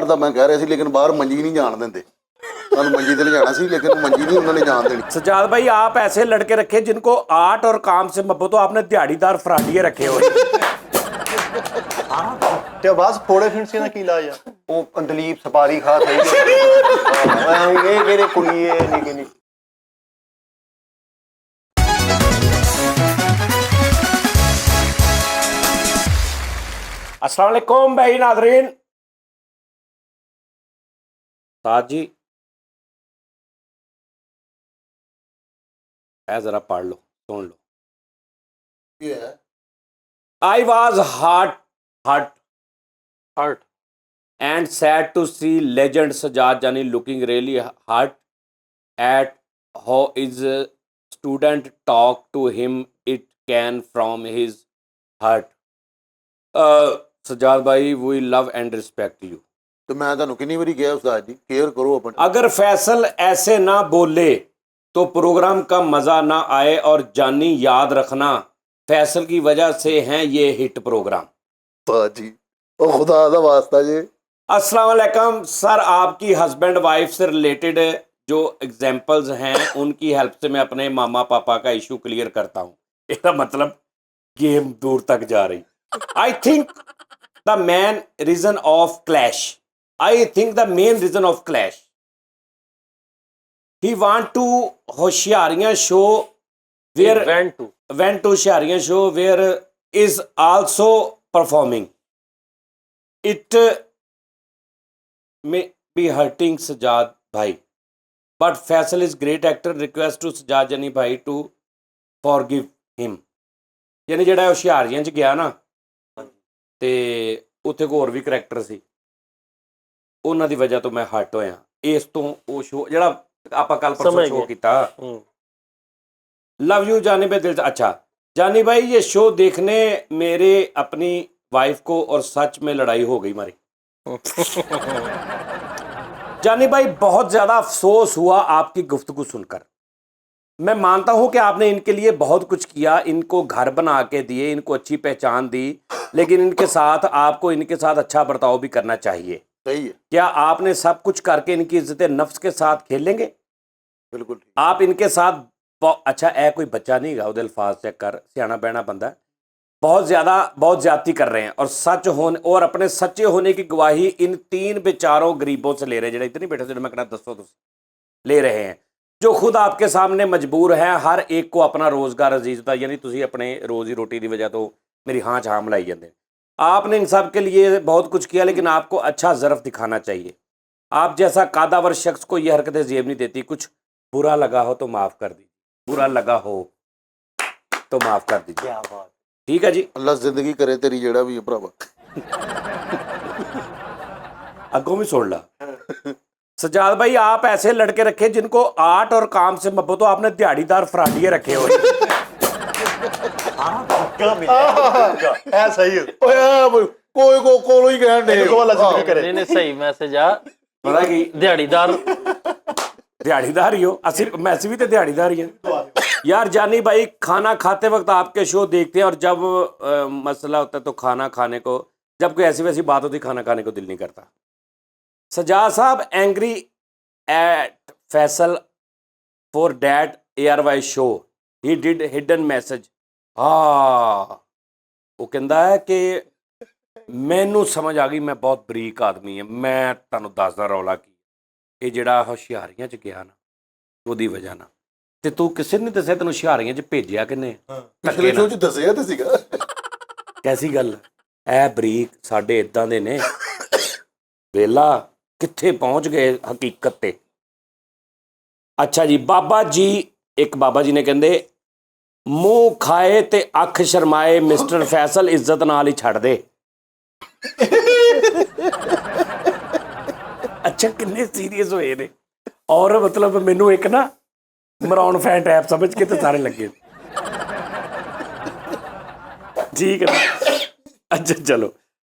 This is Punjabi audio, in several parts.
बाहर का मैं कह रहा सी, लेकिन बाहर मंजी नहीं जान देंगे। मंजी ते ले जाना सी, लेकिन मंजी नहीं उन्होंने जान देनी। सजाद भाई, आप ऐसे लड़के रखे जिनको आर्ट और काम से मोहब्बत हो, आपने दिहाड़ीदार फराडिये रखे हो। ਤੇ ਬਸ ਫੋੜੇ ਫਿੰਡਸੇ ਦਾ ਕੀ ਇਲਾਜ ਆ? ਉਹ ਦਲੀਪ ਸਪਾਰੀ ਖਾ ਸਹੀ ਇਹ ਕਿਹੜੇ ਕੁੜੀ ਇਹ ਨਿੱਕੀ ਨਿੱਕੀ। अस्सलाम वालेकुम भाई नाज़रीन। साद जी ऐ जरा पढ़ लो, सुन लो। I was hurt and sad to see legend Sajjad Jani looking really hurt at how his student talk to him. It can from his heart. Sajjad भाई, we love and respect you. तो मैं ਤੁਹਾਨੂੰ ਕਿੰਨੀ ਵਾਰੀ ਕਿਹਾ ਉਸਤਾਦ जी, केयर करो अपन। अगर फैसल ऐसे ना बोले तो प्रोग्राम का मज़ा ना आए, और जानी याद रखना फैसल की वजह से हैं ये हिट प्रोग्राम। उस्ताद जी, ओ खुदा दा वास्ता जी। अस्सलाम वालेकुम सर, आपकी हस्बैंड वाइफ से रिलेटेड जो एग्जांपल्स हैं उनकी हेल्प से मैं अपने मामा पापा का इशू क्लियर करता हूँ। इसका मतलब गेम दूर तक जा रही। I think the main reason of clash he want to होशियारियां show where went to होशियारियां show where is also performing. It may be hurting Sajjad bhai, but Faisal is great actor. Request to Sajjad Jani bhai to forgive him. यानी ਜਿਹੜਾ ਹੋਸ਼ਿਆਰੀਆਂ 'ਚ ਗਿਆ ਨਾ ਤੇ ਉੱਥੇ ਕੋ ਹੋਰ ਵੀ ਕਰੈਕਟਰ ਸੀ, ਉਹਨਾਂ ਦੀ ਵਜ੍ਹਾ ਤੋਂ ਮੈਂ ਹਟ ਹੋਇਆ। ਇਸ ਤੋਂ ਉਹ ਸ਼ੋ ਜਿਹੜਾ ਆਪਾਂ ਕੱਲ परसों शो किया, लव यू जानी भाई दिल से। अच्छा जानी भाई, ये शो देखने मेरे अपनी वाइफ को और सच में लड़ाई हो गई हमारी। जानी भाई, बहुत ज़्यादा अफसोस हुआ आपकी गुफ्तगू सुनकर। मैं मानता हूँ कि आपने इनके लिए बहुत कुछ किया, इनको घर बना के दिए, इनको अच्छी पहचान दी, लेकिन इनके साथ आपको इनके साथ अच्छा बर्ताव भी करना चाहिए। सही है। क्या आपने सब कुछ करके इनकी इज्जत नफ्स के साथ खेलेंगे? बिल्कुल। आप इनके साथ अच्छा है, कोई बच्चा नहीं गा, उधर अल्फाज चेक कर, सियाना बहना बंदा, बहुत ज्यादती कर रहे हैं, और सच होने और अपने सच्चे होने की गवाही इन तीन बेचारों गरीबों से ले रहे हैं, जो इतनी बैठे थे मैं कहना दसो ले रहे हैं, जो खुद आपके सामने मजबूर हैं। हर एक को अपना रोज़गार अजीज था, यानी तुम अपने रोज़ी रोटी की वजह तो मेरी हाँ छां मिलाई जाते। आपने इन सब के लिए बहुत कुछ किया, लेकिन आपको अच्छा ज़र्फ दिखाना चाहिए। आप जैसा कादावर शख्स को ये हरकतें जेब नहीं देती। कुछ बुरा लगा हो तो माफ़ कर दीजिए, बुरा लगा हो तो माफ़ कर दीजिए। क्या बात, ठीक है जी। अल्लाह जिंदगी करे तेरी जेड़ा भी है भरावा। अगों भी सुन ला। सजाद भाई, आप ऐसे लड़के रखे जिनको आर्ट और काम से मोहब्बत हो, आपने दिहाड़ीदार फराडिये रखे हो। ਐ ਸਹੀ ਓਏ ਕੋਈ ਕੋਲੋਂ ਹੀ ਕਹਿਣ ਦੇ नहीं सही मैसेज आ। पता की दिहाड़ीदार दिहाड़ीदार ही हो, मैसे भी तो दिहाड़ीदार ही हैं यार। जानी भाई, खाना खाते वक्त आपके शो देखते हैं, और जब मसला होता है तो खाना खाने को, जब कोई ऐसी वैसी बात होती खाना खाने को दिल नहीं करता। सजाद साहब angry at Faisal for that ARY show, he did hidden message. हाँ, वो कहता है कि मैनू समझ आ गई, मैं बहुत बरीक आदमी है, मैं तुहानू दसदा रौला की ਇਹ ਜਿਹੜਾ ਹੁਸ਼ਿਆਰੀਆਂ 'ਚ ਗਿਆ ਨਾ, ਉਹਦੀ ਵਜ੍ਹਾ ਨਾਲ। ਤੇ ਤੂੰ ਕਿਸੇ ਨੇ ਦੱਸਿਆ ਤੈਨੂੰ ਹੁਸ਼ਿਆਰੀਆਂ 'ਚ ਭੇਜਿਆ ਕਿੰਨੇ? ਪਿਛਲੇ ਸ਼ੋਅ 'ਚ ਦੱਸਿਆ ਤੇ ਸੀਗਾ। ਕੈਸੀ ਗੱਲ? ਇਹ ਬਰੀਕ ਸਾਡੇ ਇਦਾਂ ਦੇ ਨੇ, ਵੇਲਾ ਕਿੱਥੇ ਪਹੁੰਚ ਗਏ ਹਕੀਕਤ ਤੇ। ਅੱਛਾ ਜੀ, ਬਾਬਾ ਜੀ, ਇੱਕ ਬਾਬਾ ਜੀ ਨੇ ਕਹਿੰਦੇ, ਮੂੰਹ ਖਾਏ ਤੇ ਅੱਖ ਸ਼ਰਮਾਏ ਮਿਸਟਰ ਫੈਸਲ ਇੱਜ਼ਤ ਨਾਲ ਹੀ ਛੱਡ ਦੇ। अच्छा किन्ने सीरियस होए ने, और मतलब मैनू एक ना मराउन फैन टैप समझ के तो सारे लगे। ठीक है, अच्छा चलो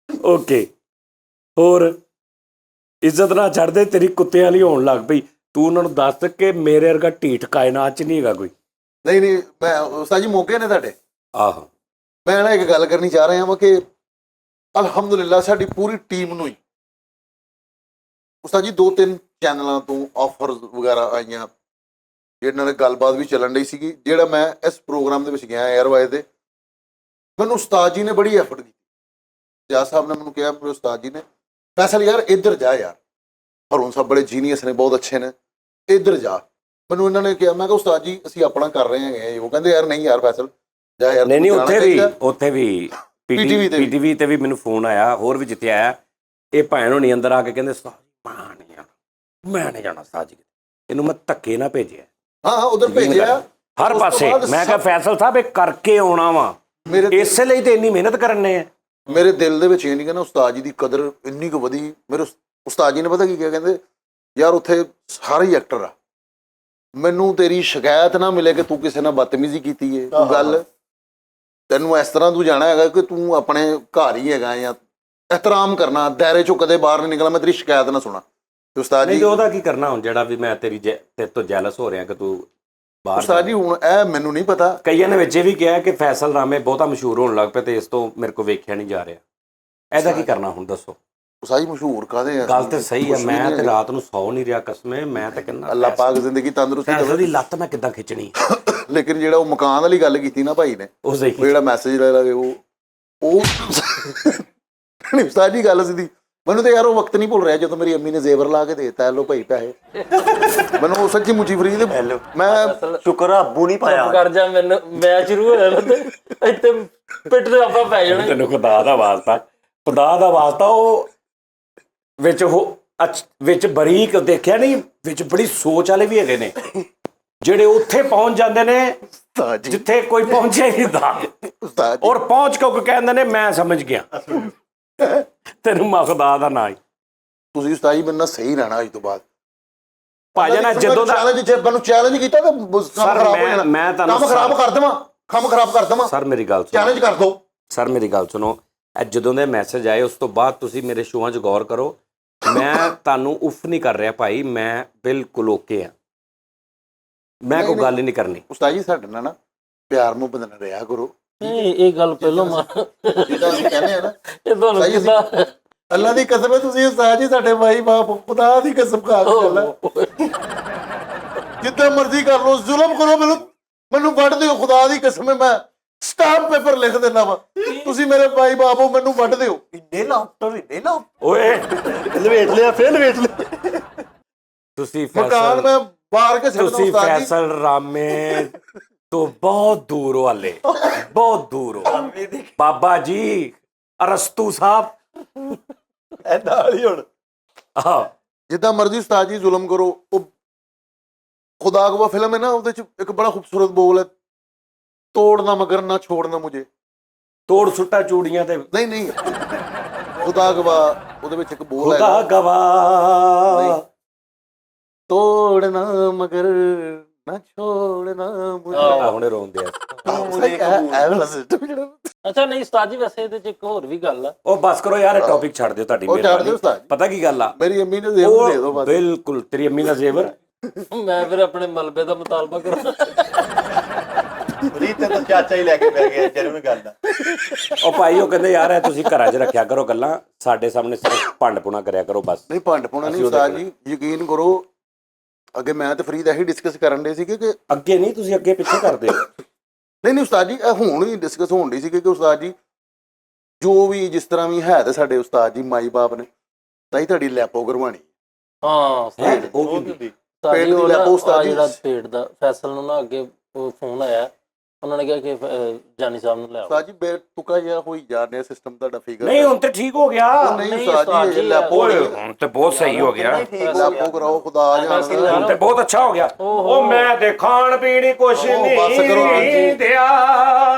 ओके। और इज्जत ना छड़ दे, तेरी कुत्ते वाली होने लग पई। तू उन्होंने दस कि मेरे वर्गा ढीठ कायनात च नहीं हैगा कोई। नहीं मैं उस्ताद जी मौके ने तुहाडे। आहो, मैं ना एक गल करनी चाह रहा हाँ कि अलहमदुलिल्लाह साडी पूरी टीम नूं ही ਉਸਤਾਦ ਜੀ 2-3 ਚੈਨਲਾਂ ਤੋਂ ਆਫਰਸ ਵਗੈਰਾ ਆਈਆਂ ਜਿਹਨਾਂ ਨਾਲ ਗੱਲਬਾਤ ਵੀ ਚੱਲਣ ਡਈ ਸੀਗੀ। ਜਿਹੜਾ ਮੈਂ ਇਸ ਪ੍ਰੋਗਰਾਮ ਦੇ ਵਿੱਚ ਗਿਆ 에ਅਰਵਾਈਜ਼ ਦੇ, ਮੈਨੂੰ ਉਸਤਾਦ ਜੀ ਨੇ ਬੜੀ ਐਫਰਟ ਕੀਤੀ। ਜੱਜ ਸਾਹਿਬ ਨੇ ਮੈਨੂੰ ਕਿਹਾ ਮੇਰੇ ਉਸਤਾਦ ਜੀ ਨੇ, ਫੈਸਲ ਯਾਰ ਇੱਧਰ ਜਾ ਯਾਰ, ਹਰੂਨ ਸਾਹਿਬ ਬੜੇ ਜੀਨੀਅਸ ਨੇ, ਬਹੁਤ ਅੱਛੇ ਨੇ, ਇੱਧਰ ਜਾ। ਮੈਨੂੰ ਇਹਨਾਂ ਨੇ ਕਿਹਾ, ਮੈਂ ਕਿਹਾ ਉਸਤਾਦ ਜੀ ਅਸੀਂ ਆਪਣਾ ਕਰ ਰਹੇ ਹੈਗੇ। ਉਹ ਕਹਿੰਦੇ ਯਾਰ ਨਹੀਂ ਯਾਰ ਫੈਸਲ ਜਾ ਯਾਰ। ਨਹੀਂ ਉੱਥੇ ਵੀ PTV ਪੀਟੀਵੀ ਤੇ ਵੀ ਮੈਨੂੰ ਫੋਨ ਆਇਆ, ਹੋਰ ਵੀ ਜਿੱਥੇ ਆਇਆ। ਇਹ ਭੈਣ ਹੋਣੀ ਅੰਦਰ ਆ ਕੇ ਕਹਿੰਦੇ ਮੈਂ ਨਹੀਂ ਜਾਣਾ ਉਸਤਾਦ ਜੀ, ਇਹਨੂੰ ਮੈਂ ਧੱਕੇ ਨਾ ਭੇਜਿਆ। ਹਾਂ ਉਧਰ ਭੇਜਿਆ ਹਰ ਉਸ ਤੋਂ ਪਾਸੇ। ਬਾਅਦ ਮੈਂ ਕਿਹਾ ਫੈਸਲ ਸਾਹਿਬ ਇਹ ਕਰਕੇ ਆਉਣਾ ਵਾ, ਇਸੇ ਲਈ ਤੇ ਇੰਨੀ ਮਿਹਨਤ ਕਰਨੇ ਆ। ਮੇਰੇ ਦਿਲ ਦੇ ਵਿੱਚ ਇਹ ਨਹੀਂ ਕਹਿੰਦਾ ਉਸਤਾਦ ਜੀ ਦੀ ਕਦਰ ਇੰਨੀ ਕੁ ਵਧੀ। ਮੇਰੇ ਉਸਤਾਦ ਜੀ ਨੇ ਪਤਾ ਕੀ ਕਿਹਾ, ਕਹਿੰਦੇ ਯਾਰ ਉੱਥੇ ਸਾਰੇ ਹੀ ਐਕਟਰ ਆ, ਮੈਨੂੰ ਤੇਰੀ ਸ਼ਿਕਾਇਤ ਨਾ ਮਿਲੇ ਕਿ ਤੂੰ ਕਿਸੇ ਨਾਲ ਬਦਤਮੀਜ਼ੀ ਕੀਤੀ ਹੈ। ਤੂੰ ਗੱਲ ਤੈਨੂੰ ਇਸ ਤਰ੍ਹਾਂ ਤੂੰ ਜਾਣਾ ਹੈਗਾ ਕਿ ਤੂੰ ਆਪਣੇ ਘਰ ਹੀ ਹੈਗਾ, ਜਾਂ ਇਹਤਰਾਮ ਕਰਨਾ, ਦਾਇਰੇ ਚੋਂ ਕਦੇ ਬਾਹਰ ਨਹੀਂ ਨਿਕਲਣਾ, ਮੈਂ ਤੇਰੀ ਸ਼ਿਕਾਇਤ ਨਾ ਸੁਣਾ। ਤੇ ਉਸਤਾਦ ਜੀ ਉਹਦਾ ਕੀ ਕਰਨਾ ਹੁਣ, ਜਿਹੜਾ ਵੀ ਮੈਂ ਤੇਰੇ ਤੋਂ ਜੈਲਸ ਹੋ ਰਿਹਾ ਕਿ ਤੂੰ ਬਾਹਰ। ਉਸਤਾਦ ਜੀ ਹੁਣ ਇਹ ਮੈਨੂੰ ਨਹੀਂ ਪਤਾ, ਕਈਆਂ ਨੇ ਵਿੱਚ ਇਹ ਵੀ ਕਿਹਾ ਕਿ ਫੈਸਲ ਰਾਮੇ ਬਹੁਤਾ ਮਸ਼ਹੂਰ ਹੋਣ ਲੱਗ ਪਿਆ ਤੇ ਇਸ ਤੋਂ ਮੇਰੇ ਕੋਲ ਵੇਖਿਆ ਨਹੀਂ ਜਾ ਰਿਹਾ। ਇਹਦਾ ਕੀ ਕਰਨਾ ਹੁਣ ਦੱਸੋ। ਉਸਤਾਦ ਜੀ ਮਸ਼ਹੂਰ ਕਾਹਦੇ ਆ? ਗੱਲ ਤੇ ਸਹੀ ਆ, ਮੈਂ ਤੇ ਰਾਤ ਨੂੰ ਸੌ ਨਹੀਂ ਰਿਹਾ ਕਸਮੇ। ਮੈਂ ਤੇ ਕਹਿੰਦਾ ਅੱਲਾਹ ਪਾਕ ਜ਼ਿੰਦਗੀ ਤੰਦਰੁਸਤੀ ਫੈਸਲ ਦੀ ਲੱਤ ਮੈਂ ਕਿੱਦਾਂ ਖਿੱਚਣੀ। ਲੇਕਿਨ ਜਿਹੜਾ ਉਹ ਮਕਾਨ ਵਾਲੀ ਗੱਲ ਕੀਤੀ ਨਾ ਭਾਈ ਨੇ, ਉਹ ਸਹੀ ਜਿਹੜਾ ਮੈਸੇਜ ਲੈ ਲਵੇ ਉਹ ਨਹੀਂ ਉਸਤਾਦ ਜੀ ਗੱਲ ਸਿੱਧੀ। ਮੈਨੂੰ ਤਾਂ ਯਾਰ ਉਹ ਵਕਤ ਨਹੀਂ ਭੁੱਲ ਰਿਹਾ ਜਦੋਂ ਮੇਰੀ ਅੰਮੀ ਨੇ ਜ਼ੇਵਰ ਲਾ ਕੇ ਦੇਤਾ, ਲੋ ਭਾਈ ਪੈਸੇ। ਮੈਨੂੰ ਉਹ ਸੱਚੀ ਮੁੱਚੀ ਫਰੀ ਦੇ ਮੈਂ ਸ਼ੁਕਰ ਆ ਅੱਬੂ ਨਹੀਂ ਪਾਇਆ ਕਰ ਜਾ, ਮੈਨੂੰ ਮੈਚ ਸ਼ੁਰੂ ਹੋਇਆ ਨਾ ਤੇ ਇੱਥੇ ਪਿੱਟ ਦੇ ਆਪਾਂ ਪੈ ਜਾਣਾ। ਤੈਨੂੰ ਖੁਦਾ ਦਾ ਵਾਸਤਾ ਉਹ ਵਿੱਚ ਬਰੀਕ ਦੇਖਿਆ ਨਹੀਂ, ਵਿੱਚ ਬੜੀ ਸੋਚ ਵਾਲੇ ਵੀ ਹੈਗੇ ਨੇ ਜਿਹੜੇ ਉੱਥੇ ਪਹੁੰਚ ਜਾਂਦੇ ਨੇ ਜਿੱਥੇ ਕੋਈ ਪਹੁੰਚਿਆ ਹੀ ਨਹੀਂ। ਔਰ ਪਹੁੰਚ ਕੇ ਕਹਿੰਦੇ ਨੇ ਮੈਂ ਸਮਝ ਗਿਆ। ਤੈਨੂੰ ਮੈਂ ਖੁਦਾ ਦਾ ਨਾਂ ਹੀ। ਤੁਸੀਂ ਉਸਤਾਦ ਜੀ ਮੇਰੇ ਨਾਲ ਸਹੀ ਰਹਿਣਾ ਅੱਜ ਤੋਂ ਬਾਅਦ। ਭਾਜਣਾ ਜਦੋਂ ਦਾ ਮੈਨੂੰ ਚੈਲੰਜ ਕੀਤਾ ਤਾਂ ਕੰਮ ਖਰਾਬ ਹੋ ਜਾਣਾ। ਮੈਂ ਤੁਹਾਨੂੰ ਕੰਮ ਖਰਾਬ ਕਰ ਦੇਵਾਂ। ਸਰ ਮੇਰੀ ਗੱਲ ਸੁਣੋ, ਚੈਲੰਜ ਕਰ ਦੋ। ਸਰ ਮੇਰੀ ਗੱਲ ਸੁਣੋ, ਇਹ ਜਦੋਂ ਦੇ ਮੈਸੇਜ ਆਏ ਉਸ ਤੋਂ ਬਾਅਦ ਤੁਸੀਂ ਮੇਰੇ ਸ਼ੋਆਂ 'ਚ ਗੌਰ ਕਰੋ। ਮੈਂ ਤੁਹਾਨੂੰ ਉਫ ਨਹੀਂ ਕਰ ਰਿਹਾ ਭਾਈ, ਮੈਂ ਬਿਲਕੁਲ ਓਕੇ ਆ। ਮੈਂ ਕੋਈ ਗੱਲ ਹੀ ਨਹੀਂ ਕਰਨੀ। ਉਸਤਾਦ ਜੀ ਸਾਡੇ ਨਾਲ ਨਾ ਪਿਆਰ ਮੁਹੱਬਤ ਨਾਲ ਰਿਹਾ ਕਰੋ। ਇਹ ਗੱਲ ਪਹਿਲਾਂ ਜਿੱਦਾਂ ਅਸੀਂ ਕਹਿੰਦੇ ਆ ਨਾ, ਇਹ ਤੁਹਾਨੂੰ ਕਿੱਦਾਂ ਅੱਲਾ ਦੀ ਕਸਮ ਹੈ ਤੁਸੀਂ ਉਸਤਾਦ ਜੀ ਸਾਡੇ ਮਾਈ ਬਾਪ, ਖੁਦਾ ਦੀ ਕਸਮ ਖਾ ਕੇ ਗੱਲ ਹੈ। ਜਿੱਦਾਂ ਮਰਜ਼ੀ ਕਰ ਲਓ, ਜ਼ੁਲਮ ਕਰੋ, ਮੈਨੂੰ ਵੱਢ ਦਿਓ, ਖੁਦਾ ਦੀ ਕਸਮ ਹੈ। ਮੈਂ ਸਟਾਂਪ ਪੇਪਰ ਲਿਖ ਦੇਣਾ ਵਾ, ਤੁਸੀਂ ਮੇਰੇ ਭਾਈ ਬਾਪ ਹੋ, ਮੈਨੂੰ ਵੱਢ ਦਿਓ। ਇੰਨੇ ਲਾਓ ਓਏ ਲਵੇਟ ਲਿਆ, ਫਿਰ ਲਵੇਟ ਲਿਆ। ਤੁਸੀਂ ਮਕਾਨ ਮੈਂ ਬਾਹਰ ਕੇ ਸਿੱਟਦਾ ਤੁਸੀਂ ਉਸਤਾਦ ਜੀ। ਫੈਸਲ ਰਾਮੇ ਤੋਂ ਬਹੁਤ ਦੂਰ ਹੋ, ਹਾਲੇ ਬਹੁਤ ਦੂਰ ਹੋ। ਬਾਬਾ ਜੀ ਅਰਸਤੂ ਸਾਹਿਬ ਇਹ ਨਾਲ ਹੀ ਹੁਣ ਜਿੱਦਾਂ ਮਰਜ਼ੀ ਉਸਤਾਦ ਜੀ ਜ਼ੁਲਮ ਕਰੋ। ਉਹ ਖੁਦਾ ਗਵਾ ਫਿਲਮ ਹੈ ਨਾ, ਉਹਦੇ ਚ ਇੱਕ ਬੜਾ ਖੂਬਸੂਰਤ ਬੋਲ ਹੈ, ਤੋੜਨਾ ਮਗਰ ਨਾ ਛੋੜਨਾ ਮੁਝੇ। ਤੋੜ ਸੁੱਟਾ ਚੂੜੀਆਂ ਤੇ ਨਹੀਂ ਖੁਦਾ ਗਵਾ, ਉਹਦੇ ਵਿੱਚ ਇੱਕ ਬੋਲ ਹੈ, ਖੁਦਾ ਗਵਾ ਤੋੜਨਾ ਮਗਰ ਨਾ ਛੋੜਨਾ ਮੁਝੇ। ਹੁਣੇ ਰੋਂਦੇ ਆ। ਇਹ ਵਾਲਾ ਸਿਸਟਮ ਜਿਹੜਾ ਅੱਛਾ ਨਹੀਂ ਉਸਤਾਦ ਜੀ, ਵੈਸੇ ਇਹਦੇ ਚ ਇੱਕ ਹੋਰ ਵੀ ਗੱਲ ਆ। ਉਹ ਬਸ ਕਰੋ ਯਾਰ, ਟੌਪਿਕ ਛੱਡ ਦਿਓ। ਤੁਹਾਡੀ ਉਹ ਛੱਡ ਦਿਓ ਉਸਤਾਦ ਜੀ। ਪਤਾ ਕੀ ਗੱਲ ਆ, ਮੇਰੀ ਅੰਮੀ ਨੇ ਜ਼ੇਵਰ ਦੇ ਦਿਓ ਬਸ। ਬਿਲਕੁਲ ਤੇਰੀ ਅੰਮੀ ਦਾ ਜ਼ੇਵਰ। ਮੈਂ ਫਿਰ ਆਪਣੇ ਮਲਬੇ ਦਾ ਮੁਤਾਲਬਾ ਕਰਾਂ। ਰੀਤ ਤਾਂ ਚਾਚਾ ਹੀ ਲੈ ਕੇ ਬਹਿ ਗਿਆ ਜਰਮ ਗੱਲ ਦਾ। ਉਹ ਭਾਈ ਉਹ ਕਹਿੰਦੇ ਯਾਰ ਇਹ ਤੁਸੀਂ ਘਰਾਂ 'ਚ ਰੱਖਿਆ ਕਰੋ ਗੱਲਾਂ, ਸਾਡੇ ਸਾਹਮਣੇ ਸਿਰਫ ਭੰਡ ਪੁਣਾ ਕਰਿਆ ਕਰੋ ਬਸ। ਨਹੀਂ ਭੰਡ ਪੁਣਾ ਨਹੀਂ ਉਸਤਾਦ ਜੀ, ਯਕੀਨ ਕਰੋ। ਅੱਗੇ ਮੈਂ ਤੇ ਫਰੀਦ ਇਹੀ ਡਿਸਕਸ ਕਰਨ ਦੇ ਸੀਗੇ ਕਿ ਅੱਗੇ ਨਹੀਂ, ਤੁਸੀਂ ਅੱਗੇ ਪਿੱਛੇ ਕਰਦੇ ਹੋ। ਨਹੀਂ ਉਸਤਾਦ ਜੀ, ਇਹ ਹੁਣ ਹੀ ਡਿਸਕਸ ਹੋਣ ਦੀ ਸੀ ਕਿ ਉਸਤਾਦ ਜੀ ਜੋ ਵੀ ਜਿਸ ਤਰ੍ਹਾਂ ਵੀ ਹੈ ਤੇ ਸਾਡੇ ਉਸਤਾਦ ਜੀ ਮਾਈ ਬਾਪ ਨੇ ਤਾਂ ਹੀ ਤੁਹਾਡੀ ਲੈਪੋ ਕਰਵਾਣੀ। ਹਾਂ ਉਹ ਕੀ ਪੇਟ ਦੀ ਲੈਪੋ ਉਸਤਾਦ ਜੀ। ਜਿਹੜਾ ਪੇਟ ਦਾ ਫੈਸਲ ਨੂੰ ਨਾ ਅੱਗੇ ਫੋਨ ਆਇਆ, ਉਹਨਾਂ ਨੇ ਕਿਹਾ ਕਿ ਜਾਨੀ ਸਾਹਿਬ ਨੂੰ ਲੈ ਆਓ। ਉਸਤਾਦ ਜੀ ਬੇਤੁਕਾ ਜਿਹਾ ਹੋਈ ਜਾ ਰਿਹਾ ਸਿਸਟਮ ਤੁਹਾਡਾ ਫਿਗਰ। ਨਹੀਂ ਹੁਣ ਤੇ ਠੀਕ ਹੋ ਗਿਆ। ਨਹੀਂ ਉਸਤਾਦ ਜੀ, ਲੈਪੋ ਹੁਣ ਤੇ ਬਹੁਤ ਸਹੀ ਹੋ ਗਿਆ। ਲੈਪੋ ਕਰਾਓ, ਖੁਦਾ ਜਾਣਦਾ। ਹੁਣ ਤੇ ਬਹੁਤ ਅੱਛਾ ਹੋ ਗਿਆ। ਉਹ ਮੈਂ ਤੇ ਖਾਣ ਪੀਣੀ ਕੁਛ ਨਹੀਂ ਦਿਆ।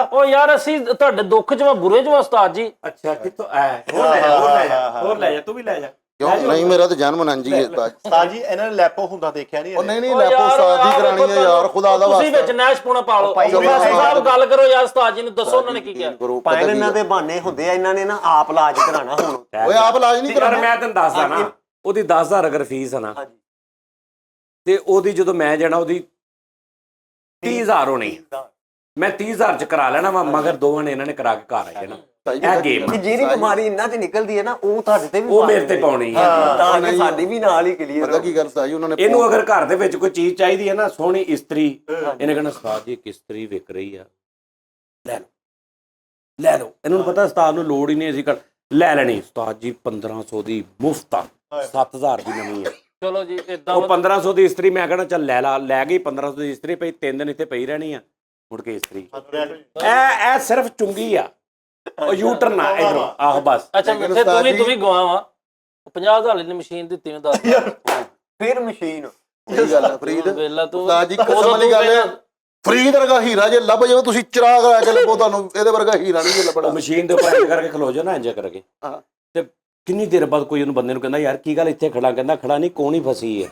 ਉਹ ਯਾਰ ਅਸੀਂ ਤੁਹਾਡੇ ਦੁੱਖ 'ਚ ਬੁਰੇ 'ਚ ਉਸਤਾਦ ਜੀ। ਅੱਛਾ ਕਿੱਥੋਂ ਹੋਰ ਲੈ ਜਾ ਤੂੰ ਵੀ ਲੈ ਜਾ। ਕਿਉਂ ਨਹੀਂ, ਮੇਰਾ ਤਾਂ ਜਨਮ ਨਾਂਜੀ ਹੈ ਉਸਤਾਦ। ਉਸਤਾਦ ਜੀ ਇਹਨਾਂ ਨੇ ਲੈਪੋ ਹੁੰਦਾ ਦੇਖਿਆ ਨਹੀਂ। ਉਹ ਨਹੀਂ ਲੈਪੋ ਉਸਤਾਦ ਦੀ ਕਰਾਣੀ ਹੈ ਯਾਰ, ਖੁਦਾ ਦਾ ਤੁਸੀਂ ਵਿੱਚ ਵਾਸਤਾ। ਨੈਸ਼ ਪੂਣਾ ਪਾ ਲਓ। ਸਾਹਿਬ ਗੱਲ ਕਰੋ ਯਾਰ, ਉਸਤਾਦ ਜੀ ਨੂੰ ਦੱਸੋ ਉਹਨਾਂ ਨੇ ਕੀ ਕਿਹਾ। ਪਾਇਲ ਇਹਨਾਂ ਦੇ ਬਹਾਨੇ ਹੁੰਦੇ ਆ, ਇਹਨਾਂ ਨੇ ਨਾ ਆਪ ਇਲਾਜ ਕਰਾਣਾ ਹੁਣ। ਓਏ ਆਪ ਇਲਾਜ ਨਹੀਂ ਕਰਾਉਣਾ। ਮੈਂ ਤੈਨੂੰ ਦੱਸਦਾ ਨਾ, ਉਹਦੀ 10,000 ਅਗਰ ਫੀਸ ਹੈ ਨਾ, ਤੇ ਉਹਦੀ ਜਦੋਂ ਮੈਂ ਜਾਣਾ ਉਹਦੀ 30,000 ਹੋਣੀ। ਮੈਂ 30,000 ਚ ਕਰਾ ਲੈਣਾ ਵਾ, ਮਗਰ ਦੋਵਾਂ ਨੇ ਇਹਨਾਂ ਨੇ ਕਰਾ ਕੇ ਘਰ ਆ ਜਾਣਾ। ਇਹ ਗੇਮ ਕਿ ਜਿਹੜੀ ਬਿਮਾਰੀ ਇੰਨਾ ਚ ਨਿਕਲਦੀ ਹੈ ਨਾ ਉਹ ਤੁਹਾਡੇ ਤੇ ਵੀ ਉਹ ਮੇਰੇ ਤੇ ਪਾਉਣੀ ਹੈ ਤਾਂ ਕਿ ਸਾਡੀ ਵੀ ਨਾਲ ਹੀ ਕਲੀਅਰ ਪਤਾ ਕੀ ਗੱਲ ਉਸਤਾਦ ਜੀ ਉਹਨਾਂ ਨੇ ਇਹਨੂੰ ਅਗਰ ਘਰ ਦੇ ਵਿੱਚ ਕੋਈ ਚੀਜ਼ ਚਾਹੀਦੀ ਹੈ ਨਾ ਸੋਹਣੀ ਇਸਤਰੀ ਇਹਨੇ ਕਹਿਣਾ ਉਸਤਾਦ ਜੀ ਇੱਕ ਇਸਤਰੀ ਵਿਕ ਰਹੀ ਆ ਲੈ ਲਓ ਇਹਨਾਂ ਨੂੰ ਪਤਾ ਉਸਤਾਦ ਨੂੰ ਲੋੜ ਹੀ ਨਹੀਂ ਅਸੀਂ ਲੈ ਲੈਣੀ ਉਸਤਾਦ ਜੀ 1500 ਦੀ ਮੁਫਤ ਆ 7000 ਦੀ ਨਵੀਂ ਹੈ ਚਲੋ ਜੀ ਇਦਾਂ ਉਹ 1500 ਦੀ ਇਸਤਰੀ ਮੈਂ ਕਹਿਣਾ ਚੱਲ ਲੈ ਗਈ 1500 ਦੀ ਇਸਤਰੀ ਪਈ 3 ਦਿਨ ਇੱਥੇ ਪਈ ਰਹਿਣੀ ਆ ਮੁੜ ਕੇ ਇਸਤਰੀ ਇਹ ਸਿਰਫ ਚੁੰਗੀ ਆ ਉਹ ਯੂਟਰਨ ਆ ਇਧਰੋਂ ਆਹ ਬਸ ਅੱਛਾ ਮਿੱਠੇ ਤੂੰ ਵੀ ਗਵਾਵਾ 50,000 ਦੀ ਮਸ਼ੀਨ ਦਿੱਤੀ ਮੈਂ ਦੱਸ ਫਿਰ ਮਸ਼ੀਨ ਸਹੀ ਗੱਲ ਹੈ ਫਰੀਦ ਵੇਲਾ ਤੂੰ ਉਸਤਾਦ ਜੀ ਕਸਮ ਵਾਲੀ ਗੱਲ ਹੈ ਫਰੀਦ ਵਰਗਾ ਹੀਰਾ ਜੇ ਲੱਭ ਜਾਵੇ ਤੁਸੀਂ ਚਿਰਾਗ ਲਾ ਕੇ ਲੱਭੋ ਤੁਹਾਨੂੰ ਇਹਦੇ ਵਰਗਾ ਹੀਰਾ ਨਹੀਂ ਜੇ ਲੱਭਣਾ ਮਸ਼ੀਨ ਦੇ ਉੱਪਰ ਇੰਜ ਕਰਕੇ ਖਲੋ ਜਾ ਨਾ ਇੰਜ ਕਰਕੇ ਤੇ ਕਿੰਨੀ ਦੇਰ ਬਾਅਦ ਕੋਈ ਉਹਨੂੰ ਬੰਦੇ ਨੂੰ ਕਹਿੰਦਾ ਯਾਰ ਕੀ ਗੱਲ ਇੱਥੇ ਖੜਾ ਕਹਿੰਦਾ ਖੜਾ ਨਹੀਂ ਕੋਣੀ ਫਸੀ ਹੈ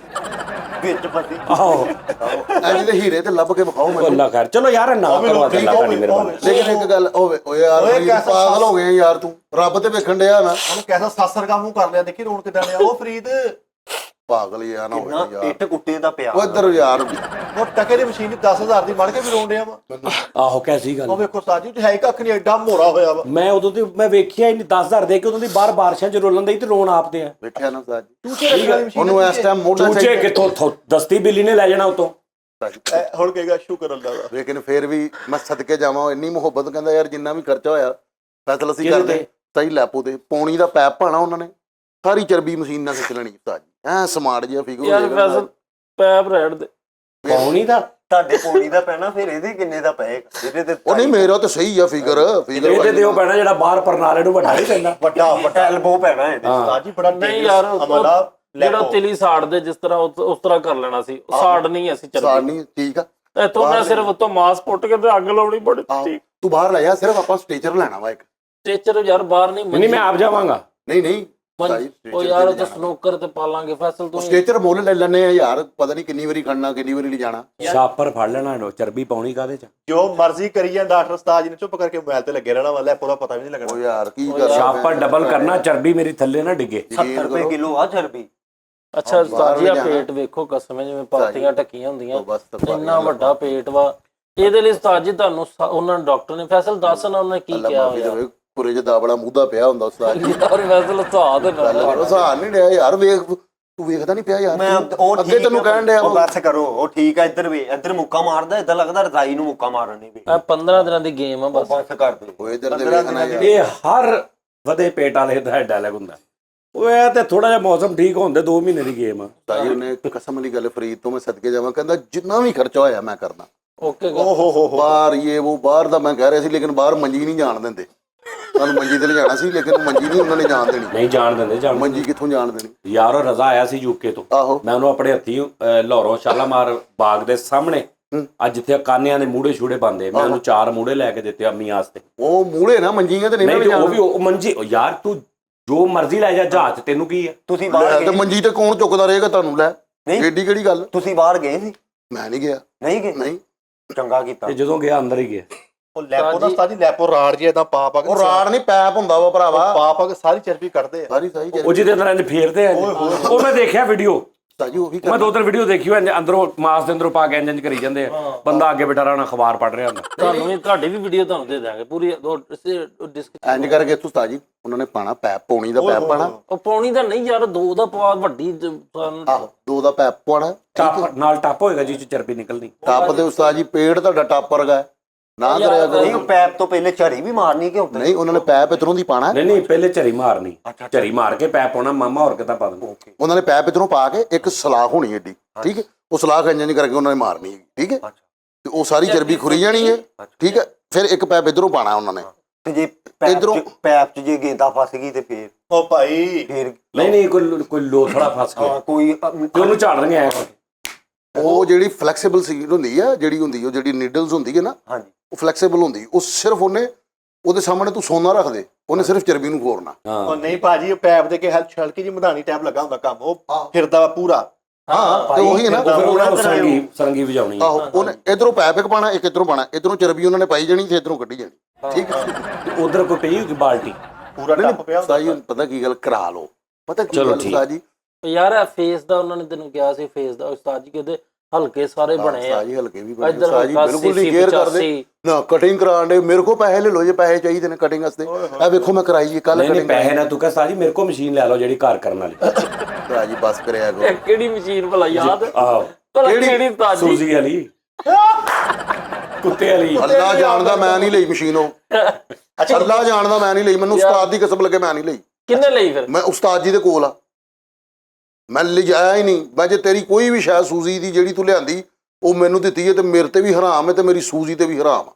ਵਿੱਚ ਫਸੀ ਆਹੋ ਇੰਜ ਦੇ ਹੀਰੇ ਤੇ ਲੱਭ ਕੇ ਵਿਖਾਓ ਮੈਨੂੰ ਅੱਲਾ ਖੈਰ ਚਲੋ ਯਾਰ ਨਾ ਕਰਵਾ ਅੱਲਾ ਤੁਹਾਡੀ ਮਿਹਰਬਾਨੀ ਲੇਕਿਨ ਇੱਕ ਗੱਲ ਓਏ ਯਾਰ ਫਰੀਦ ਪਾਗਲ ਹੋ ਗਏ ਯਾਰ ਤੂੰ ਰੱਬ ਤੇ ਵੇਖਣ ਡਿਆ ਨਾ ਉਹਨੂੰ ਕਹਿਦਾ ਸਾਸਰ ਦਾ ਮੂੰਹ ਕਰ ਲਿਆ ਦੇਖੀ ਰੋਣ ਕਿਦਾਂ ਲਿਆ ਉਹ ਫਰੀਦ ਪਾਗਲ ਯਾਰ ਨਾ ਹੋਵੇ ਨਾ ਯਾਰ ਇੱਟ ਕੁੱਟੇ ਦਾ ਪਿਆ ਉਹ ਇੱਧਰ ਯਾਰ ਉਹ ਟਕੇ ਦੀ ਮਸ਼ੀਨ 10,000 ਦੀ ਮੜ ਕੇ ਵੀ ਰੋਣ ਡਿਆ ਵਾ ਆਹੋ ਕੈਸੀ ਗੱਲ ਉਹ ਵੇਖੋ ਸਾਜੀ ਤੇ ਹੈ ਹੀ ਕੱਖ ਨਹੀਂ ਐਡਾ ਮੋਰਾ ਹੋਇਆ ਵਾ ਮੈਂ ਉਦੋਂ ਤੇ ਮੈਂ ਵੇਖਿਆ ਹੀ ਨਹੀਂ 10000 ਦੇ ਕੇ ਉਦੋਂ ਦੀ ਬਾਹਰ ਬਾਰਿਸ਼ਾਂ 'ਚ ਰੋਲਣ ਦੀ ਤੇ ਰੋਣ ਆਪਦੇ ਆ ਵੇਖਿਆ ਨਾ ਉਸਤਾਦ ਜੀ ਚੂਚੇ ਰੱਖਣ ਵਾਲੀ ਮਸ਼ੀਨ ਉਹਨੂੰ ਇਸ ਟਾਈਮ ਮੋਢਾ ਚੂਚੇ ਕਿੱਥੋਂ ਦਸਤੀ ਬਿੱਲੀ ਨੇ ਲੈ ਜਾਣਾ ਉਤੋਂ ਹੁਣ ਕਹੇਗਾ ਸ਼ੁਕਰ ਅੱਲਾ ਦਾ ਲੇਕਿਨ ਫਿਰ ਵੀ ਮੈਂ ਸਦਕੇ ਜਾਵਾਂ ਇੰਨੀ ਮੁਹੱਬਤ ਕਹਿੰਦਾ ਯਾਰ ਜਿੰਨਾ ਵੀ ਖਰਚਾ ਹੋਇਆ ਫੈਸਲਾ ਅਸੀਂ ਕਰਦੇ ਸਹੀ ਲੈਪੋ ਤੇ ਪੌਣੀ ਦਾ ਪੈਪ ਪਾਣਾ ਉਹਨਾਂ ਨੇ ਸਾਰੀ ਚਰਬੀ ਮਸ਼ੀਨ ਨਾਲ ਖਿੱਚ ਲੈਣੀ ਉਸਤਾਦ ਜੀ ਐ ਸਮਾਰਟ ਜਿਹਾ ਫਿਗਰ ਯਾਰ ਫੈਸਲ ਪੈਪ ਰੈਡ ਦੇ ਪੌਣੀ ਦਾ ਤੁਹਾਡੇ ਪੌੜੀ ਦਾ ਪੈਣਾ ਫਿਰ ਇਹਦੇ ਕਿੰਨੇ ਦਾ ਪਏਗਾ ਇਹਦੇ ਤੇ ਉਹ ਨਹੀਂ ਮੇਰਾ ਤਾਂ ਸਹੀ ਆ ਫਿਗਰ ਇਹਦੇ ਦਿਓ ਪੈਣਾ ਜਿਹੜਾ ਬਾਹਰ ਪਰਨਾਲੇ ਨੂੰ ਵੱਡਾ ਨਹੀਂ ਪੈਂਦਾ ਵੱਡਾ ਐਲਬੋ ਪੈਣਾ ਇਹਦੇ ਸਾਜੀ ਬੜਾ ਨਹੀਂ ਯਾਰ ਅਮਲਾ ਜਿਹੜਾ ਤਿਲੀ ਸਾੜਦੇ ਜਿਸ ਤਰ੍ਹਾਂ ਉਸ ਤਰ੍ਹਾਂ ਕਰ ਲੈਣਾ ਸੀ ਉਹ ਸਾੜ ਨਹੀਂ ਅਸੀਂ ਸਾਰ ਚੱਲਦੇ ਨਹੀਂ ਠੀਕ ਆ ਇੱਥੋਂ ਮੈਂ ਸਿਰਫ ਉਤੋਂ ਮਾਸ ਪੁੱਟ ਕੇ ਤੇ ਅੱਗ ਲਾਉਣੀ ਬੜੀ ਠੀਕ ਤੂੰ ਬਾਹਰ ਲੈ ਜਾ ਸਿਰਫ ਆਪਾਂ ਸਟੇਚਰ ਲੈਣਾ ਵਾ ਇੱਕ ਟੀਚਰ ਯਾਰ ਬਾਹਰ ਨਹੀਂ ਮੈਂ ਆਪ ਜਾਵਾਂਗਾ ਨਹੀਂ ਉਹ ਯਾਰ ਉਹ ਤਾਂ ਸਨੋਕਰ ਤੇ ਪਾਲਾਂਗੇ ਫੈਸਲ ਤੂੰ ਸਟੇਚਰ ਮੁੱਲ ਲੈ ਲੈਣੇ ਆ ਯਾਰ ਪਤਾ ਨਹੀਂ ਕਿੰਨੀ ਵਾਰੀ ਖੜਨਾ ਕਿੰਨੀ ਵਾਰੀ ਨਹੀਂ ਜਾਣਾ ਛਾਪਰ ਫੜ ਲੈਣਾ ਚਰਬੀ ਪਾਉਣੀ ਕਾਦੇ 'ਚ ਜੋ ਮਰਜ਼ੀ ਕਰੀ ਜਾਂ ਡਾਕਟਰ ਉਸਤਾਦ ਜੀ ਨੇ ਚੁੱਪ ਕਰਕੇ ਮੋਬਾਈਲ ਤੇ ਲੱਗੇ ਰਹਿਣਾ ਵਾ ਲੈ ਪੂਰਾ ਪਤਾ ਵੀ ਨਹੀਂ ਉਹ ਲੱਗਣਾ ਯਾਰ ਕੀ ਕਰ ਛਾਪਰ ਡਬਲ ਕਰਨਾ ਚਰਬੀ ਮੇਰੀ ਥੱਲੇ ਨਾ ਡਿੱਗੇ 70 ਰੁਪਏ ਕਿਲੋ ਆ ਚਰਬੀ ਅੱਛਾ ਉਸਤਾਦ ਜੀ ਆ ਪੇਟ ਵੇਖੋ ਕਸਮ ਜਿਵੇਂ ਪਾਤੀਆਂ ਟੱਕੀਆਂ ਹੁੰਦੀਆਂ ਇੰਨਾ ਵੱਡਾ ਪੇਟ ਵਾ ਇਹਦੇ ਲਈ ਉਸਤਾਦ ਜੀ ਤੁਹਾਨੂੰ ਉਹਨਾਂ ਡਾਕਟਰ ਨੇ ਫੈਸਲ ਦੱਸ ਨਾ ਉਹਨੇ ਕੀ ਕਿਹਾ ਹੋਇਆ ਪੂਰੇ ਚ ਦਾਬੜਾ ਮੂੰਹਦਾ ਪਿਆ ਹੁੰਦਾ ਉਸਤਾਦ ਜੀ ਯਾਰ ਫੈਸਲ ਉਸਤਾਦ ਨਾਲ ਹਸਾਨ ਨਹੀਂ ਰਿਹਾ ਯਾਰ ਵੇਖ ਤੂੰ ਵੇਖਦਾ ਨਹੀਂ ਪਿਆ ਯਾਰ ਮੈਂ ਉਹ ਅੱਗੇ ਤੈਨੂੰ ਕਹਿਣ ਡਿਆ ਉਹ ਬਸ ਕਰੋ ਉਹ ਠੀਕ ਆ ਇੱਧਰ ਵੀ ਇੱਧਰ ਮੁੱਕਾ ਮਾਰਦਾ ਇਦਾਂ ਲੱਗਦਾ ਰਜ਼ਾਈ ਨੂੰ ਮੁੱਕਾ ਮਾਰਨ ਨਹੀਂ ਵੀ ਇਹ 15 ਦਿਨਾਂ ਦੀ ਗੇਮ ਆ ਬਸ ਬਸ ਕਰ ਦੇ ਉਹ ਇਧਰ ਦੇ ਵੇਖਣਾ ਯਾਰ ਇਹ ਹਰ ਵਧੇ ਪੇਟ ਵਾਲੇ ਦਾ ਡਾਇਲੌਗ ਹੁੰਦਾ ਉਹ ਇਹ ਤੇ ਥੋੜਾ ਜਿਹਾ ਮੌਸਮ ਠੀਕ ਹੁੰਦੇ 2 ਮਹੀਨੇ ਦੀ ਗੇਮ ਆ ਤਾਈ ਉਹਨੇ ਕਸਮ ਵਾਲੀ ਗੱਲ ਫਰੀਦ ਤੋਂ ਮੈਂ ਸਦਕੇ ਜਾਵਾਂ ਕਹਿੰਦਾ ਜਿੰਨਾ ਵੀ ਖਰਚਾ ਹੋਇਆ ਮੈਂ ਕਰਦਾ ਓਕੇ ਓਹ ਬਾਹਰ ਉਹ ਬਾਹਰ ਦਾ ਮੈਂ ਕਹਿ ਰਿਹਾ ਸੀ ਲੇਕਿਨ ਬਾਹਰ ਮੰਜੀ ਨਹੀਂ ਜਾਣ ਦਿੰਦੇ ਤੁਹਾਨੂੰ ਮੰਜੀ ਤੇ ਲਿਜਾਣਾ ਸੀ ਲੇਕਿਨ ਮੰਜੀ ਨਹੀਂ ਉਹਨਾਂ ਨੇ ਜਾਣ ਦੇਣੀ ਨਹੀਂ ਜਾਣ ਦਿੰਦੇ ਮੰਜੀ ਕਿੱਥੋਂ ਜਾਣ ਦੇਣੀ ਯਾਰ ਉਹ ਰਜ਼ਾ ਆਇਆ ਸੀ ਯੂਕੇ ਤੋਂ ਆਹੋ ਮੈਂ ਉਹਨੂੰ ਆਪਣੇ ਹੱਥੀਂ ਲਾਹੌਰੋਂ ਸ਼ਾਲਾਮਾਰ ਬਾਗ ਦੇ ਸਾਹਮਣੇ ਅੱਜ ਜਿੱਥੇ ਕਾਨਿਆਂ ਦੇ ਮੂੜੇ ਛੂੜੇ ਬੰਦੇ ਮੈਂ ਉਹਨੂੰ 4 ਮੂੜੇ ਲੈ ਕੇ ਦਿੱਤੇ ਅੰਮੀ ਵਾਸਤੇ ਉਹ ਮੂਹਰੇ ਨਾ ਮੰਜੀਆਂ ਤੇ ਨਹੀਂ ਨਹੀਂ ਤੇ ਉਹ ਵੀ ਉਹ ਮੰਜੀ ਯਾਰ ਤੂੰ ਜੋ ਮਰਜ਼ੀ ਲੈ ਜਾ ਜਹਾਜ਼ ਤੈਨੂੰ ਕੀ ਆ ਤੁਸੀਂ ਬਾਹਰ ਤੇ ਗਏ ਮੰਜੀ ਤੇ ਕੌਣ ਚੁੱਕਦਾ ਰਹੇਗਾ ਤੁਹਾਨੂੰ ਲੈ ਨਹੀਂ। ਏਡੀ ਕਿਹੜੀ ਗੱਲ ਤੁਸੀਂ ਬਾਹਰ ਗਏ ਸੀ ਮੈਂ ਨਹੀਂ ਗਿਆ ਨਹੀਂ ਗਏ ਨਹੀਂ ਚੰਗਾ ਕੀਤਾ ਤੇ ਜਦੋਂ ਗਿਆ ਅੰਦਰ ਹੀ ਗਿਆ ਉਹ ਲੈਪੋ ਦਾ ਉਸਤਾਦ ਜੀ ਲੈਪੋ ਰਾੜ ਜੀ ਇਦਾਂ ਪਾ ਕੇ ਉਹ ਰਾੜ ਨਹੀਂ ਪੈਪ ਹੁੰਦਾ ਵਾ ਭਰਾਵਾ ਪਾ ਕੇ ਸਾਰੀ ਚਰਬੀ ਕੱਢਦੇ ਆ ਸਾਰੀ ਸਹੀ ਉਹ ਜਿਹਦੇ ਅੰਦਰ ਇੰਜ ਫੇਰਦੇ ਆ ਉਹ ਮੈਂ ਦੇਖਿਆ ਵੀਡੀਓ ਸਾਜੀ ਉਹ ਵੀ ਮੈਂ 2-3 ਵੀਡੀਓ ਦੇਖੀ ਹੋਈ ਅੰਦਰੋਂ ਮਾਸ ਦੇ ਅੰਦਰੋਂ ਪਾ ਕੇ ਇੰਜ ਕਰੀ ਜਾਂਦੇ ਆ ਬੰਦਾ ਅੱਗੇ ਬੈਠਾ ਰਹਿਣਾ ਅਖਬਾਰ ਪੜ੍ਹ ਰਿਹਾ ਹੁੰਦਾ ਤੁਹਾਨੂੰ ਵੀ ਤੁਹਾਡੀ ਵੀ ਵੀਡੀਓ ਤੁਹਾਨੂੰ ਦੇ ਦਾਂਗੇ ਪੂਰੀ ਡਿਸਕ ਇੰਜ ਕਰਕੇ ਤੂੰ ਤਾਜੀ ਉਹਨਾਂ ਨੇ ਪਾਣਾ ਪੈਪ ਪੌਣੀ ਦਾ ਪੈਪ ਪਾਣਾ ਉਹ ਪੌਣੀ ਦਾ ਨਹੀਂ ਯਾਰ 2 ਦਾ ਪਾ ਵੱਡੀ ਆਹੋ 2 ਦਾ ਪੈਪ ਪਾਣਾ ਟੱਪ ਨਾਲ ਟੱਪ ਹੋਏਗਾ ਜੀ ਚ ਚਰਬੀ ਨਿਕਲਣੀ ਟੱਪ ਦੇ ਉਸਤਾਦ ਜੀ ਪੇੜ ਤੁਹਾਡਾ ਟੱਪ ਵਰਗਾ ਨਾ ਕਰਿਆ ਨਹੀਂ ਕਰੋ ਉਹ ਪੈਪ ਤੋਂ ਪਹਿਲੇ ਝੜੀ ਵੀ ਮਾਰਨੀ ਕਿ ਉੱਤੇ ਨਹੀਂ ਉਹਨਾਂ ਨੇ ਪੈਪ ਇਧਰੋਂ ਦੀ ਪਾਣਾ ਨਹੀਂ ਪਹਿਲੇ ਝਰੀ ਮਾਰਨੀ ਝਰੀ ਮਾਰ ਕੇ ਪੈਪ ਪਾਉਣਾ ਮਾਮਾ ਹੋਰ ਕਿਤਾ ਪਾ ਦੇਣਾ ਉਹਨਾਂ ਨੇ ਪੈਪ ਇਧਰੋਂ ਪਾ ਕੇ ਇੱਕ ਸਲਾਖ ਹੋਣੀ ਏਡੀ ਠੀਕ ਹੈ ਉਹ ਸਲਾਖ ਇੰਜ ਕਰਕੇ ਉਹਨਾਂ ਨੇ ਮਾਰਨੀ ਹੈ ਠੀਕ ਹੈ ਤੇ ਉਹ ਸਾਰੀ ਚਰਬੀ ਖੁਰੀ ਜਾਣੀ ਹੈ ਠੀਕ ਹੈ ਫਿਰ ਇੱਕ ਪੈਪ ਇਧਰੋਂ ਪਾਣਾ ਉਹਨਾਂ ਨੇ ਤੇ ਜੇ ਇੱਧਰੋਂ- ਪੈਪ 'ਚ ਜੇ ਗੇਂਦਾ ਫਸ ਗਈ ਤੇ ਫੇਰ ਉਹ ਭਾਈ ਫੇਰ ਨਹੀਂ ਕੋਈ ਲੋਥੜਾ ਫਸ ਗਿਆ ਕੋਈ ਤੇ ਉਹਨੂੰ ਝਾੜ ਦੇਣਗੇ ਐ ਉਹ ਜਿਹੜੀ ਫਲੈਕਸੀਬਲ ਸੀਟ ਹੁੰਦੀ ਆ ਜਿਹੜੀ ਨੀਡਲਸ ਹੁੰਦੀ ਹੈ ਨਾ ਹਾਂਜੀ ਉਹ ਫਲੈਕਸੀਬਲ ਹੁੰਦੀ ਉਹ ਸਿਰਫ ਉਹਦੇ ਸਾਹਮਣੇ ਤੂੰ ਸੋਨਾ ਰੱਖ ਦੇ ਉਹਨੇ ਸਿਰਫ ਚਰਬੀ ਨੂੰ ਫੋੜਨਾ ਉਹ ਨਹੀਂ ਭਾਜੀ ਉਹ ਪੈਪ ਦੇ ਕੇ ਹਲਕੀ ਜੀ ਮਧਾਣੀ ਟੈਪ ਲੱਗਾ ਹੁੰਦਾ ਕੰਮ ਉਹ ਫਿਰਦਾ ਵਾ ਪੂਰਾ ਹਾਂ ਤੇ ਉਹੀ ਹੈ ਨਾ ਫਿਰ ਉਹਨਾਂ ਨੂੰ ਸਰੰਗੀ ਵਜਾਉਣੀ ਆਹੋ ਉਹਨੇ ਇਧਰੋਂ ਪੈਪ ਇੱਕ ਪਾਣਾ ਇੱਕ ਇਧਰੋਂ ਪਾਣਾ ਇਧਰੋਂ ਚਰਬੀ ਉਹਨਾਂ ਨੇ ਪਾਈ ਜਾਣੀ ਤੇ ਇਧਰੋਂ ਕੱਢੀ ਜਾਣੀ ਠੀਕ ਹੈ ਉਧਰ ਕੋਈ ਪਈ ਹੋਈ ਬਾਲਟੀ ਪੂਰਾ ਟੱਪ ਪਿਆ ਹੁੰਦਾ ਸਾਜੀ ਪਤਾ ਕੀ ਗੱਲ ਕਰਾ ਲਓ ਪਤਾ ਕੀ ਚਲੋ ਗੱਲ ਠੀਕ। ਸਾਜੀ ਯਾਰ ਫੇਸ ਦਾ ਉਹਨਾਂ ਨੇ ਤੈਨੂੰ ਕਿਹਾ ਸੀ ਫੇਸ ਦਾ ਉਸਤਾਦ ਜੀ ਕਹਿੰਦੇ ਹਲਕੇ ਸਾਰੇ ਬਣੇ ਆ ਸਾਜੀ ਹਲਕੇ ਵੀ ਬਣੇ ਇੱਧਰ ਸਾਜੀ ਬਿਲਕੁਲ ਨਹੀਂ ਕੇਅਰ ਕਰਦੇ ਨਾ ਕਟਿੰਗ ਕਰਾਉਣ ਦੇ ਮੇਰੇ ਕੋਲ ਪੈਸੇ ਲੈ ਲਓ ਜੇ ਪੈਸੇ ਚਾਹੀਦੇ ਨੇ ਕਟਿੰਗ ਵਾਸਤੇ ਇਹ ਵੇਖੋ ਮੈਂ ਕਰਾਈ ਹੈ ਕੱਲ ਨਹੀਂ ਕਟਿੰਗ ਪੈਸੇ ਨਾ ਤੂੰ ਕਹ ਸਾਜੀ ਮੇਰੇ ਕੋਲ ਮਸ਼ੀਨ ਲੈ ਲਓ ਜਿਹੜੀ ਘਰ ਕਰਨ ਵਾਲੀ ਸਾਜੀ ਬਸ ਕਰਿਆ ਕਰੋ ਕਿਹੜੀ ਮਸ਼ੀਨ ਭਲਾ ਯਾਦ ਆਹੋ ਕਿਹੜੀ ਤਾਜੀ ਸੂਜੀ ਵਾਲੀ ਕੁੱਤੇ ਵਾਲੀ ਅੱਲਾ ਜਾਣਦਾ ਮੈਂ ਨਹੀਂ ਲਈ ਮਸ਼ੀਨ ਉਹ ਅੱਲਾ ਜਾਣਦਾ ਮੈਂ ਨਹੀਂ ਲਈ ਮੈਨੂੰ ਉਸਤਾਦ ਦੀ ਕਸਮ ਲੱਗੇ ਮੈਂ ਨਹੀਂ ਲਈ ਕਿੰਨੇ ਲਈ ਫਿਰ ਮੈਂ ਉਸਤਾਦ ਜੀ ਦੇ ਕੋਲ ਆ ਮੈਂ ਲਿਜਾਇਆ ਹੀ ਨਹੀਂ ਮੈਂ ਜੇ ਤੇਰੀ ਕੋਈ ਵੀ ਸ਼ਾਇਦ ਸੂਜੀ ਦੀ ਜਿਹੜੀ ਤੂੰ ਲਿਆਂਦੀ ਉਹ ਮੈਨੂੰ ਦਿੱਤੀ ਹੈ ਤੇ ਮੇਰੇ ਤੇ ਵੀ ਹਰਾਮ ਹੈ ਤੇ ਮੇਰੀ ਸੂਜੀ ਤੇ ਵੀ ਹਰਾਮ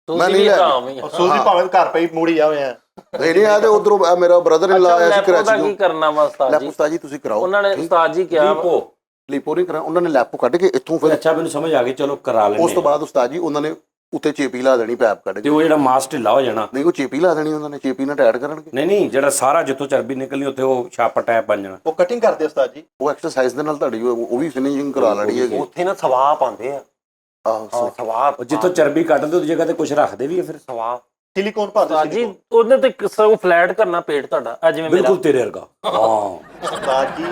ਮੈਂ ਨਹੀਂ ਲਿਆ ਸੂਜੀ ਭਾਵੇਂ ਘਰ ਪਈ ਮੂੜੀ ਆਵੇ ਆ ਨਹੀਂ ਆ ਤੇ ਉਧਰੋਂ ਮੇਰਾ ਬ੍ਰਦਰ ਇਨ ਲਾ ਆਇਆ ਸੀ ਕਰਾਚੀ ਕੀ ਤੋਂ ਕਰਨਾ ਵਾ ਉਸਤਾਦ ਜੀ ਉਸਤਾਦ ਜੀ ਤੁਸੀਂ ਕਰਾਓ ਉਹਨਾਂ ਨੇ ਉਸਤਾਦ ਜੀ ਕਿਹਾ ਲਿਪੋ ਨਹੀਂ ਕਰਾ ਉਹਨਾਂ ਨੇ ਲੈਪੋ ਕੱਢ ਕੇ ਇੱਥੋਂ ਫਿਰ ਅੱਛਾ ਮੈਨੂੰ ਸਮਝ ਆ ਗਈ ਚਲੋ ਕਰਾ ਲੈਂਦੇ ਉਸ ਤੋਂ ਬਾਅਦ ਉਸਤਾਦ ਜੀ ਉਹਨਾਂ ਨੇ ਉੱਤੇ ਚੇਪੀ ਲਾ ਦੇਣੀ ਪੈਪ ਕੱਢ ਤੇ ਕੇ ਉਹ ਜਿਹੜਾ ਮਾਸ ਢਿੱਲਾ ਹੋ ਜਾਣਾ ਨਹੀਂ ਉਹ ਚੇਪੀ ਲਾ ਦੇਣੀ ਉਹਨਾਂ ਨੇ ਚੇਪੀ ਨਾਲ ਟਾਈਟ ਕਰਨਗੇ ਨਹੀਂ ਜਿਹੜਾ ਸਾਰਾ ਜਿੱਥੋਂ ਚਰਬੀ ਨਿਕਲਣੀ ਉੱਥੇ ਉਹ ਛਾਪ ਟੈਪ ਬਣ ਜਾਣਾ ਉਹ ਕਟਿੰਗ ਕਰਦੇ ਉਸਤਾਦ ਜੀ ਉਹ ਐਕਸਰਸਾਈਜ਼ ਦੇ ਨਾਲ ਤੁਹਾਡੀ ਉਹ ਵੀ ਫਿਨਿਸ਼ਿੰਗ ਕਰਾ ਲੈਣੀ ਹੈਗੀ ਉੱਥੇ ਨਾ ਸਵਾਹ ਪਾਉਂਦੇ ਆ ਆਹੋ ਸਵਾਹ ਜਿੱਥੋਂ ਚਰਬੀ ਕੱਢਦੇ ਉਹਦੀ ਜਗ੍ਹਾ ਤੇ ਕੁਝ ਰੱਖਦੇ ਵੀ ਆ ਫਿਰ ਸਵਾਹ ਸਿਲੀਕੋਨ ਭਰਦੇ ਉਸਤਾਦ ਜੀ ਉਹਨੇ ਤੇ ਸਭ ਫਲੈਟ ਕਰਨਾ ਪੇਟ ਤੁਹਾਡਾ ਅੱਜ ਜਿਵੇਂ ਮੇਰਾ ਬਿਲਕੁਲ ਤੇਰੇ ਵਰਗਾ ਹਾਂ ਉਸਤਾਦ ਜੀ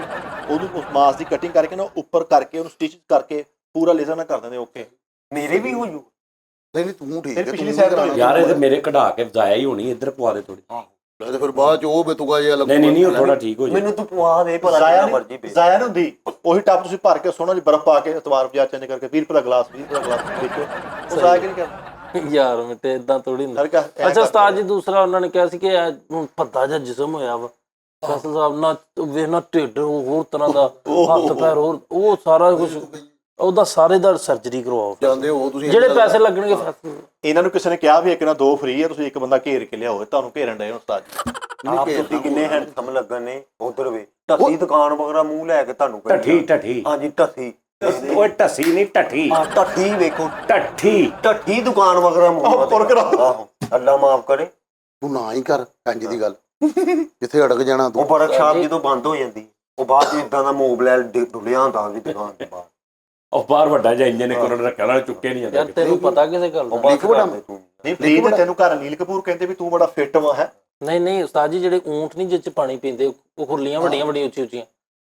ਉਹਨੂੰ ਉਸ ਮਾਸ ਦੀ ਕਟਿੰਗ ਕਰਕੇ ਨਾ ਉੱਪਰ ਕਰਕੇ ਉਹਨੂੰ ਸਟਿਚ ਕਰਕੇ ਪੂਰਾ ਲੇਜ਼ਰ ਨਾਲ ਕਰ ਦਿੰਦੇ ਓਕੇ ਮੇਰੇ ਵੀ ਹੋ ਜੂ ਨਹੀਂ ਨਹੀਂ ਤੂੰ ਠੀਕ ਫਿਰ ਹੈ ਪਿਛਲੀ side ਤੋਂ ਯਾਰ ਇਹ ਤੇ ਮੇਰੇ ਕਢਾ ਕੇ ਜ਼ਾਇਆ ਹੀ ਹੋਣੀ ਇੱਧਰ ਪਵਾ ਦੇ ਥੋੜੀ ਤੇ ਫਿਰ ਬਾਅਦ ਚ ਉਹ ਬੇਤੂਗਾ ਜਿਹਾ ਲੱਗੂਗਾ ਨਹੀਂ ਉਹ ਥੋੜਾ ਠੀਕ ਹੋ ਜਾਏ ਮੈਨੂੰ ਤੂੰ ਪਵਾ ਦੇ ਭਲਾ ਜਿੰਨਾ ਮਰਜੀ ਪੇ ਜ਼ਾਇਆ ਨਹੀਂ ਹੁੰਦੀ ਉਹੀ ਟੱਪ ਤੁਸੀਂ ਭਰ ਕੇ ਸੋਹਣਾ ਜਿਹੀ ਬਰਫ਼ ਪਾ ਕੇ ਇਤਵਾਰ ਬਾਜ਼ਾਰ ਚੇਂਜ ਕਰਕੇ 20 ਰੁਪਏ ਦਾ ਗਲਾਸ 20 ਰੁਪਏ ਦਾ ਗਲਾਸ ਵੇਚੋ ਉਹ ਜ਼ਾਇਆ ਕਿ ਨਹੀਂ ਕਰਦਾ ਯਾਰ ਮਿੱਟੇ ਇਦਾਂ ਥੋੜੀ ਹੁੰਦਾ ਹਰ ਕਾ ਅੱਛਾ ਉਸਤਾਦ ਜੀ ਦੂਸਰਾ ਉਹਨਾਂ ਨੇ ਕਿਹਾ ਸੀ ਕਿ ਹੁਣ ਭੱਦਾ ਜਿਹਾ ਜਿਸਮ ਹੋਇਆ ਵਾ ਫਸਲ ਸਾਹਿਬ ਨਾ ਵੇਖ ਨਾ ਢਿੱਡ ਹੋਰ ਤਰ੍ਹਾਂ ਦਾ ਹੱਥ ਪੈਰ ਹੋਰ ਉਹ ਸਾਰਾ ਕੁਝ ਉਹਦਾ ਸਾਰੇ ਦਾ ਸਰਜਰੀ ਕਰਵਾਓ ਜਾਂਦੇ ਹੋ ਤੁਸੀਂ ਜਿਹੜੇ ਪੈਸੇ ਲੱਗਣਗੇ ਫਸਲ ਇਹਨਾਂ ਨੂੰ ਕਿਸੇ ਨੇ ਕਿਹਾ ਵੀ ਇੱਕ ਨਾ ਦੋ ਫ੍ਰੀ ਆ ਤੁਸੀਂ ਇੱਕ ਬੰਦਾ ਘੇਰ ਕੇ ਲਿਆਓ ਤੁਹਾਨੂੰ ਘੇਰਨ ਡਏ ਉਸਤਾਦ ਜੀ ਆਪ ਤੁਸੀਂ ਕਿੰਨੇ ਹੈਂਡਸਮ ਲੱਗਣ ਨੇ ਉਧਰ ਵੇ ਢੱਸੀ ਦੁਕਾਨ ਵਗਰਾ ਮੂੰਹ ਲੈ ਕੇ ਤੁਹਾਨੂੰ ਢੱਠੀ ਹਾਂਜੀ ਢੱਸੀ ਓਏ ਢੱਸੀ ਨਹੀਂ ਢੱਠੀ ਆ ਢੱਠੀ ਵੇਖੋ ਢੱਠੀ ਦੁਕਾਨ ਵਗਰਾ ਮੂੰਹ ਪੁਰ ਕਰਾ ਆਹੋ ਅੱਲਾ ਮਾਫ ਕਰੇ ਤੂੰ ਨਾ ਹੀ ਕਰ ਕੰਜ ਦੀ ਗੱਲ ਕਿੱਥੇ ਅੜਕ ਜਾਣਾ ਉਹ ਤੂੰ ਵਰਕਸ਼ਾਪ ਜਦੋਂ ਬੰਦ ਹੋ ਜਾਂਦੀ ਉਹ ਬਾਅਦ ਚ ਇਦਾਂ ਦਾ ਮੋਬਲੈਲ ਡੁੱਲਿਆ ਹੁੰਦਾ ਉਹਦੀ ਦੁਕਾਨ ਦੇ ਬਾਹਰ ਉਹ ਬਾਹਰ ਵੱਡਾ ਜਿਹਾ ਇੰਜਨ ਇੱਕ ਉਹਨਾਂ ਨੇ ਰੱਖਿਆ ਨਾਲ ਚੁੱਕੇ ਨਹੀਂ ਯਾਰ ਜਾਂਦਾ ਤੈਨੂੰ ਪਤਾ ਕਿਸੇ ਗੱਲ ਦਾ ਬਸ ਕਰਦੇ ਤੂੰ ਨਹੀਂ ਫਰੀਦ ਤੈਨੂੰ ਘਰ ਅਨੀਲ ਕਪੂਰ ਕਹਿੰਦੇ ਵੀ ਤੂੰ ਬੜਾ ਫਿੱਟ ਵਾ ਹੈ ਨਹੀਂ ਉਸਤਾਦ ਜੀ ਜਿਹੜੇ ਊਂਠ ਨਹੀਂ ਜਿਹ ਚ ਪਾਣੀ ਪੀਂਦੇ ਉਹ ਖੁਰਲੀਆਂ ਵੱਡੀਆਂ ਵੱਡੀਆਂ ਉੱਚੀ ਉੱਚੀਆਂ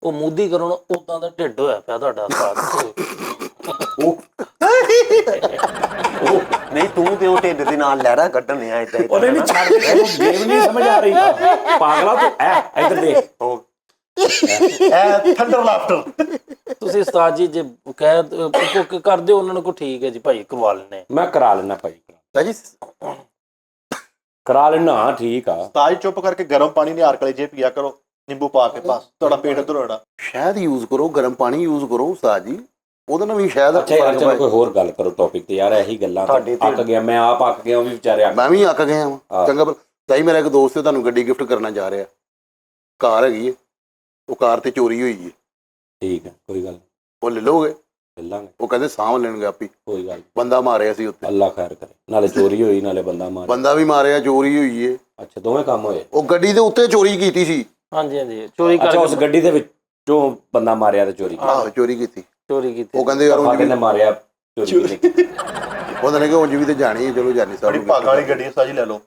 ਉਹ ਮੂਦੀ ਕਰਨ ਉਦਾਂ ਦਾ ਢਿੱਡ ਹੋਇਆ ਪਿਆ ਤੁਹਾਡਾ ਉਸਤਾਦ ਨਹੀਂ ਤੂੰ ਤੇ ਉਹ ਢਿੱਡ ਦੇ ਨਾਲ ਲਹਿਰਾ ਕੱਢਣ ਆ ਇੱਥੇ ਉਹਨੇ ਨਹੀਂ ਛੱਡ ਦੇ ਉਹਨੂੰ ਗੇਮ ਨਹੀਂ ਸਮਝ ਆ ਰਹੀ ਪਾਗਲਾ ਤੂੰ ਇੱਧਰ ਦੇਖ ਐ ਥੰਡਰ ਲਾਫਟਰ ਤੁਸੀਂ ਉਸਤਾਦ ਜੀ ਜੇ ਕਹਿ ਕਰਦੇ ਹੋ ਉਹਨਾਂ ਨੂੰ ਕੋ ਠੀਕ ਹੈ ਜੀ ਭਾਈ ਕਰਵਾ ਲੈਣੇ ਮੈਂ ਕਰਾ ਲੈਣਾ ਭਾਈ ਸਾਜੀ ਕਰਾ ਲੈਣਾ ਠੀਕ ਆ ਤਾਜ ਚੁੱਪ ਕਰਕੇ ਗਰਮ ਪਾਣੀ ਨਿਹਾਰ ਕਲੇ ਜੇ ਪੀਆ ਕਰੋ ਨਿੰਬੂ ਪਾ ਕੇ ਬਸ ਤੁਹਾਡਾ ਪੇਟ ਉਧਰ ਹੋਣਾ ਸ਼ਾਇਦ ਯੂਜ਼ ਕਰੋ ਗਰਮ ਪਾਣੀ ਯੂਜ਼ ਕਰੋ ਉਸਤਾਦ ਜੀ ਉਹਦੇ ਨਾਲ ਵੀ ਸ਼ਾਇਦ ਅੱਛਾ ਯਾਰ ਚਲੋ ਕੋਈ ਹੋਰ ਗੱਲ ਕਰੋ ਟੌਪਿਕ ਤੇ ਯਾਰ ਇਹੀ ਗੱਲਾਂ ਅੱਕ ਗਿਆ ਮੈਂ ਆਪ ਅੱਕ ਗਿਆ ਉਹ ਵੀ ਵਿਚਾਰੇ ਮੈਂ ਵੀ ਅੱਕ ਗਿਆ ਵਾਂ ਚੰਗਾ ਤਾਈ ਮੇਰਾ ਇੱਕ ਦੋਸਤ ਹੈ ਤੁਹਾਨੂੰ ਗੱਡੀ ਗਿਫਟ ਕਰਨਾ ਜਾ ਰਿਹਾ ਕਾਰ ਹੈਗੀ ਹੈ ਉਹ ਕਾਰ ਤੇ ਚੋਰੀ ਹੋਈ ਹੈ ਠੀਕ ਹੈ ਕੋਈ ਗੱਲ ਉਹ ਲੈ ਲੋਗੇ ਲੈ ਲਾਂਗੇ ਉਹ ਕਹਿੰਦੇ ਸਾਂਭ ਲੈਣਗੇ ਆਪੀ ਕੋਈ ਗੱਲ ਬੰਦਾ ਮਾਰਿਆ ਸੀ ਉੱਤੇ ਅੱਲਾ ਖੈਰ ਕਰੇ ਨਾਲੇ ਚੋਰੀ ਹੋਈ ਨਾਲੇ ਬੰਦਾ ਮਾਰ ਬੰਦਾ ਵੀ ਮਾਰਿਆ ਚੋਰੀ ਹੋਈ ਏ ਅੱਛਾ ਦੋਵੇਂ ਕੰਮ ਹੋਏ ਉਹ ਗੱਡੀ ਦੇ ਉੱਤੇ ਚੋਰੀ ਕੀਤੀ ਸੀ ਹਾਂਜੀ ਚੋਰੀ ਅੱਛਾ ਉਸ ਕਰਕੇ ਗੱਡੀ ਦੇ ਵਿੱਚੋਂ ਬੰਦਾ ਮਾਰਿਆ ਤੇ ਚੋਰੀ ਆਹੋ ਚੋਰੀ ਕੀਤੀ ਚੋਰੀ ਕੀਤੀ ਉਹ ਕਹਿੰਦੇ ਯਾਰ ਉਂਝ ਫਾਦੇ ਵੀ ਨੇ ਮਾਰਿਆ ਚੋਰੀ ਕੀਤੀ ਉਹਨੇ ਨੇ ਕਿ ਉਂਝ ਵੀ ਤੇ ਜਾਣੀ ਹੈ ਚਲੋ ਜਾਨੀ ਬੜੀ ਸਾਹਿਬ ਭਾਗਾਂ ਵਾਲੀ ਗੱਡੀ ਸਾਜੀ ਲੈ ਲਓ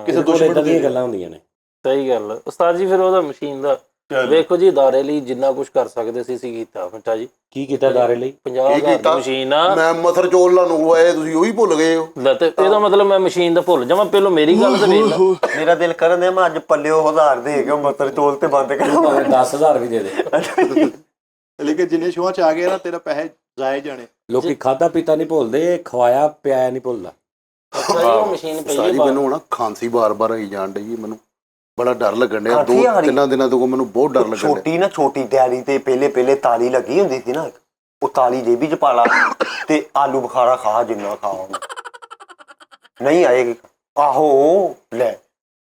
ਕਿਸੇ ਦੁਸ਼ਮਣ ਦੀਆਂ ਗੱਲਾਂ ਹੁੰਦੀਆਂ ਨੇ ਸਹੀ ਗੱਲ ਉਸਤਾਦ ਜੀ ਫਿਰ ਉਹਦਾ ਮਸ਼ੀਨ ਦਾ ਵੇਖੋ ਜੀ ادارے ਲਈ ਜਿੰਨਾ ਕੁਝ ਕਰ ਸਕਦੇ ਸੀ ਕੀਤਾ ਫਟਾ ਜੀ ਕੀ ਕੀਤਾ ਦਾਰੇ ਲਈ 50,000 ਦੀ ਮਸ਼ੀਨ ਆ ਮੈਂ ਮਸਰ ਚੋਲ ਲਾਨੂੰ ਆਏ ਤੁਸੀਂ ਉਹੀ ਭੁੱਲ ਗਏ ਹੋ ਲੈ ਤੇ ਇਹਦਾ ਮਤਲਬ ਮੈਂ ਮਸ਼ੀਨ ਦਾ ਭੁੱਲ ਜਾਵਾਂ ਪਹਿਲਾਂ ਮੇਰੀ ਗੱਲ ਤੇ ਵੇਖ ਲੈ ਮੇਰਾ ਦਿਲ ਕਰਨ ਦੇ ਮੈਂ ਅੱਜ ਪੱਲਿਓ 1000 ਦੇ ਕੇ ਮਸਰ ਚੋਲ ਤੇ ਬੰਦ ਕਰਾਂ ਭਾਵੇਂ 10,000 ਵੀ ਦੇ ਦੇ ਲੇਕਿਨ ਜਿੰਨੇ ਸ਼ੋਆਂ ਚ ਆ ਗਏ ਨਾ ਤੇਰਾ ਪੈਸੇ ਜਾਏ ਜਾਣੇ ਲੋਕੀ ਖਾਦਾ ਪੀਤਾ ਨਹੀਂ ਭੁੱਲਦੇ ਖਵਾਇਆ ਪਿਆਇਆ ਨਹੀਂ ਭੁੱਲਦਾ ਉਹ ਮਸ਼ੀਨ ਪਈ ਹੈ ਸਾਜੀ ਮੈਨੂੰ ਹੁਣ ਖਾਂਸੀ ਬਾਰ-ਬਾਰ ਆਈ ਜਾਣ ਡਈ ਮੈਨੂੰ ਬੜਾ ਡਰ ਲੱਗਣ ਡਿਆ 2-3 ਦਿਨਾਂ ਤੋਂ ਮੈਨੂੰ ਬਹੁਤ ਡਰ ਲੱਗਣ ਛੋਟੀ ਨਾ ਛੋਟੀ ਡੈਰੀ ਤੇ ਪਹਿਲੇ ਤਾਲੀ ਲੱਗੀ ਹੁੰਦੀ ਸੀ ਨਾ ਉਹ ਤਾਲੀ ਜੇਬੀ ਚ ਪਾ ਲਾ ਤੇ ਆਲੂ ਬੁਖਾਰਾ ਖਾ ਜਿੰਨਾ ਖਾਓ ਨਹੀਂ ਆਏਗੀ ਆਹੋ ਲੈ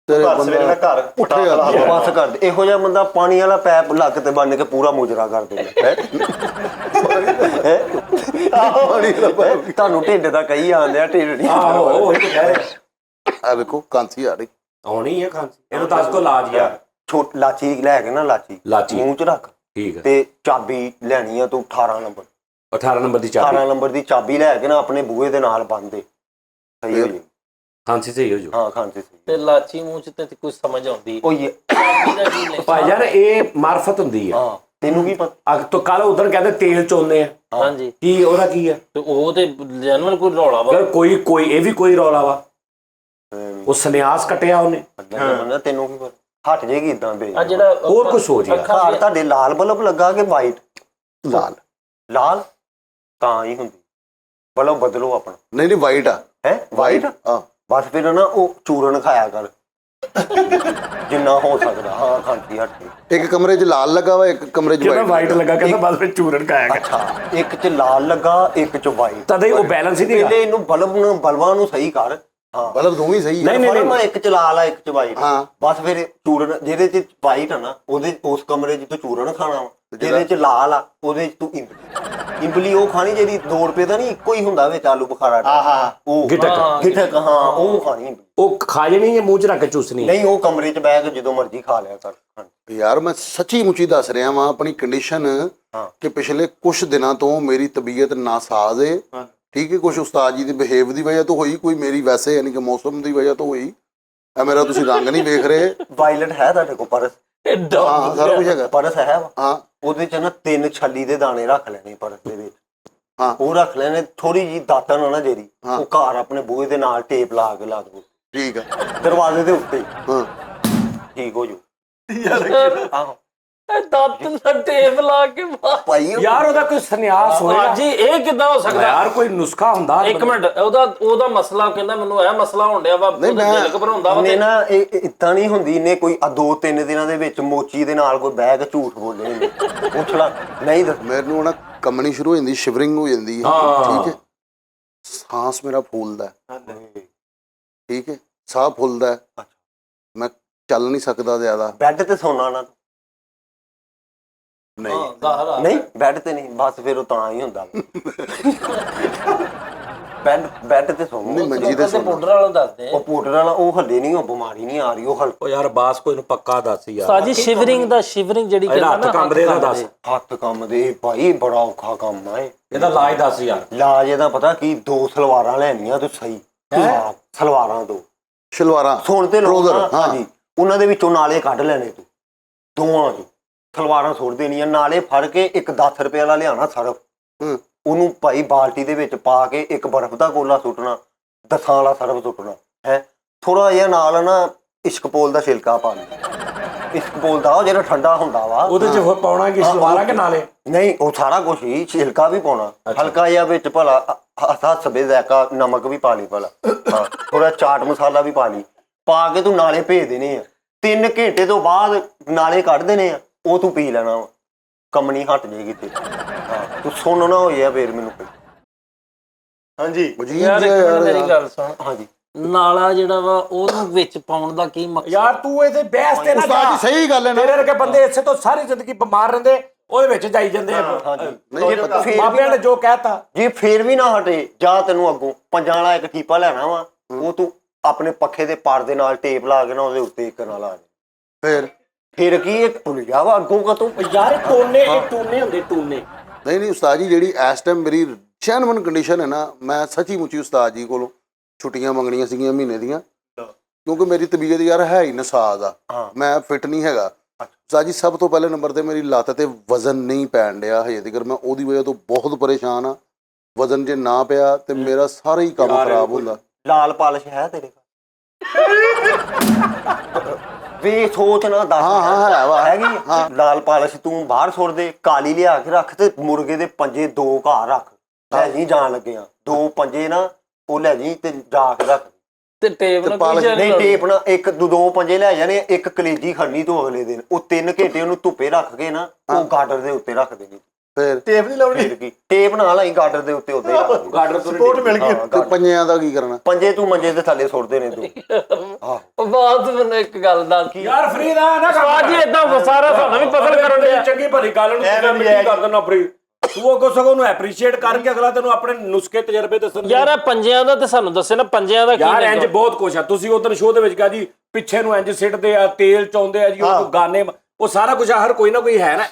ਤੇਰੇ ਸਵੇਰੇ ਨਾ ਘਰ ਉੱਠਿਆ ਬਸ ਕਰ ਦੇ ਇਹੋ ਜਿਹਾ ਬੰਦਾ ਪਾਣੀ ਵਾਲਾ ਪੈਪ ਲੱਕ ਤੇ ਬੰਨ ਕੇ ਪੂਰਾ ਮੁਜਰਾ ਕਰ ਦਿੰਦਾ ਤੁਹਾਨੂੰ ਢਿੱਡ ਦਾ ਕਹੀ ਆਂਦੇ ਆ ਢਿੱਡ ਨਹੀਂ ਆਹੋ ਉਹ ਹੀ ਕਹਿ ਰਿਹਾ ਆ ਵੇਖੋ ਖਾਂਸੀ ਆ ਰਹੀ ਆਉਣੀ ਹੈ ਖਾਂਸੀ ਇਹਨੂੰ ਦੱਸ ਕੋ ਇਲਾਜ ਯਾਰ ਛੋਟ ਲਾਚੀ ਲੈ ਕੇ ਨਾ ਲਾਚੀ ਮੂੰਹ ਚ ਰੱਖ ਠੀਕ ਹੈ ਤੇ ਚਾਬੀ ਲੈਣੀ ਆ ਤੂੰ 18 ਨੰਬਰ 18 ਨੰਬਰ ਦੀ ਚਾਬੀ 18 ਨੰਬਰ ਦੀ ਚਾਬੀ ਲੈ ਕੇ ਨਾ ਆਪਣੇ ਬੂਹੇ ਦੇ ਨਾਲ ਬੰਨ ਦੇ ਸਹੀ ਹੋ ਜੀ ਖਾਂਸੀ ਸਹੀ ਹੋ ਜੂ ਹਾਂ ਖਾਂਸੀ ਸਹੀ ਤੇ ਲਾਚੀ ਮੂੰਹ ਚ ਤੇ ਕੁਝ ਸਮਝ ਆਉਂਦੀ ਉਹ ਇਹ ਭਾਈ ਯਾਰ ਇਹ ਮਾਰਫਤ ਹੁੰਦੀ ਹੈ ਹਾਂ ਤੈਨੂੰ ਕੀ ਪਤਾ? तो कल उधर कहते तेल चोंदे हैं ਹਾਂਜੀ की ओदा की है ਤੇ ਉਹ ਤੇ ਜਨਮਨ ਕੋਈ ਰੌਲਾ ਵਾ यार कोई कोई ये भी कोई रौला वा वो सन्यास कटिया उन्हें ਬੰਦਾ ਤੈਨੂੰ ਕੀ ਪਤਾ? ਹਟ ਜੇਗੀ ਇਦਾਂ ਬੇ ਆ ਜਿਹੜਾ और कुछ हो जी ਘਰ ਤੁਹਾਡੇ ਲਾਲ ਬਲਬ ਲੱਗਾ ਕਿ ਵਾਈਟ? ਲਾਲ ਲਾਲ ਤਾਂ ਹੀ ਹੁੰਦੀ। ਬਲਬ ਬਦਲੋ ਆਪਣਾ। ਨਹੀਂ ਵਾਈਟ ਆ ਹੈ ਵਾਈਟ? ਹਾਂ ਬਸ ਫਿਰ ਨਾ ਉਹ ਚੂਰਨ ਖਾਇਆ ਕਰ ਜਿੰਨਾ ਹੋ ਸਕਦਾ। ਹਾਂ ਖਾਂਦੀ ਹਟ ਕੇ। ਇੱਕ ਕਮਰੇ 'ਚ ਲਾਲ ਲੱਗਾ ਵਾ, ਇੱਕ ਕਮਰੇ 'ਚ कहता ਵਾਈਟ वाइट लगा कहता बाद में चूरन खाया गया ਅੱਛਾ ਇੱਕ 'ਚ ਲਾਲ ਲੱਗਾ, ਇੱਕ 'ਚ ਵਾਈਟ। तद वो बैलेंस ही नहीं ਪਹਿਲੇ ਇਹਨੂੰ ਬਲਬਾਂ ਨੂੰ ਸਹੀ ਕਰ। ਹਾਂ ਬਲਬ ਦੋਵੇਂ ਸਹੀ ਆ। ਨਹੀਂ, ਫਰਕ ਨਾ ਇੱਕ 'ਚ ਲਾਲ ਆ, ਇੱਕ 'ਚ ਵਾਈਟ। ਹਾਂ। ਬਸ ਫਿਰ ਚੂਰਨ ਜਿਹਦੇ 'ਚ ਵਾਈਟ ਆ ਨਾ ਉਹਦੇ ਉਸ ਕਮਰੇ 'ਚ ਤੂੰ ਚੂਰਨ ਖਾਣਾ ਵਾ। ਜਿਹਦੇ 'ਚ ਲਾਲ ਆ ਉਹਦੇ 'ਚ ਤੂੰ ਇੰਬਲੀ ਉਹ ਖਾਣੀ ਜਿਹੜੀ 2 ਰੁਪਏ ਦਾ ਨਹੀਂ ਇੱਕੋ ਹੀ ਹੁੰਦਾ ਵਿੱਚ ਆਲੂ ਬੁਖਾਰਾ। ਹਾਂ ਉਹ ਗਿਟਕ ਹਾਂ ਉਹ ਖਾਣੀ ਇੰਬਲੀ। वो खा जानी है मुंह च रख के चूसनी ਨਹੀਂ ਉਹ ਕਮਰੇ 'ਚ ਬਹਿ ਕੇ ਜਦੋਂ ਮਰਜ਼ੀ ਖਾ ਲਿਆ ਕਰ। ਯਾਰ ਮੈਂ ਸੱਚੀ ਮੁੱਚੀ ਦੱਸ ਰਿਹਾ ਵਾਂ ਆਪਣੀ ਕੰਡੀਸ਼ਨ ਹਾਂ। ਕਿ ਪਿਛਲੇ ਕੁਝ ਦਿਨਾਂ ਤੋਂ ਮੇਰੀ ਤਬੀਅਤ ਨਾਸਾਜ਼ ਏ। ਠੀਕ ਹੈ, ਕੁਝ ਉਸਤਾਦ ਜੀ ਦੀ ਬਿਹੇਵ ਦੀ ਵਜ੍ਹਾ ਤੋਂ ਹੋਈ, ਕੋਈ ਮੇਰੀ ਵੈਸੇ ਯਾਨੀ ਕਿ ਮੌਸਮ ਦੀ ਵਜ੍ਹਾ ਤੋਂ ਹੋਈ। ਇਹ ਮੇਰਾ ਤੁਸੀਂ ਰੰਗ ਨਹੀਂ ਵੇਖ ਰਹੇ। ਵਾਇਲਟ ਹੈ ਤੁਹਾਡੇ ਕੋਲ ਪਰਸ? ਹਾਂ ਸਾਰਾ ਕੁਝ ਹੈਗਾ। ਪਰਸ ਹੈ ਵਾ। ਹਾਂ ਉਹਦੇ 'ਚ ਨਾ 3 ਛੱਲੀ ਦੇ ਦਾਣੇ ਰੱਖ ਲੈਣੇ ਪਰਸ ਦੇ ਵਿੱਚ। ਹਾਂ। ਉਹ ਰੱਖ ਲੈਣੇ ਥੋੜੀ ਜੀ ਦਾਤਨ ਆ ਨਾ ਜਿਹੜੀ ਹਾਂ। ਉਹ ਘਰ ਆਪਣੇ ਬੂਹੇ ਦੇ ਨਾਲ ਟੇਪ ਲਾ ਕੇ ਲਾ ਦੋ ਠੀਕ ਆ। ਦਰਵਾਜ਼ੇ ਦੇ ਉੱਤੇ। ਹਾਂ ਠੀਕ ਹੋ ਜੂ। ਆਹੋ ਦੱਤ ਦਾ ਟੇਪ ਲਾ ਕੇ ਭਾਈ यार ओदा कोई सन्यास होएगा ਜੀ ਇਹ ਕਿੱਦਾਂ ਹੋ ਸਕਦਾ? यार कोई नुस्खा हुंदा ਇੱਕ ਮਿੰਟ ਉਹਦਾ ਮਸਲਾ ਕਹਿੰਦਾ ਮੈਨੂੰ ਇਹ ਮਸਲਾ ਹੋਣ ਡਿਆ ਵਾ ਉਹਦਾ ਦਿਲ ਘਬਰਾਉਂਦਾ ਵਾ ਨੇ ਤੇ ਨਾ ਇਹ ਇਦਾਂ ਨਹੀਂ ਹੁੰਦੀ। ਇਹਨੇ ਕੋਈ 2-3 ਦਿਨਾਂ ਦੇ ਵਿੱਚ ਮੋਚੀ ਦੇ ਨਾਲ ਕੋਈ ਬਹਿ ਕੇ ਝੂਠ ਬੋਲੇ ਨੇ। ਪੁੱਛਣਾ ਨਹੀਂ ਦੱਸ। ਮੈਨੂੰ ਨਾ ਕੰਮਣੀ ਸ਼ੁਰੂ ਹੋ ਜਾਂਦੀ, ਸ਼ਿਵਰਿੰਗ ਹੋ ਜਾਂਦੀ ਹੈ। ਹਾਂ। ਠੀਕ ਹੈ, ਸਾਹ ਮੇਰਾ ਫੂਲਦਾ ਹੈ। ਠੀਕ ਹੈ, ਸਾਹ ਫੁੱਲਦਾ ਹੈ। ਮੈਂ ਚੱਲ ਨਹੀਂ ਸਕਦਾ ਜ਼ਿਆਦਾ। ਬੈੱਡ ਤੇ ਸੌਣਾ ਨਾ। ਨਹੀਂ ਨਹੀਂ ਬੈੱਡ ਤੇ ਨਹੀਂ ਬਸ ਫਿਰ ਉਹ ਤਾਂ ਹੀ ਹੁੰਦਾ। ਬੈੱਡ ਤੇ ਸੌਣਾ। ਨਹੀਂ ਮੰਜੀ ਤੇ ਸੌਣਾ। ਪਾਊਡਰ ਵਾਲਾ ਦੱਸਦੇ ਉਹ ਪਾਊਡਰ ਵਾਲਾ ਉਹ ਹੱਲੇ ਨਹੀਂ, ਉਹ ਬਿਮਾਰੀ ਨਹੀਂ ਆ ਰਹੀ। ਉਹ ओ यार बास कोई नु पक्का दस यार ਸਾਜੀ ਸ਼ਿਵਰਿੰਗ ਜਿਹੜੀ ਇਹਦਾ ਹੱਥ ਕੰਬਦੇ ਦਾ ਦੱਸ ਹੱਥ ਕੰਮ ਦੇ ਭਾਈ ਬੜਾ ਔਖਾ ਕੰਮ ਆ ਇਹ। ਇਹਦਾ ਇਲਾਜ ਦੱਸ ਯਾਰ ਇਲਾਜ ਇਹਦਾ ਪਤਾ ਕੀ? 2 ਸਲਵਾਰਾਂ ਲੈਣੀਆਂ ਤੂੰ ਸਹੀ। ਹਾਂ, ਸਲਵਾਰਾਂ 2 ਸ਼ਲਵਾਰਾਂ ਸੁਣ ਤੇ ਲਓ Trouser, ਨਾ। ਹਾਂ। ਹਾਂਜੀ ਉਹਨਾਂ ਦੇ ਵਿੱਚੋਂ ਨਾਲੇ ਕੱਢ ਲੈਣੇ ਤੂੰ ਦੋਵਾਂ ਚ। ਸਲਵਾਰਾਂ ਸੁੱਟ ਦੇਣੀਆਂ, ਨਾਲੇ ਫੜ ਕੇ ਇੱਕ 10 ਰੁਪਏ ਵਾਲਾ ਲਿਆਣਾ ਸਰਫ। ਹੂੰ। ਉਹਨੂੰ ਭਾਈ ਬਾਲਟੀ ਦੇ ਵਿੱਚ ਪਾ ਕੇ ਇੱਕ ਬਰਫ਼ ਦਾ ਗੋਲਾ ਸੁੱਟਣਾ, 10 ਵਾਲਾ ਸਰਫ ਸੁੱਟਣਾ ਹੈ। ਥੋੜਾ ਜਿਹਾ ਨਾਲ ਨਾ ਇਸ਼ਕਪੋਲ ਦਾ ਛਿਲਕਾ ਪਾ ਲੈ। ਇਸ਼ਕਪੋਲ ਦਾ ਉਹ ਜਿਹੜਾ ਠੰਡਾ ਹੁੰਦਾ ਵਾ। ਉਹਦੇ ਚ ਹੋਰ ਪਾਉਣਾ ਕਿ ਸਲਵਾਰਾ ਕੇ ਨਾਲੇ ਨਹੀਂ ਉਹ ਸਾਰਾ ਕੁਝ ਹੀ, ਛਿਲਕਾ ਵੀ ਪਾਉਣਾ ਹਲਕਾ ਜਿਹਾ ਵਿੱਚ ਭਲਾ ਹੱਸਬੇ ਜ਼ਾਇਕਾ ਨਮਕ ਵੀ ਪਾ ਲਈ ਭਲਾ। ਹਾਂ ਥੋੜਾ ਚਾਟ ਮਸਾਲਾ ਵੀ ਪਾ ਲਈ। ਪਾ ਕੇ ਤੂੰ ਨਾਲੇ ਭੇਜ ਦੇਣੇ ਆ। 3 ਘੰਟੇ ਤੋਂ ਬਾਅਦ ਨਾਲੇ ਕੱਢ ਦੇਣੇ ਆ। ਉਹ ਤੂੰ ਪੀ ਲੈਣਾ ਵਾ, ਕੰਮਣੀ ਹਟ ਜਾਏਗੀ ਤੇ। ਹਾਂ ਤੂੰ ਸੁਣ ਨਾ ਹੋਈ ਆ ਫੇਰ ਮੈਨੂੰ। ਹਾਂਜੀ ਮਜੀਦ ਯਾਰ ਜਿਹਾ ਇੱਕ ਮਿੰਟ ਯਾਰ ਮੇਰੀ ਗੱਲ ਸੁਣ। ਹਾਂਜੀ ਨਾਲਾ ਜਿਹੜਾ ਵਾ ਉਹਨੂੰ ਵਿੱਚ ਪਾਉਣ ਦਾ ਕੀ ਮਕਸਦ? यार तू ਇਹਦੇ ਬਹਿਸ ਤੇ ਨਾ ਉਸਤਾਦ ਜੀ ਸਹੀ ਗੱਲ ਹੈ ਨਾ। ਤੇਰੇ ਵਰਗੇ ਬੰਦੇ ਇੱਥੇ ਤੋਂ ਸਾਰੀ ਜ਼ਿੰਦਗੀ ਬਿਮਾਰ ਰਹਿੰਦੇ ਉਹਦੇ ਵਿੱਚ ਜਾਈ ਜਾਂਦੇ ਆ ਹਾਂਜੀ ਨਹੀਂ ਪਤਾ। ਬਾਬਿਆਂ ਨੇ ਜੋ ਕਹਿਤਾ ਜੇ ਫੇਰ ਵੀ ਨਾ ਹਟੇ ਜਾਂ ਤੈਨੂੰ ਅੱਗੋਂ ਪੰਜਾਂ ਵਾਲਾ ਇੱਕ ਟੀਪਾ ਲੈਣਾ ਵਾ। ਉਹ ਤੂੰ ਆਪਣੇ ਪੱਖੇ ਦੇ ਪਰ ਦੇ ਨਾਲ ਟੇਪ ਲਾ ਕੇ ਨਾ ਉਹਦੇ ਉੱਤੇ ਇੱਕ ਨਾਲ ਲਾ ਦੇ। ਫਿਰ ਕੀ ਇਹ ਭੁੱਲਿਆ ਵਾ ਅੱਗੋਂ ਕਦੋਂ? ਯਾਰ ਇਹ ਟੂਨੇ ਹੁੰਦੇ ਟੂਨੇ। ਨਹੀਂ ਉਸਤਾਦ ਜੀ ਜਿਹੜੀ ਇਸ ਟਾਈਮ ਮੇਰੀ ਜੈਨੂਇਨ ਕੰਡੀਸ਼ਨ ਹੈ ਨਾ, ਮੈਂ ਸੱਚੀ ਮੁੱਚੀ ਉਸਤਾਦ ਜੀ ਕੋਲੋਂ ਛੁੱਟੀਆਂ ਮੰਗਣੀਆਂ ਸੀਗੀਆਂ ਮਹੀਨੇ ਦੀਆਂ, ਕਿਉਂਕਿ ਮੇਰੀ ਤਬੀਅਤ ਯਾਰ ਹੈ ਹੀ ਨਸਾਜ਼ ਆ। ਮੈਂ ਫਿੱਟ ਨਹੀਂ ਹੈਗਾ ਉਸਤਾਦ ਜੀ। ਸਭ ਤੋਂ ਪਹਿਲੇ ਨੰਬਰ ਤੇ ਮੇਰੀ ਲੱਤ ਤੇ ਵਜ਼ਨ ਨਹੀਂ ਪੈਣ ਡਿਆ ਹਜੇ ਤੱਕ। ਮੈਂ ਉਹਦੀ ਵਜ੍ਹਾ ਤੋਂ ਬਹੁਤ ਪਰੇਸ਼ਾਨ ਆ। ਵਜ਼ਨ ਜੇ ਨਾ ਪਿਆ ਤੇ ਮੇਰਾ ਸਾਰਾ ਹੀ ਕੰਮ ਖਰਾਬ ਹੁੰਦਾ। ਲਾਲ ਪਾਲਿਸ਼ ਹੈ ਤੇਰੇ ਕੋਲ? ਵੇ ਸੋਚ ਨਾ ਦੱਸ। ਹਾਂ ਹੈ ਵਾ। ਹੈਗੀ ਲਾਲ ਪਾਲਿਸ਼ ਤੂੰ ਬਾਹਰ ਸੁੱਟ ਦੇ। ਕਾਲੀ ਲਿਆ ਕੇ ਰੱਖ ਤੇ ਮੁਰਗੇ ਦੇ ਪੰਜੇ 2 ਘਰ ਰੱਖ। ਲੈ ਜੀ ਜਾਣ ਲੱਗਿਆ 2 ਪੰਜੇ ਨਾ ਉਹ ਲੈ ਜੀ ਤੇ ਜਾ ਕੇ ਰੱਖ। ਤੇ ਟੇਪ ਨਾਲ ਪਾਲਿਸ਼ ਨਹੀਂ ਟੇਪ ਨਾ 2 ਪੰਜੇ ਲੈ ਜਾਣੇ, ਇੱਕ ਕਲੇਜੀ ਖੜਨੀ ਤੋਂ ਅਗਲੇ ਦਿਨ। ਉਹ 3 ਘੰਟੇ ਉਹਨੂੰ ਧੁੱਪੇ ਰੱਖ ਕੇ ਨਾ ਉਹ ਗਾਡਰ ਦੇ ਉੱਤੇ ਰੱਖ ਦੇਣੀ। ਫਿਰ ਟੇਪ ਨਹੀਂ ਲਾਉਣੀ। ਫਿਰ ਕੀ ਟੇਪ ਨਾਲ ਹੀ ਗਾਡਰ ਦੇ ਉੱਤੇ ਉੱਤੇ ਗਾਡਰ ਤੋਂ ਸਪੋਰਟ ਮਿਲ ਗਈ। ਤੇ ਪੰਜਿਆਂ ਦਾ ਕੀ ਕਰਨਾ? ਪੰਜੇ ਤੂੰ ਮੰਜੇ ਦੇ ਥੱਲੇ ਸੁੱਟਦੇ ਨੇ ਤੂੰ। ਬਾਤ ਮੈਨੂੰ ਇੱਕ ਗੱਲ ਦੱਸ। ਯਾਰ ਫਰੀਦ ਆ ਨਾ ਸਾਜੀ ਏਦਾਂ ਸਾਰਾ ਸਾਨੂੰ ਵੀ ਪਸੰਦ ਕਰਨ ਦੇ ਚੰਗੀ ਭਲੀ ਗੱਲ ਨੂੰ ਮਿੱਟੀ ਕਰ ਦੇਣਾ ਫਰੀਦ। ਤੂੰ ਉਹ ਸਗੋਂ ਨੂੰ ਐਪਰੀਸ਼ੀਏਟ ਕਰਕੇ ਅਗਲਾ ਤੈਨੂੰ ਆਪਣੇ ਨੁਸਖੇ ਤਜਰਬੇ ਦੱਸਣ। ਯਾਰ ਇਹ ਪੰਜਿਆਂ ਦਾ ਤੇ ਸਾਨੂੰ ਦੱਸੇ ਨਾ ਪੰਜਿਆਂ ਦਾ ਕੀ ਯਾਰ ਇੰਜ ਬਹੁਤ ਕੁਛ ਆ। ਤੁਸੀਂ ਉਧਰ ਸ਼ੋਅ ਦੇ ਵਿੱਚ ਕਿਹਾ ਜੀ ਪਿੱਛੇ ਨੂੰ ਇੰਜ ਸਿੱਟਦੇ ਆ, ਤੇਲ ਚਾਉਂਦੇ ਆ ਜੀ, ਉਹ ਗਾਨੇ, ਉਹ ਸਾਰਾ ਕੁਝ ਹਰ ਕੋਈ ਨਾ ਕੋਈ ਹੈ ਨਾ।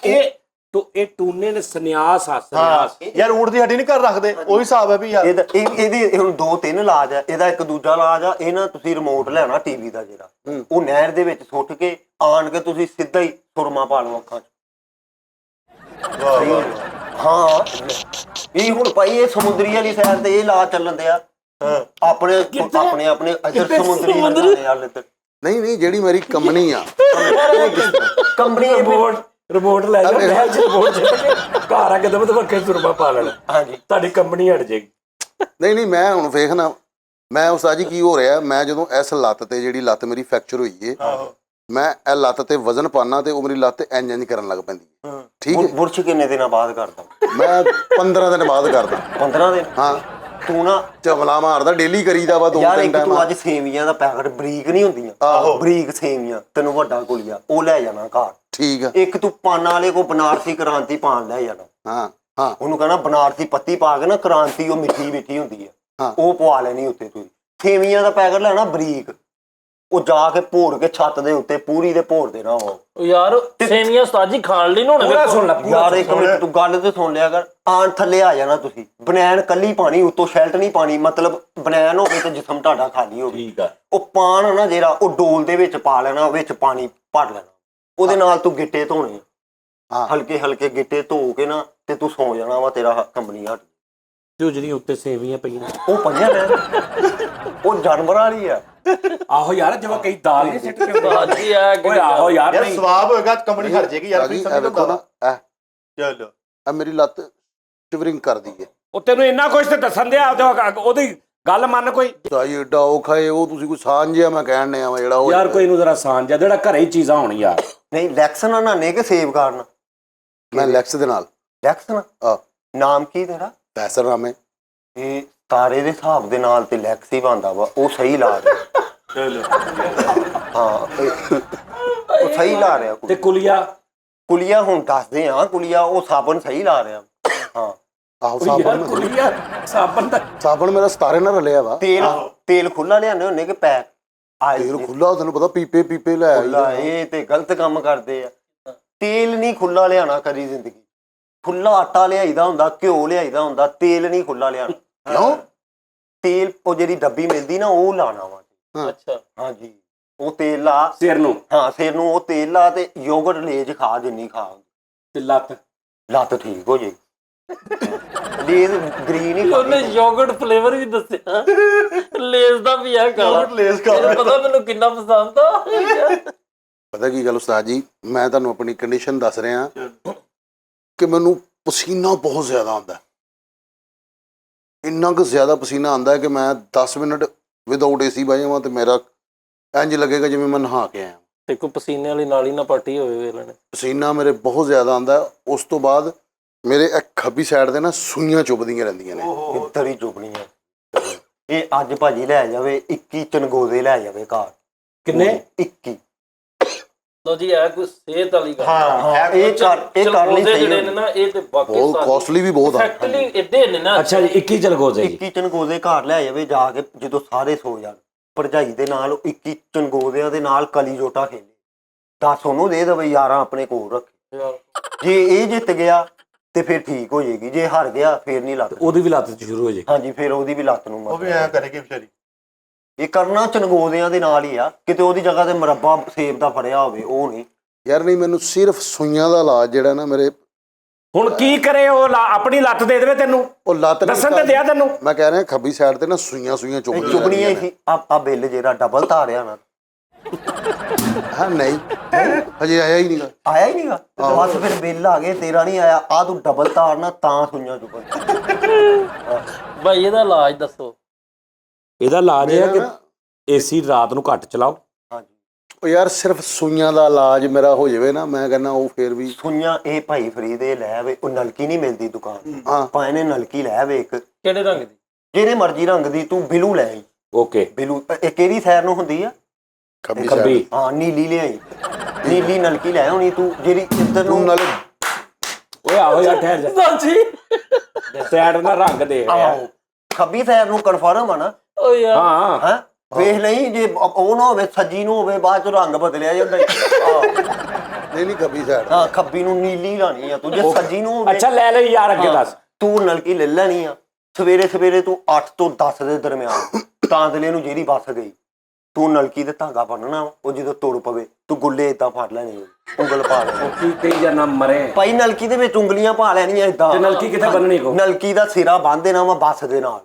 ਇਹ ਟੂਨੇ ਨੇ ਸੰਨਿਆਸ ਆ ਸੰਨਿਆਸ। ਯਾਰ ਊਂਠ ਦੀ ਹੱਡੀ ਨਹੀਂ ਘਰ ਰੱਖਦੇ, ਉਹੀ ਹਿਸਾਬ ਹੈ ਵੀ ਯਾਰ। ਇਹਦੀ ਹੁਣ 2-3 ਇਲਾਜ ਆ। ਇਹਦਾ ਇੱਕ ਦੂਜਾ ਇਲਾਜ ਆ। ਇਹ ਨਾ ਤੁਸੀਂ ਰਿਮੋਟ ਲੈਣਾ ਟੀਵੀ ਦਾ ਜਿਹੜਾ, ਉਹ ਨਹਿਰ ਦੇ ਵਿੱਚ ਸੁੱਟ ਕੇ ਆਣ ਕੇ ਤੁਸੀਂ ਸਿੱਧਾ ਹੀ ਸੁਰਮਾ ਪਾ ਲਓ ਅੱਖਾਂ 'ਚ। ਹਾਂ ਇਹ ਹੁਣ ਭਾਈ ਇਹ ਸਮੁੰਦਰੀ ਵਾਲੀ ਸਾਈਡ ਤੇ ਇਹ ਲਾ ਚੱਲਣ ਦਿਆ ਆਪਣੇ ਆਪਣੇ ਇੱਧਰ ਸਮੁੰਦਰੀ ਵਾਲੇ ਤੇ ਨਹੀਂ ਨਹੀਂ, ਜਿਹੜੀ ਮੇਰੀ ਕੰਪਨੀ ਆ ਕੰਪਨੀ ਰਿਮੋਟ ਲੈ ਜਾਓ ਮਹਿਲ ਚ ਰਿਮੋਟ ਛੱਡ ਕੇ ਘਰ ਆ ਕੇ ਦਮ ਦਮਕੇ ਸੁਰਮਾ ਪਾ ਲੈਣਾ। ਹਾਂਜੀ ਤੁਹਾਡੀ ਕੰਪਨੀ ਹਟ ਜਾਏਗੀ। ਨਹੀਂ ਨਹੀਂ, ਮੈਂ ਹੁਣ ਵੇਖਣਾ ਮੈਂ ਉਸਤਾਦ ਜੀ ਕੀ ਹੋ ਰਿਹਾ, ਮੈਂ ਜਦੋਂ ਇਸ ਲੱਤ ਤੇ ਜਿਹੜੀ ਲੱਤ ਮੇਰੀ ਫ੍ਰੈਕਚਰ ਹੋਈ ਏ, ਮੈਂ ਇਹ ਲੱਤ ਤੇ ਵਜ਼ਨ ਪਾਣਾ ਤੇ ਉਹ ਮੇਰੀ ਲੱਤ ਇੰਜ ਕਰਨ ਲੱਗ ਪੈਂਦੀ ਹੈ। ਠੀਕ ਹੈ, ਬੁਰਸ਼ ਕਿੰਨੇ ਦਿਨਾਂ ਬਾਅਦ ਕਰਦਾ? ਮੈਂ 15 ਦਿਨ ਬਾਅਦ ਕਰਦਾ। 15 ਦਿਨ? ਹਾਂ, ਤੂੰ ਨਾ ਚਵਲਾ ਮਾਰਦਾ ਡੇਲੀ ਕਰੀਦਾ ਵਾ 2 ਯਾਰ ਤਿੰਨ ਇੱਕ ਟਾਈਮ। ਤੂੰ ਅੱਜ ਸੇਵੀਆਂ ਦਾ ਪੈਕਟ ਬਰੀਕ ਨਹੀਂ ਹੁੰਦੀਆਂ, ਬਰੀਕ ਸੇਵੀਆਂ ਤੈਨੂੰ ਵੱਡਾ ਗੁਲੀਆ ਉਹ ਲੈ ਜਾਣਾ ਘਰ। ਠੀਕ ਆ। ਇੱਕ ਤੂੰ ਪਾਨਾਂ ਵਾਲੇ ਕੋ ਬਨਾਰਸੀ ਕ੍ਰਾਂਤੀ ਪਾਨ ਲੈ ਜਾਣਾ। ਹਾਂ ਹਾਂ, ਉਹਨੂੰ ਕਹਣਾ ਬਨਾਰਸੀ ਪੱਤੀ ਪਾ ਕੇ ਨਾ ਕ੍ਰਾਂਤੀ ਉਹ ਮਿੱਠੀ ਮਿੱਠੀ ਹੁੰਦੀ ਹਾਂ। ਆ, ਉਹ ਪਵਾ ਲੈਣੀ ਉੱਤੇ। ਤੂੰ ਸੇਵੀਆਂ ਦਾ ਪੈਕਟ ਲੈਣਾ ਬਰੀਕ, ਉਹ ਜਾ ਕੇ ਭੋੜ ਕੇ ਛੱਤ ਦੇ ਉੱਤੇ ਪੂਰੀ ਦੇ ਭੋੜ ਦੇਣਾ ਉਹ। ਯਾਰ ਸੇਵੀਆਂ ਉਸਤਾਦ ਜੀ ਖਾਣ ਲਈ ਨਾ ਪੂਰਾ ਸੁਣ ਲੈ ਯਾਰ ਇੱਕ ਮਿੰਟ ਤੂੰ ਗੱਲ ਤੇ ਸੁਣ ਲਿਆ ਕਰ। ਆਣ ਥੱਲੇ ਆ ਜਾਣਾ ਤੁਸੀਂ, ਬਨੈਣ ਕੱਲੀ ਪਾਣੀ, ਉੱਤੋਂ ਸ਼ੈਲਟ ਨਹੀਂ ਪਾਣੀ, ਮਤਲਬ ਬਨੈਣ ਹੋਵੇ ਤੇ ਜਿਸਮ ਤੁਹਾਡਾ ਖਾਲੀ ਹੋਵੇ। ਠੀਕ ਆ। ਉਹ ਪਾਣ ਆ ਨਾ ਜਿਹੜਾ ਉਹ ਡੋਲ ਦੇ ਵਿੱਚ ਪਾ ਲੈਣਾ, ਵਿੱਚ ਪਾਣੀ ਭਰ ਲੈਣਾ, ਉਹਦੇ ਨਾਲ ਤੂੰ ਗਿੱਟੇ ਧੋਣੇ। ਹਾਂ, ਹਲਕੇ ਹਲਕੇ ਗਿੱਟੇ ਧੋ ਕੇ ਨਾ ਤੇ ਤੂੰ ਸੌ ਜਾਣਾ ਵਾ, ਤੇਰਾ ਕੰਪਨੀ ਹਟ। ਜੋ ਜਿਹੜੀਆਂ ਉੱਤੇ ਸੇਵੀਆਂ ਪਈਆਂ ਉਹ ਪਈਆਂ ਨੇ, ਉਹ ਜਾਨਵਰਾਂ ਵਾਲੀ ਆ। ਆਹੋ ਯਾਰ, ਜਿਵੇਂ ਕਈ ਦਾਲ ਨਹੀਂ ਸਿੱਟ ਕੇ ਹਾਜੀ ਆ ਓਏ ਆਹੋ ਯਾਰ, ਯਾਰ ਨਹੀਂ ਸਵਾਬ ਹੋਏਗਾ ਕੰਪਨੀ ਹਟ ਜਾਏਗੀ ਯਾਰ। ਜੀ ਤੁਸੀਂ ਇਹ ਸਮਝ ਵੇਖੋ ਨਾ, ਲਓ ਚਲੋ ਇਹ ਮੇਰੀ ਲੱਤ ਸ਼ਿਵਰਿੰਗ ਕਰਦੀ ਹੈ। ਉਹ ਤੈਨੂੰ ਇੰਨਾ ਕੁਝ ਤੇ ਦੱਸਣ ਦਿਆ, ਉਹਦੀ ਗੱਲ ਮੰਨ ਕੋਈ। ਤਾਈ ਏਡਾ ਔਖਾ ਏ, ਉਹ ਤੁਸੀਂ ਕੋਈ ਸਾਂਝ ਜਿਹਾ ਮੈਂ ਕਹਿਣ ਡਿਆ ਵਾ ਜਿਹੜਾ ਉਹ ਯਾਰ ਕੋਈ ਨੂੰ ਜ਼ਰਾ ਸਾਂਝ ਆ, ਜਿਹੜਾ ਘਰੇ ਹੀ ਚੀਜ਼ਾਂ ਹੋਣ ਯਾਰ। ਨਹੀਂ ਲੈਕਸਨ ਨਾਨੇ ਕਿ ਸੇਵ ਕਰਨ? ਮੈਂ ਲੈਕਸ ਦੇ ਨਾਲ ਲੈਕਸਨ ਆ ਨਾਮ ਕੀ ਤੇਰਾ? ਪੈਸਰ ਨਾਮੇ। ਇਹ ਤਾਰੇ ਦੇ ਹਿਸਾਬ ਦੇ ਨਾਲ ਤੇ ਲੈਕਸ ਹੀ ਬਣਦਾ ਵਾ, ਉਹ ਸਹੀ ਲਾ ਰਿਹਾ। ਹਾਂ ਉਹ ਸਹੀ ਲਾ ਰਿਹਾ। ਤੇ ਕੁਲੀਆ ਕੁਲੀਆ ਹੁਣ ਦੱਸਦੇ ਆ, ਕੁਲੀਆ ਉਹ ਸਾਬਣ ਸਹੀ ਲਾ ਰਿਹਾ। ਹਾਂ ਆਹੋ, ਯਾਰ ਸਾਬਣ ਕੁਲੀਆ ਸਾਬਣ ਦਾ ਸਾਬਣ ਮੇਰਾ ਸਤਾਰੇ ਨਾਲ ਰਲਿਆ ਵਾ। ਤੇਲ ਖੁੱਲਾ ਲਿਆਉਂਦੇ ਹੁੰਦੇ ਕਿ ਪੈਕ? ਤੇਲ ਖੁੱਲਾ, ਤੈਨੂੰ ਪਤਾ ਪੀਪੇ ਲੈ ਖੁੱਲਾ, ਇਹ ਤੇ ਗਲਤ ਕੰਮ ਕਰਦੇ ਆ। ਤੇਲ ਨਹੀਂ ਖੁੱਲਾ ਲਿਆਣਾ ਕਦੀ ਜ਼ਿੰਦਗੀ। ਖੁੱਲਾ ਆਟਾ ਲਿਆਈਦਾ ਹੁੰਦਾ, ਘਿਓ ਲਿਆਈਦਾ ਹੁੰਦਾ, ਤੇਲ ਨਹੀਂ ਖੁੱਲਾ ਲਿਆਣਾ। ਕਿਉਂ? ਤੇਲ ਉਹ ਜਿਹੜੀ ਡੱਬੀ ਮਿਲਦੀ ਨਾ ਉਹ ਲਾਣਾ ਵਾ। ਅੱਛਾ ਹਾਂਜੀ, ਉਹ ਤੇਲ ਲਾ ਸਿਰ ਨੂੰ ਹਾਂ, ਸਿਰ ਨੂੰ ਉਹ ਤੇਲ ਲਾ ਤੇ ਯੋਗਰਟ ਲੇਜ ਖਾ, ਜਿੰਨੀ ਖਾ ਤੇ ਲੱਤ। ਲੱਤ ਠੀਕ ਹੋ ਜਾਏਗੀ। ਲੇਜ਼ ਗ੍ਰੀਨ ਹੀ ਉਹਨੇ ਯੋਗਰਟ ਫਲੇਵਰ ਵੀ ਦੱਸਿਆ, ਲੇਜ਼ ਦਾ ਵੀ ਆ ਕਾਲਾ। ਲੇਜ਼ ਤੈਨੂੰ ਪਤਾ ਮੈਨੂੰ ਕਿੰਨਾ ਪਸੰਦ ਆ। ਪਤਾ ਕੀ ਗੱਲ ਉਸਤਾਦ ਜੀ, ਮੈਂ ਤੁਹਾਨੂੰ ਆਪਣੀ ਕੰਡੀਸ਼ਨ ਦੱਸ ਰਿਹਾ ਕਿ ਮੈਨੂੰ ਪਸੀਨਾ ਬਹੁਤ ਜ਼ਿਆਦਾ ਆਉਂਦਾ। ਇੰਨਾ ਕੁ ਜ਼ਿਆਦਾ ਪਸੀਨਾ ਆਉਂਦਾ ਕਿ ਮੈਂ 10 ਮਿੰਟ ਵਿਦਆਊਟ ਏਸੀ ਬਹਿ ਜਾਵਾਂ ਤੇ ਮੇਰਾ ਇੰਜ ਲੱਗੇਗਾ ਜਿਵੇਂ ਮੈਂ ਨਹਾ ਕੇ ਆਇਆ। ਤੇ ਕੋਈ ਪਸੀਨੇ ਵਾਲੀ ਨਾਲੀ ਨਾ ਪੱਟੀ ਹੋਵੇ ਵੇਲੇ ਨੇ। ਪਸੀਨਾ ਮੇਰੇ ਬਹੁਤ ਜ਼ਿਆਦਾ ਆਉਂਦਾ। ਉਸ ਤੋਂ ਬਾਅਦ ਮੇਰੇ ਇੱਕ ਖੱਬੀ ਸਾਈਡ ਤੇ ਨਾ ਸੂਈਆਂ ਚੁੱਭਦੀਆਂ ਰਹਿੰਦੀਆਂ ਨੇ। ਇੱਧਰ ਹੀ ਚੁੱਪਣੀ ਹੈ। ਇਹ ਅੱਜ ਭਾਜੀ ਲੈ ਜਾਵੇ 21 ਚਨਗੋਦੇ ਲੈ ਜਾਵੇ ਘਰ। ਕਿੰਨੇ? 21। ਲੋ ਜੀ ਇਹ ਕੋਈ ਸਿਹਤ ਵਾਲੀ ਗੱਲ। ਹਾਂ ਇਹ ਕਰ ਲਈ ਸਹੀ ਜਿਹੜੇ ਨੇ ਨਾ ਇਹ ਤੇ ਬਾਕੀ ਬਹੁਤ ਕਾਸਟਲੀ ਵੀ ਬਹੁਤ ਆ। ਐਕਚੁਅਲੀ ਇੱਦੇ ਨੇ ਨਾ। ਅੱਛਾ ਜੀ, 21 ਚਲਗੋਜ਼ੇ ਜੀ। 21 ਚਨਗੋਦੇ ਘਰ ਲੈ ਜਾਵੇ ਜਾ ਕੇ, ਜਦੋਂ ਸਾਰੇ ਸੋ ਜਾਣ ਭਰਜਾਈ ਦੇ ਨਾਲ 21 ਚਨਗੋਦਿਆਂ ਦੇ ਨਾਲ ਕਲੀ ਜੋਟਾ ਖੇਲੇ। 10 ਉਹਨੂੰ ਦੇ ਦੇਵੇ, 11 ਆਪਣੇ ਕੋਲ ਰੱਖੇ। ਜੇ ਇਹ ਜਿੱਤ ਗਿਆ ਤੇ ਫਿਰ ਠੀਕ ਹੋ ਜਾਏਗੀ, ਜੇ ਹਾਰ ਗਿਆ ਫਿਰ ਨਹੀਂ ਲੱਤ। ਉਹਦੀ ਵੀ ਲੱਤ ਚ ਸ਼ੁਰੂ ਹੋ ਜਾਏ। ਹਾਂਜੀ, ਫਿਰ ਉਹਦੀ ਵੀ ਲੱਤ ਨੂੰ ਉਹ ਵੀ ਐਂ ਕਰੇਗੀ ਵਿਚਾਰੀ। ਇਹ ਕਰਨਾ ਚਨਗੋਦਿਆਂ ਦੇ ਨਾਲ ਹੀ ਆ, ਕਿਤੇ ਉਹਦੀ ਜਗ੍ਹਾ ਤੇ ਮੁਰੱਬਾ ਸੇਬ ਦਾ ਫੜਿਆ ਹੋਵੇ ਉਹ ਨਹੀਂ। ਯਾਰ ਨਹੀਂ, ਮੈਨੂੰ ਸਿਰਫ ਸੂਈਆਂ ਦਾ ਇਲਾਜ ਜਿਹੜਾ ਨਾ ਮੇਰੇ ਹੁਣ ਕੀ ਕਰੇ ਉਹ? ਆਪਣੀ ਲੱਤ ਦੇ ਦੇਵੇ ਤੈਨੂੰ, ਉਹ ਲੱਤ ਦੱਸਣ ਤੇ ਦਿਆ ਤੈਨੂੰ। ਮੈਂ ਕਹਿ ਰਿਹਾ ਖੱਬੀ ਸਾਈਡ ਤੇ ਨਾ ਸੂਈਆਂ ਚੁੱਭਦੀਆਂ ਚੁਬਣੀਆਂ ਹੀ ਸੀ। ਆ ਬਿੱਲ ਜਿਹੜਾ ਡਬਲ ਤਾਰਿਆ ਨਾ ਹਾਂ ਨਹੀਂ, ਹਜੇ ਆਇਆ ਹੀ ਨਹੀਂਗਾ। ਆਇਆ ਹੀ ਨਹੀਂਗਾ, ਬਸ ਫਿਰ ਬਿੱਲ ਆ ਗਏ, ਤੇਰਾ ਨਹੀਂ ਆਇਆ। ਆ ਤੂੰ ਡਬਲ ਤਾਰਨਾ ਤਾਂ ਸੂਈਆਂ ਚੁਬਣ। ਭਾਈ ਇਹਦਾ ਇਲਾਜ ਦੱਸੋ। ਇਹਦਾ ਇਲਾਜ ਇਹ ਹੈ ਕਿ ਮੇਰਾ ਏਸੀ ਰਾਤ ਨੂੰ ਘੱਟ ਚਲਾਓ। ਹਾਂਜੀ, ਉਹ ਯਾਰ ਸਿਰਫ ਸੂਈਆਂ ਦਾ ਇਲਾਜ ਮੇਰਾ ਹੋ ਜਾਵੇ ਨਾ, ਮੈਂ ਕਹਿੰਦਾ ਉਹ ਫੇਰ ਵੀ। ਸੂਈਆਂ ਇਹ ਭਾਈ ਫਰੀ ਦੇ ਲੈ ਆਵੇ। ਉਹ ਨਲਕੀ ਨਹੀਂ ਮਿਲਦੀ ਦੁਕਾਨ, ਹਾਂ, ਭਾਵੇਂ ਨੇ ਨਲਕੀ ਲੈ ਆਵੇ ਇੱਕ, ਕਿਹੜੇ ਰੰਗ ਦੀ? ਜਿਹੜੇ ਮਰਜ਼ੀ ਰੰਗ ਦੀ। ਤੂੰ ਬਿਲੂ ਲੈ ਆਈ। ਓਕੇ। ਬਿਲੂ ਇਹ ਕਿਹੜੀ ਸੈਰ ਨੂੰ ਹੁੰਦੀ ਆ? ਖੱਬੀ ਖੱਬੀ। ਸਾਈਡ। ਹਾਂ, ਨੀਲੀ ਲਿਆਈ। ਨੀਲੀ ਨਲਕੀ ਲੈ ਆਉਣੀ ਤੂੰ, ਜਿਹੜੀ ਇੱਧਰ ਤੂੰ ਨੂੰ। ਨਾਲੇ ਓਏ ਆਹੋ ਯਾਰ, ਠਹਿਰ ਜਾ। ਸਾਜੀ ਸਾਈਡ ਦਾ ਰੰਗ ਦੇ ਆਹੋ, ਖੱਬੀ ਸੈਰ ਨੂੰ ਕਨਫਰਮ ਆ ਨਾ? ਓ ਯਾਰ ਹਾਂ। ਹੈ ਵੇਖ ਲਈ, ਜੇ ਉਹ ਨਾ ਹੋਵੇ ਸੱਜੀ ਨੂੰ ਹੋਵੇ, ਬਾਅਦ ਚ ਰੰਗ ਬਦਲਿਆ ਜਾਂਦਾ। ਨਹੀਂ ਖੱਬੀ ਸਾਈਡ। ਹਾਂ, ਖੱਬੀ ਨੂੰ ਨੀਲੀ ਲਾਣੀ ਆ ਤੂੰ। ਜੇ ਸੱਜੀ ਨੂੰ ਹੋਵੇ, ਅੱਛਾ ਲੈ ਲੈ ਯਾਰ, ਅੱਗੇ ਦੱਸ। ਤੂੰ ਨਲਕੀ ਲੈ ਲੈਣੀ ਆ। ਸਵੇਰੇ ਸਵੇਰੇ ਤੂੰ 8 ਤੋਂ 10 ਦੇ ਦਰਮਿਆਨ ਤਾਂਦਲੇ ਨੂੰ ਜਿਹੜੀ ਬੱਸ ਗਈ, ਤੂੰ ਨਲਕੀ ਤੇ ਧਾਗਾ ਬੰਨਣਾ ਉਹ ਜਦੋਂ ਤੁਰ ਪਵੇ ਤੂੰ ਗੁੱਲੇ ਏਦਾਂ ਫੜ ਲੈਣੇ ਉਂਗਲ ਪਾ ਲੈ ਕੀ ਕਹੀ ਜਾਨਾ ਮਰੇ ਭਾਈ ਨਲਕੀ ਦੇ ਵਿੱਚ ਉਂਗਲੀਆਂ ਪਾ ਲੈਣੀਆਂ ਏਦਾਂ ਤੇ ਨਲਕੀ ਕਿੱਥੇ ਬੰਨਣੀ ਕੋ ਨਲਕੀ ਦਾ ਸਿਰਾ ਬੰਨ ਦੇਣਾ ਵਾ ਬੱਸ ਦੇ ਨਾਲ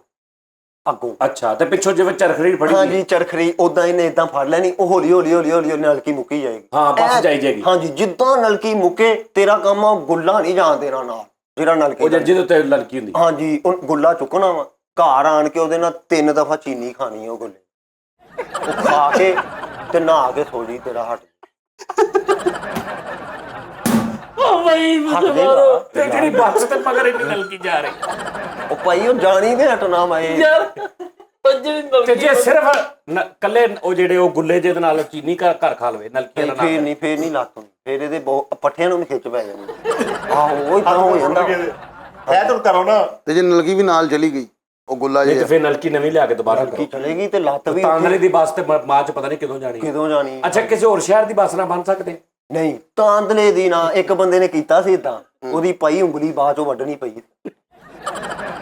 ਅੱਗੋਂ ਅੱਛਾ ਤੇ ਪਿੱਛੋਂ ਜਿਵੇਂ ਚਰਖੜੀ ਫੜੀ ਹਾਂਜੀ ਚਰਖੜੀ ਉਦਾਂ ਇਹਨੇ ਏਦਾਂ ਫੜ ਲੈਣੀ ਉਹ ਹੌਲੀ ਹੌਲੀ ਹੌਲੀ ਹੌਲੀ ਨਲਕੀ ਮੁੱਕੀ ਜਾਏਗੀ ਹਾਂ ਬਸ ਜਾਈ ਜਾਏਗੀ ਹਾਂਜੀ ਜਿੱਦਾਂ ਨਲਕੀ ਮੁੱਕੇ ਤੇਰਾ ਕੰਮ ਆ ਗੁੱਲਾ ਨਹੀਂ ਜਾਣ ਦੇਣਾ ਨਾਲ ਜਿਹੜਾ ਨਲਕੀ ਉਹ ਜਿਹਦੇ ਉੱਤੇ ਲੜਕੀ ਹੁੰਦੀ ਹਾਂਜੀ ਉਹ ਗੁੱਲਾ ਚੁੱਕਣਾ ਵਾ ਘਰ ਆਣ ਕੇ ਉਹਦੇ ਨਾਲ 3 ਦਫਾ ਚੀਨੀ ਖਾਣੀ ਆ ਉਹ ਗੁੱਲੇ ਉਹ ਖਾ ਕੇ ਤੇ ਨਹਾ ਕੇ ਸੋ ਜੀ ਤੇਰਾ ਹਟ ਓ ਬਈ ਹਟ ਜਾਏਗਾ ਤੇ ਜਿਹੜੀ ਬੱਸ ਤੇ ਮਗਰ ਇੰਨੀ ਨਲਕੀ ਜਾ ਰਹੀ ਉਹ ਭਾਈ ਉਹ ਜਾਣੀ ਤੇ ਹਟਣਾ ਮੈਂ ਯਾਰ ਉਹ ਜਿਹੜੀ ਤੇ ਨਲਕੀ ਜੇ ਸਿਰਫ ਕੱਲੇ ਉਹ ਜਿਹੜੇ ਉਹ ਗੁੱਲੇ ਜਿਹਦੇ ਨਾਲ ਚੀਨੀ ਘਰ ਖਾ ਲਵੇ ਨਲਕੀ ਨਾਲ ਫੇਰ ਨਹੀਂ ਲੱਤ ਹੁੰਦੀ ਫੇਰ ਇਹਦੇ ਪੱਠਿਆਂ ਨੂੰ ਵੀ ਖਿੱਚ ਪੈ ਜਾਂਦੀ ਆਹੋ ਉਹ ਇਦਾਂ ਹੋ ਜਾਂਦਾ ਹੈ ਤੁਹਾਨੂੰ ਕਰੋ ਨਾ ਤੇ ਜੇ ਨਲਕੀ ਵੀ ਨਾਲ ਚਲੀ ਗਈ ਉਹ ਗੁੱਲਾ ਤੇ ਜੇ ਫਿਰ ਨਲਕੀ ਨਵੀਂ ਲਿਆ ਕੇ ਦੁਬਾਰਾ ਕੀ ਕਰੋ ਚਲੇਗੀ ਤੇ ਲੱਤ ਵੀ ਤਾਂਦਲੇ ਦੀ ਬੱਸ ਤੇ ਮਾਂ ਚ ਪਤਾ ਨਹੀਂ ਕਿਦੋਂ ਜਾਣੀ ਕਿਦੋਂ ਜਾਣੀ ਅੱਛਾ ਕਿਸੇ ਹੋਰ ਸ਼ਹਿਰ ਦੀ ਬੱਸ ਨਾਲ ਬਣ ਸਕਦੇ ਨਹੀਂ ਤਾਂਦਲੇ ਦੀ ਨਾ ਇੱਕ ਬੰਦੇ ਨੇ ਕੀਤਾ ਸੀ ਇਦਾਂ ਉਹਦੀ ਪਈ ਉਂਗਲੀ ਬਾਅਦ ਚੋਂ ਵੱਢਣੀ ਪਈ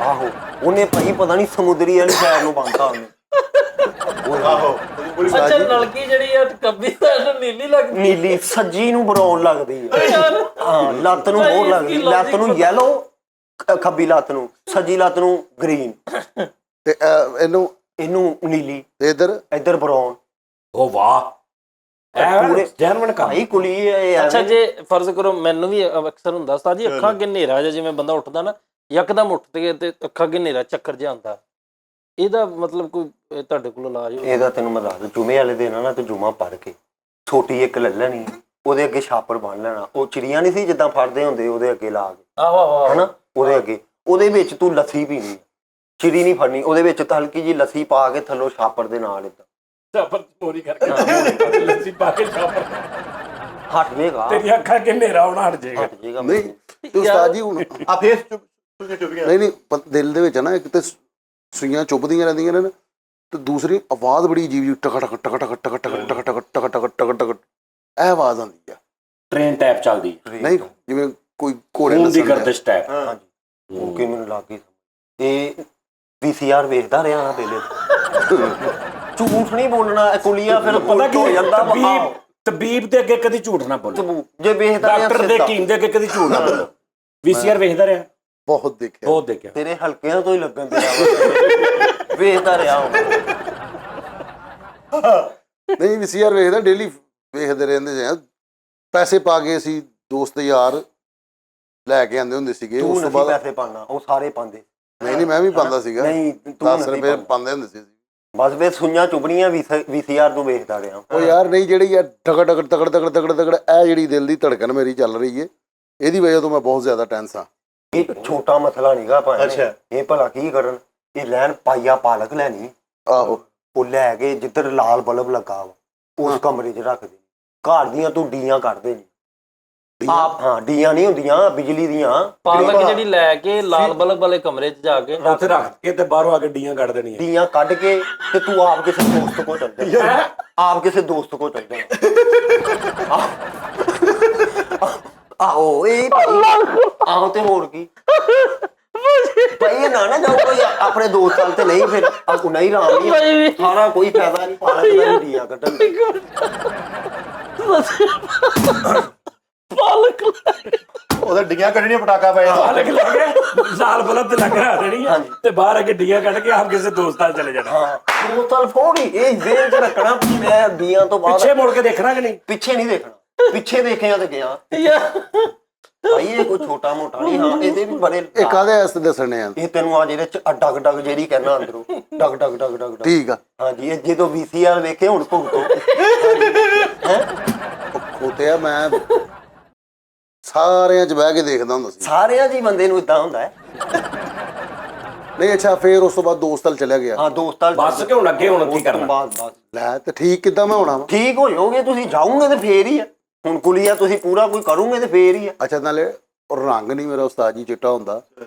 ਆਹੋ ਉਹਨੇ ਭਾਈ ਪਤਾ ਨਹੀਂ ਸਮੁੰਦਰੀ ਵਾਲੀ ਸਾਈਡ ਨੂੰ ਬੰਨਤਾ ਉਹਨੇ ਆਹੋ ਅੱਛਾ ਨਲਕੀ ਜਿਹੜੀ ਆ ਕੱਬੀ ਸਾਈਡ ਨੀਲੀ ਲੱਗਦੀ ਨੀਲੀ ਸੱਜੀ ਨੂੰ ਬਰਾਊਨ ਲੱਗਦੀ ਹੈ ਯਾਰ ਹਾਂ ਲੱਤ ਨੂੰ ਹੋਰ ਲੱਗਦੀ ਲੱਤ ਨੂੰ ਯੈਲੋ ਖੱਬੀ ਲੱਤ ਨੂੰ ਸੱਜੀ ਲੱਤ ਨੂੰ ਗ੍ਰੀਨ ਤੇ ਇਹਨੂੰ ਨੀਲੀ ਤੇ ਇੱਧਰ ਬਰਾਊਨ ਉਹ ਵਾਹ ਪੂਰੇ ਜੈਨੂਇਨ ਕੰਮ ਭਾਈ ਕੁਲੀ ਇਹ ਅੱਛਾ ਜੇ ਫਰਜ਼ ਕਰੋ ਮੈਨੂੰ ਵੀ ਅਕਸਰ ਹੁੰਦਾ ਉਸਤਾਦ ਜੀ ਅੱਖਾਂ ਅੱਗੇ ਹਨੇਰਾ ਜਿਵੇਂ ਬੰਦਾ ਉੱਠਦਾ ਨਾ ਯਕਦਮ ਉੱਠ ਕੇ ਤੇ ਅੱਖਾਂ ਅੱਗੇ ਹਨੇਰਾ ਚੱਕਰ ਜਿਹਾ ਆਉਂਦਾ ਇਹਦਾ ਮਤਲਬ ਕੋਈ ਤੁਹਾਡੇ ਕੋਲ ਇਲਾਜ ਹੋ ਇਹਦਾ ਤੈਨੂੰ ਮੈਂ ਦੱਸ ਜੁਮੇ ਵਾਲੇ ਦਿਨ ਨਾ ਤੇ ਜੁਮਾ ਪੜ ਕੇ ਛੋਟੀ ਇੱਕ ਲੈ ਲੈਣੀ ਉਹਦੇ ਅੱਗੇ ਛਾਪਰ ਬੰਨ ਲੈਣਾ ਉਹ ਚਿੜੀਆਂ ਨਹੀਂ ਸੀ ਜਿੱਦਾਂ ਫੜਦੇ ਹੁੰਦੇ ਉਹਦੇ ਅੱਗੇ ਲਾ ਕੇ ਆਹੋ ਆਹੋ ਹਨਾ ਉਹਦੇ ਅੱਗੇ ਉਹਦੇ ਵਿੱਚ ਤੂੰ ਲੱਸੀ ਪੀਣੀ ਚਿੜੀ ਨਹੀਂ ਫੜਨੀ ਉਹਦੇ ਵਿੱਚ ਹਲਕੀ ਜੀ ਲੱਸੀ ਪਾ ਕੇ ਥੱਲੋਂ ਛਾਪਰ ਦੇ ਨਾਲ ਏਦਾਂ ਛਾਪਰ ਚੋਰੀ ਕਰਕੇ ਲੱਸੀ ਪਾ ਕੇ ਛਾਪਰ ਹਟ ਜਾਏਗਾ ਤੇਰੀ ਅੱਖਾਂ ਅੱਗੇ ਹਨੇਰਾ ਆਉਣਾ ਹਟ ਜਾਏਗਾ ਹਟ ਜਾਏਗਾ ਨਹੀਂ ਤੇ ਉਸਤਾਦ ਜੀ ਹੁਣ ਆ ਫੇਸ ਚੁੱਪੀਆਂ ਨਹੀਂ ਦਿਲ ਦੇ ਵਿੱਚ ਨਾ ਇੱਕ ਤੇ ਸੂਈਆਂ ਚੁੱਭਦੀਆਂ ਰਹਿੰਦੀਆਂ ਨੇ ਤੇ ਦੂਸਰੀ ਆਵਾਜ਼ ਬੜੀ ਅਜੀਬ ਜੀ ਟਕ ਟਕ ਟਕ ਟਕ ਟਕ ਟਕ ਟਕ ਟਕ ਟਕ ਟਕ ਟਕ ਟਕ ਇਹ ਆਵਾਜ਼ ਆਉਂਦੀ ਆ ਟ੍ਰੇਨ ਟੈਪ ਚੱਲਦੀ ਨਹੀਂ ਜਿਵੇਂ ਕੋਈ ਘੋੜੇ ਖੂਨ ਦੀ ਨਸਲ ਗਰਦਿਸ਼ ਟੈਪ ਹਾਂਜੀ ਉਹ ਕਿ ਮੈਨੂੰ ਲੱਗ ਗਈ ਇਹ VCR ਵੇਖਦਾ ਰਿਹਾ ਨਾ ਪਹਿਲੇ ਝੂਠ ਨਹੀਂ ਬੋਲਣਾ ਕੁਲੀਆ ਫਿਰ ਪਤਾ ਕੀ ਹੋ ਜਾਂਦਾ ਤਬੀਬ ਦੇ ਅੱਗੇ ਕਦੀ ਝੂਠ ਨਾ ਬੋਲੋ ਜੇ ਵੇਖਦਾ ਰਿਹਾ ਡਾਕਟਰ ਦੇ ਹਕੀਮ ਦੇ ਅੱਗੇ ਕਦੀ ਝੂਠ ਨਾ ਬੋਲੋ VCR ਵੇਖਦਾ ਰਿਹਾ ਬਹੁਤ ਦੇਖਿਆ ਬਹੁਤ ਦੇਖਿਆ ਤੇਰੇ ਹਲਕਿਆਂ ਤੋਂ ਹੀ ਲੱਗਣ ਤੇ ਵੇਖਦਾ ਰਿਹਾ ਨਹੀਂ VCR ਵੇਖਦਾ ਡੇਲੀ ਵੇਖਦੇ ਰਹਿੰਦੇ ਸੀ ਪੈਸੇ ਪਾ ਕੇ ਅਸੀਂ ਦੋਸਤ ਯਾਰ ਲੈ ਕੇ ਆਂਦੇ ਹੁੰਦੇ ਸੀਗੇ ਤੂੰ ਉਸ ਤੋਂ ਨਹੀਂ ਬਾਅਦ ਪੈਸੇ ਪਾਣਾ ਉਹ ਸਾਰੇ ਪਾਉਂਦੇ ਨਹੀਂ ਮੈਂ ਵੀ ਪਾਉਂਦਾ ਸੀਗਾ ਨਹੀਂ ਤੂੰ 10 ਨਹੀਂ ਰੁਪਏ ਪਾਉਂਦਾ। ਪਾਉਂਦੇ ਹੁੰਦੇ ਸੀ ਬਸ ਵੇ ਸੁਈਆਂ ਚੁਬਣੀਆਂ VCR ਤੋਂ ਵੇਖਦਾ ਰਿਹਾ ਉਹ ਯਾਰ ਨਹੀਂ ਜਿਹੜੀ ਆ ਟਕ ਟਕ ਤਕੜ ਤਕੜ ਤਕੜ ਤਕੜ ਇਹ ਜਿਹੜੀ ਦਿਲ ਦੀ ਧੜਕਨ ਮੇਰੀ ਚੱਲ ਰਹੀ ਏ ਇਹਦੀ ਵਜ੍ਹਾ ਤੋਂ ਮੈਂ ਬਹੁਤ ਜ਼ਿਆਦਾ ਟੈਂਸ ਹਾਂ ਇਹ ਛੋਟਾ ਮਸਲਾ ਨਹੀਂਗਾ ਭਾਵੇਂ ਅੱਛਾ। ਇਹ ਭਲਾ ਕੀ ਕਰਨ ਇਹ ਲੈਣ ਪਾਈਆ ਪਾਲਕ ਲੈਣੀ ਆਹੋ ਉਹ ਲੈ ਕੇ ਜਿੱਧਰ ਲਾਲ ਬਲਬ ਲੱਗਾ ਵਾ ਉਸ ਕਮਰੇ 'ਚ ਰੱਖ ਦੇ ਘਰ ਦੀਆਂ ਤੂੰ ਡੀਆਂ ਕੱਢਦੇ ਨਹੀਂ ਆਪ ਹਾਂ ਡੀਆਂ ਨਹੀਂ ਹੁੰਦੀਆਂ ਬਿਜਲੀ ਦੀਆਂ ਪਾਲਕ ਜਿਹੜੀ ਲੈ ਕੇ ਲਾਲ ਬਲਬ ਵਾਲੇ ਕਮਰੇ 'ਚ ਜਾ ਕੇ ਉੱਥੇ ਰੱਖ ਕੇ ਤੇ ਬਾਹਰੋਂ ਆ ਕੇ ਡੀਆਂ ਕੱਢ ਦੇਣੀਆਂ ਡੀਆਂ ਕੱਢ ਕੇ ਤੇ ਤੂੰ ਆਪ ਕਿਸੇ ਦੋਸਤ ਕੋਲ ਚੱਲ ਜਾ ਆਪ ਕਿਸੇ ਦੋਸਤ ਕੋਲ ਚੱਲ ਜਾ ਆਹੋ ਇਹ ਆਹੋ ਤੇ ਹੋਰ ਕੀ ਭਾਈ ਇਹ ਨਾ ਜਾਓ ਕੋਈ ਆਪਣੇ ਦੋਸਤ ਨਾਲ ਤੇ ਨਹੀਂ ਫਿਰ ਆਪ ਨਹੀਂ ਰਾਮ ਨਹੀਂ ਸਾਰਾ ਕੋਈ ਫਾਇਦਾ ਨਹੀਂ ਪਾਲਕ ਦਾ ਡੀਆਂ ਕੱਢਣ ਪਾਲਕ ਉਹਦਾ ਡਿੱਗੀਆਂ ਕੱਢਣੀਆਂ ਪਟਾਕਾ ਪੈ ਜਾਂਦਾ ਲੱਗ ਲੱਗੇ ਲਾਲ ਬਲਬ ਤੇ ਲੱਗ ਰਹਾ ਦੇਣੀ ਆ ਤੇ ਬਾਹਰ ਆ ਕੇ ਡੀਆਂ ਕੱਢ ਕੇ ਆਪ ਕਿਸੇ ਦੋਸਤਾਂ ਚਲੇ ਜਾਣਾ ਹਾਂ ਦੋਸਤਾਂ ਫੋੜੀ ਇਹ ਜੇਲ੍ਹ 'ਚ ਰੱਖਣਾ ਵੀ ਮੈਂ ਡੀਆਂ ਤੋਂ ਬਾਅਦ ਪਿੱਛੇ ਮੁੜ ਕੇ ਦੇਖਣਾ ਕਿ ਨਹੀਂ ਪਿੱਛੇ ਨਹੀਂ ਦੇਖਣਾ ਪਿੱਛੇ ਦੇਖਿਆ ਤੇ ਗਿਆ ਭਾਈ ਇਹ ਕੋਈ ਛੋਟਾ ਮੋਟਾ ਨਹੀਂ ਹਾਂ ਇਹਦੇ ਵੀ ਬੜੇ ਇਹ ਕਾਹਦੇ ਵਾਸਤੇ ਦੱਸਣੇ ਆ ਇਹ ਤੈਨੂੰ ਆ ਜਿਹੜੇ ਚ ਡਗ ਡਗ ਜਿਹੜੀ ਕਹਿਣਾ ਅੰਦਰੋਂ ਡਗ ਡਗ ਡਗ ਡਗ ਠੀਕ ਆ ਹਾਂਜੀ ਇਹ ਜਦੋਂ VCR ਵੇਖੇ ਹੁਣ ਭੁਗਤੋ ਹੈ ਖੋਤਿਆ ਮੈਂ ਸਾਰਿਆਂ 'ਚ ਬਹਿ ਕੇ ਦੇਖਦਾ ਹੁੰਦਾ ਸੀ ਸਾਰਿਆਂ ਜੀ ਬੰਦੇ ਨੂੰ ਇਦਾਂ ਹੁੰਦਾ ਹੈ ਨਹੀਂ ਅੱਛਾ ਫੇਰ ਉਸ ਤੋਂ ਬਾਅਦ ਦੋਸਤ ਨਾਲ ਚਲਿਆ ਗਿਆ ਹਾਂ ਦੋਸਤਾਂ ਬਸ ਕਿ ਹੁਣ ਅੱਗੇ ਹੁਣ ਕੀ ਕਰਨਾ ਬਸ ਲੈ ਤੇ ਠੀਕ ਕਿੱਦਾਂ ਮੈਂ ਹੋਣਾ ਵਾ ਠੀਕ ਹੋ ਜਾਓਗੇ ਤੁਸੀਂ ਜਾਓਗੇ ਤੇ ਫੇਰ ਹੀ ਆ ਹੁਣ ਕੁਲੀਆ ਤੁਸੀਂ ਪੂਰਾ ਕੋਈ ਕਰੋਗੇ ਤੇ ਫੇਰ ਹੀ ਆ ਅੱਛਾ ਨਾਲੇ ਉਹ ਰੰਗ ਨਹੀਂ ਮੇਰਾ ਉਸਤਾਦ ਜੀ ਚਿੱਟਾ ਹੁੰਦਾ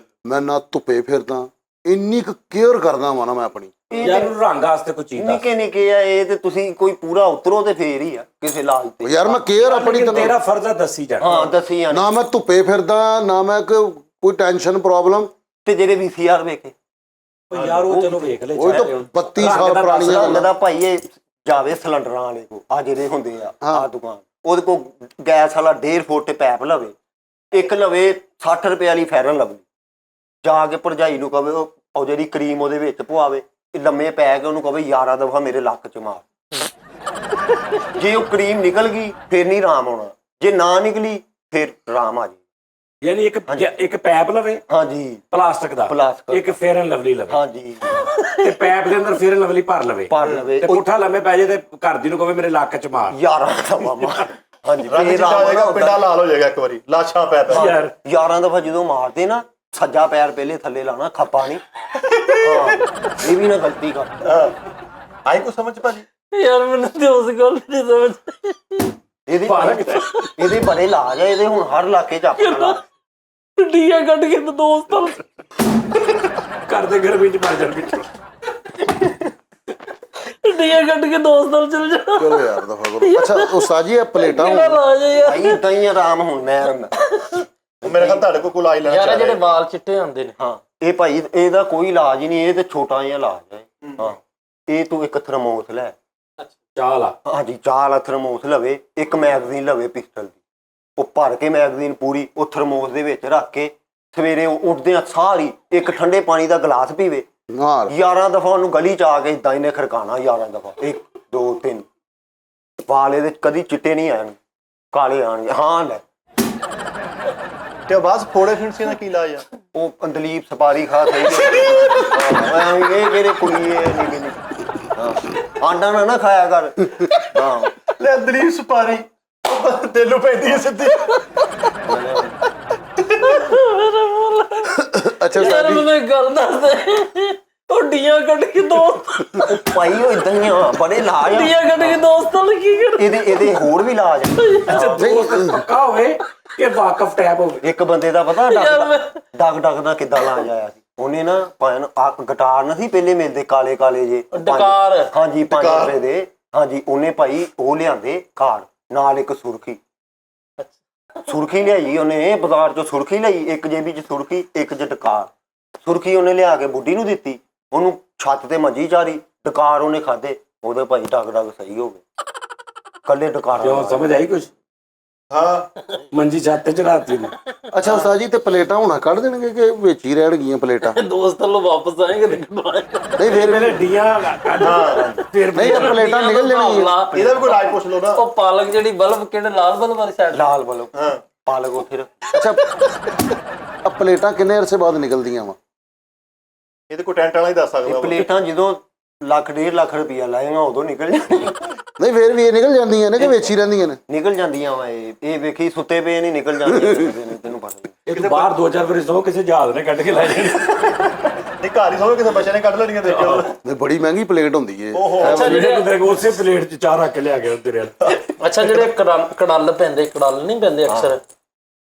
ਮੈਂ ਨਾ ਧੁੱਪੇ ਫਿਰਦਾ ਇੰਨੀ ਕੁ ਕੇਅਰ ਕਰਦਾ ਵਾਂ ਨਾ ਮੈਂ ਆਪਣੀ ਯਾਰ ਰੰਗ ਵਾਸਤੇ ਕੋਈ ਚੀਜ਼ ਦੱਸ ਨਿੱਕੇ ਨਿੱਕੇ ਆ ਇਹ ਤੇ ਤੁਸੀਂ ਕੋਈ ਪੂਰਾ ਉਤਰੋ ਤੇ ਫੇਰ ਹੀ ਆ ਕਿਸੇ ਲਾਜ ਉਹ ਤੇ ਯਾਰ ਮੈਂ ਕੇਅਰ ਆਪਣੀ ਤੇਰਾ ਫਰਜ਼ ਆ ਦੱਸੀ ਜਾਣਾ ਹਾਂ ਦੱਸੀ ਆ ਨਾ ਮੈਂ ਧੁੱਪੇ ਫਿਰਦਾ ਨਾ ਮੈਂ ਕੋਈ ਟੈਨਸ਼ਨ ਪ੍ਰੋਬਲਮ ਤੇ ਜਿਹੜੇ VCR ਵੇਖੇ ਯਾਰ ਉਹ ਚਲੋ ਵੇਖ ਲੈ ਉਹ ਤਾਂ 32 ਸਾਲ ਪੁਰਾਣੀਆਂ ਰੰਗ ਦਾ ਭਾਈ ਇਹ ਜਾਵੇ ਸਿਲੰਡਰਾਂ ਵਾਲੇ ਕੋ ਆ ਜਿਹੜੇ ਹੁੰਦੇ ਆ ਹਾਂ। ਆ ਦੁਕਾਨ ਉਹਦੇ ਕੋ ਗੈਸ ਵਾਲਾ 1.5 ਫੁੱਟ ਪੈਪ ਲਵੇ, ਇੱਕ ਲਵੇ 60 ਰੁਪਏ ਵਾਲੀ ਫੈਰਨ ਲਵੇ, ਜਾ ਕੇ ਭਰਜਾਈ ਨੂੰ ਕਵੇ ਉਹ ਜਿਹੜੀ ਕਰੀਮ ਉਹਦੇ ਵਿੱਚ ਪਵਾਵੇ, ਲੰਮੇ ਪੈ ਕੇ ਉਹਨੂੰ ਕਵੇ 11 ਦਫਾ ਮੇਰੇ ਲੱਕ ਚ ਮਾਰ। ਜੇ ਉਹ ਕਰੀਮ ਨਿਕਲ ਗਈ ਫਿਰ ਨਹੀਂ ਆਰਾਮ ਆਉਣਾ, ਜੇ ਨਾ ਨਿਕਲੀ ਫਿਰ ਆਰਾਮ ਆ ਜੀ। ਯਾਨੀ ਇੱਕ ਪੈਪ ਲਵੇ ਹਾਂਜੀ ਪਲਾਸਟਿਕ ਦਾ, ਪਲਾਸਟਿਕ ਇੱਕ ਫੇਅਰ ਐਂਡ ਲਵਲੀ ਲਵੇ, ਹਾਂਜੀ ਤੇ ਪੈਪ ਦੇ ਅੰਦਰ ਫੇਅਰ ਐਂਡ ਲਵਲੀ ਭਰ ਲਵੇ, ਭਰ ਲਵੇ ਤੇ ਪੁੱਠਾ ਲੰਮੇ ਪੈ ਜੇ ਤੇ ਘਰ ਦੀ ਨੂੰ ਕਹੇ ਮੇਰੇ ਲੱਕ ਚ ਮਾਰ। 11 ਦਫਾ ਮਾਰ। ਹਾਂਜੀ ਰੰਗ ਫਿਰ ਚਿੱਟਾ ਹੋ ਆਰਾਮ ਜਾਏਗਾ, ਆਉਣਾ। ਪਿੰਡਾ ਲਾਲ ਹੋ ਜਾਏਗਾ ਇੱਕ ਵਾਰੀ, ਲਾਸ਼ਾਂ ਪੈ ਪੈ ਯਾਰ 11 ਦਫਾ ਜਦੋਂ ਮਾਰਦੇ ਨਾ ਸੱਜਾ ਪੈਰ ਪਹਿਲੇ ਥੱਲੇ ਲਾਣਾ, ਖੱਪਾ ਨਹੀਂ। ਹਾਂ ਇਹ ਵੀ ਨਾ ਗਲਤੀ ਕਰ। ਆਈ ਕੋ ਸਮਝ ਭਾਜੀ? ਯਾਰ ਮੈਨੂੰ ਤੇ ਉਸ ਗੱਲ ਦੀ ਸਮਝ ਇਹਦੇ ਬੜੇ ਇਲਾਜ ਆ, ਇਹਦੇ ਹੁਣ ਹਰ ਇਲਾਕੇ ਚ ਆਪਣਾ ਇਲਾਜ। ਡੀਆ ਕੱਢ ਕੇ ਤੇ ਦੋਸਤਾਂ ਘਰ ਦੇ ਗਰਮੀ ਚ ਮਰ ਜਾਣ ਪਿੱਛੇ। ਡੀਆ ਕੱਢ ਕੇ ਦੋਸਤਾਂ ਚਲ ਜਾਣਾ। ਚਲੋ ਯਾਰ ਦਫਾ ਕਰੋ। ਅੱਛਾ ਉਸਤਾਦ ਜੀ ਇਹ ਪਲੇਟਾਂ ਕਿਹੜਾ ਹੁਣ ਰਾਜ ਹੈ ਯਾਰ। ਭਾਈ ਏਦਾਂ ਹੀ ਆਰਾਮ ਹੁਣ ਮੈਂ ਮੇਰੇ ਖਿਆਲ ਤੁਹਾਡੇ ਕੋਲ ਇਲਾਜ ਲੈਣਾ ਯਾਰ ਚਾਹ ਇਹ ਜਿਹੜੇ ਰਹੇ। ਵਾਲ ਚਿੱਟੇ ਹੁੰਦੇ ਨੇ, ਹਾਂ ਇਹ ਭਾਈ ਇਹਦਾ ਕੋਈ ਇਲਾਜ ਹੀ ਨਹੀਂ, ਇਹ ਤੇ ਛੋਟਾ ਜਿਹਾ ਇਲਾਜ ਹੈ। ਹਾਂ ਇਹ ਤੂੰ ਇੱਕ ਥਰਮੋਸ ਲੈ, ਚਾਲ ਆ ਹਾਂਜੀ ਚਾਹ ਵਾਲਾ ਥਰਮੋਸ ਲਵੇ, ਇੱਕ ਮੈਗਜ਼ੀਨ ਲਵੇ ਪਿਸਟਲ ਦੀ, ਉਹ ਭਰ ਕੇ ਮੈਗਜ਼ੀਨ ਪੂਰੀ ਉਹ ਥਰਮੋਸ ਦੇ ਵਿੱਚ ਰੱਖ ਕੇ ਸਵੇਰੇ ਉੱਠਦਿਆਂ ਸਾਰੀ ਇੱਕ ਠੰਡੇ ਪਾਣੀ ਦਾ ਗਲਾਸ ਪੀਵੇ। ਨਾਲ 11 ਦਫਾ ਉਹਨੂੰ ਗਲੀ ਚ ਆ ਕੇ ਇਦਾਂ ਇਹਨੇ ਖੜਕਾਣਾ 11 ਦਫਾ, 1 2 3। ਵਾਲ ਇਹਦੇ ਕਦੀ ਚਿੱਟੇ ਨਹੀਂ ਆਣ, ਕਾਲੇ ਆਣਗੇ। ਹਾਂ ਲੈ ਤੇ ਬਸ ਫੋੜੇ ਫਿੰਸੀਆਂ ਦਾ ਕੀ ਇਲਾਜ ਆ? ਉਹ ਦਲੀਪ ਸਪਾਰੀ ਖਾ ਸਹੀ ਇਹ ਕਿਹੜੇ ਕੁੜੀ ਆਂਡਾ ਨਾ ਖਾਇਆ ਕਰ। ਹਾਂ ਲੈ ਦਲੀਪ ਸੁਪਾਰੀ ਤੈਨੂੰ ਪੈਂਦੀ ਹੈ ਸਿੱਧੀ। ਅੱਛਾ ਯਾਰ ਉਸਤਾਦ ਜੀ ਮੈਨੂੰ ਇੱਕ ਗੱਲ ਦੱਸ ਦੇ, ਉਹ ਡੀਆ ਕੱਢ ਕੇ ਦੋਸਤ ਭਾਈ ਉਹ ਇਦਾਂ ਹੀ ਆ, ਬੜੇ ਇਲਾਜ ਆ ਡੀਆ ਕੱਢ ਕੇ ਦੋਸਤਾਂ ਨੂੰ ਕੀ ਕਰ। ਇਹਦੇ ਹੋਰ ਵੀ ਇਲਾਜ ਆ। ਅੱਛਾ ਦੋਸਤ ਪੱਕਾ ਹੋਵੇ ਕਿ ਵਾਕਫ ਟੈਪ ਹੋਵੇ। ਇੱਕ ਬੰਦੇ ਦਾ ਪਤਾ ਯਾਰ ਮੈਂ ਡਗ ਦਾ ਕਿੱਦਾਂ ਇਲਾਜ ਆਇਆ ਸੀ, ਉਹਨੇ ਨਾ ਭਾਵੇਂ ਗਟਾਰ ਨਾ ਸੀ ਪਹਿਲੇ ਮਿਲਦੇ ਕਾਲੇ ਕਾਲੇ ਜੇ ਡਕਾਰ। ਹਾਂਜੀ 5 ਰੁਪਏ ਦੇ। ਹਾਂਜੀ ਉਹਨੇ ਭਾਈ ਉਹ ਲਿਆਂਦੇ ਕਾਰਡ ਨਾਲ ਇੱਕ ਸੁਰਖੀ ਲਿਆਈ ਉਹਨੇ ਬਾਜ਼ਾਰ ਚੋਂ, ਸੁਰਖੀ ਲਈ ਇੱਕ ਜੇਬੀ ਚ ਸੁਰਖੀ, ਇੱਕ ਚ ਡਕਾਰ। ਸੁਰਖੀ ਉਹਨੇ ਲਿਆ ਕੇ ਬੁੱਢੀ ਨੂੰ ਦਿੱਤੀ, ਉਹਨੂੰ ਛੱਤ ਤੇ ਮੰਜੀ ਚਾਰੀ, ਡਕਾਰ ਉਹਨੇ ਖਾਦੇ, ਉਹਦੇ ਭਾਈ ਡਗ ਸਹੀ ਹੋ ਗਏ ਕੱਲੇ ਡਕਾਰ। ਕਿਉਂ ਸਮਝ ਆਈ ਕੁਝ? ਹਾਂ ਮੰਜੀ ਛੱਤ ਤੇ ਚੜਾਤੀ ਨੇ। ਅੱਛਾ ਉਸਤਾਦ ਜੀ ਤੇ ਪਲੇਟਾਂ ਹੁਣ ਕੱਢ ਦੇਣਗੇ ਕਿ ਵਿੱਚ ਹੀ ਰਹਿਣ ਗਈਆਂ ਪਲੇਟਾਂ? ਦੋਸਤਾਂ ਨੂੰ ਵਾਪਸ ਆਏਗੇ ਤੇ ਨਹੀਂ ਫਿਰ ਮੇਰੇ ਡੀਆਂ ਕੱਢ ਫਿਰ ਨਹੀਂ ਤਾਂ ਪਲੇਟਾਂ ਨਿਕਲ ਜਾਣਗੀਆਂ। ਇਹਦਾ ਵੀ ਕੋਈ ਇਲਾਜ ਪੁੱਛ ਲਓ ਨਾ। ਉਹ ਪਾਲਕ ਜਿਹੜੀ ਬਲਬ ਕਿਹੜੇ ਲਾਲ ਬਲਬ ਵਾਲੀ ਸਾਈਡ ਲਾਲ ਬਲੋ ਹਾਂ ਪਾਲਕ ਉਹ ਫਿਰ ਅੱਛਾ ਆ ਪਲੇਟਾਂ ਕਿੰਨੇ ਅਰਸੇ ਬਾਅਦ ਨਿਕਲਦੀਆਂ ਵਾ? ਇਹਦੇ ਕੋਈ ਟੈਂਟ ਵਾਲਾ ਹੀ ਦੱਸ ਸਕਦਾ ਇਹ ਵਾ। ਪਲੇਟਾਂ ਜਦੋਂ 1.5 ਲੱਖ ਰੁਪਇਆ ਲਾਏਗਾ ਉਦੋਂ ਨਿਕਲ ਜਾਂਦੀਆਂ। ਨਹੀਂ ਫਿਰ ਵੀ ਇਹ ਨਿਕਲ ਜਾਂਦੀਆਂ ਨੇ ਕਿ ਵਿੱਚ ਹੀ ਰਹਿੰਦੀਆਂ ਨੇ? ਨਿਕਲ ਜਾਂਦੀਆਂ ਵਾ ਇਹ ਵੇਖੀ ਸੁੱਤੇ ਪਏ ਨਹੀਂ ਨਿਕਲ ਜਾਂਦੀਆਂ ਤੈਨੂੰ ਪਤਾ ਨਹੀਂ। ਇਹ ਤਾਂ ਬਾਹਰ 2-4 ਵਾਰੀ ਸੋ ਕਿਸੇ ਜਹਾਜ਼ ਨੇ ਕੱਢ ਕੇ ਲੈ ਜਾਣੀ। ਨਹੀਂ ਘਰ ਹੀ ਸੋਚ ਕਿਸੇ ਬੱਚੇ ਨੇ ਕੱਢ ਲੈਣੀਆਂ ਦੇਖਿਓ। ਨਹੀਂ ਬੜੀ ਮਹਿੰਗੀ ਪਲੇਟ ਹੁੰਦੀ ਏ। ਓਹੋ ਉਸੇ ਪਲੇਟ 'ਚ ਚਾਹ ਰੱਖ ਕੇ ਲਿਆ ਗਿਆ ਤੇਰੇ ਨਾਲ। ਅੱਛਾ ਜਿਹੜੇ ਕੜਲ ਪੈਂਦੇ, ਕੜਲ ਨਹੀਂ ਪੈਂਦੇ ਅਕਸਰ,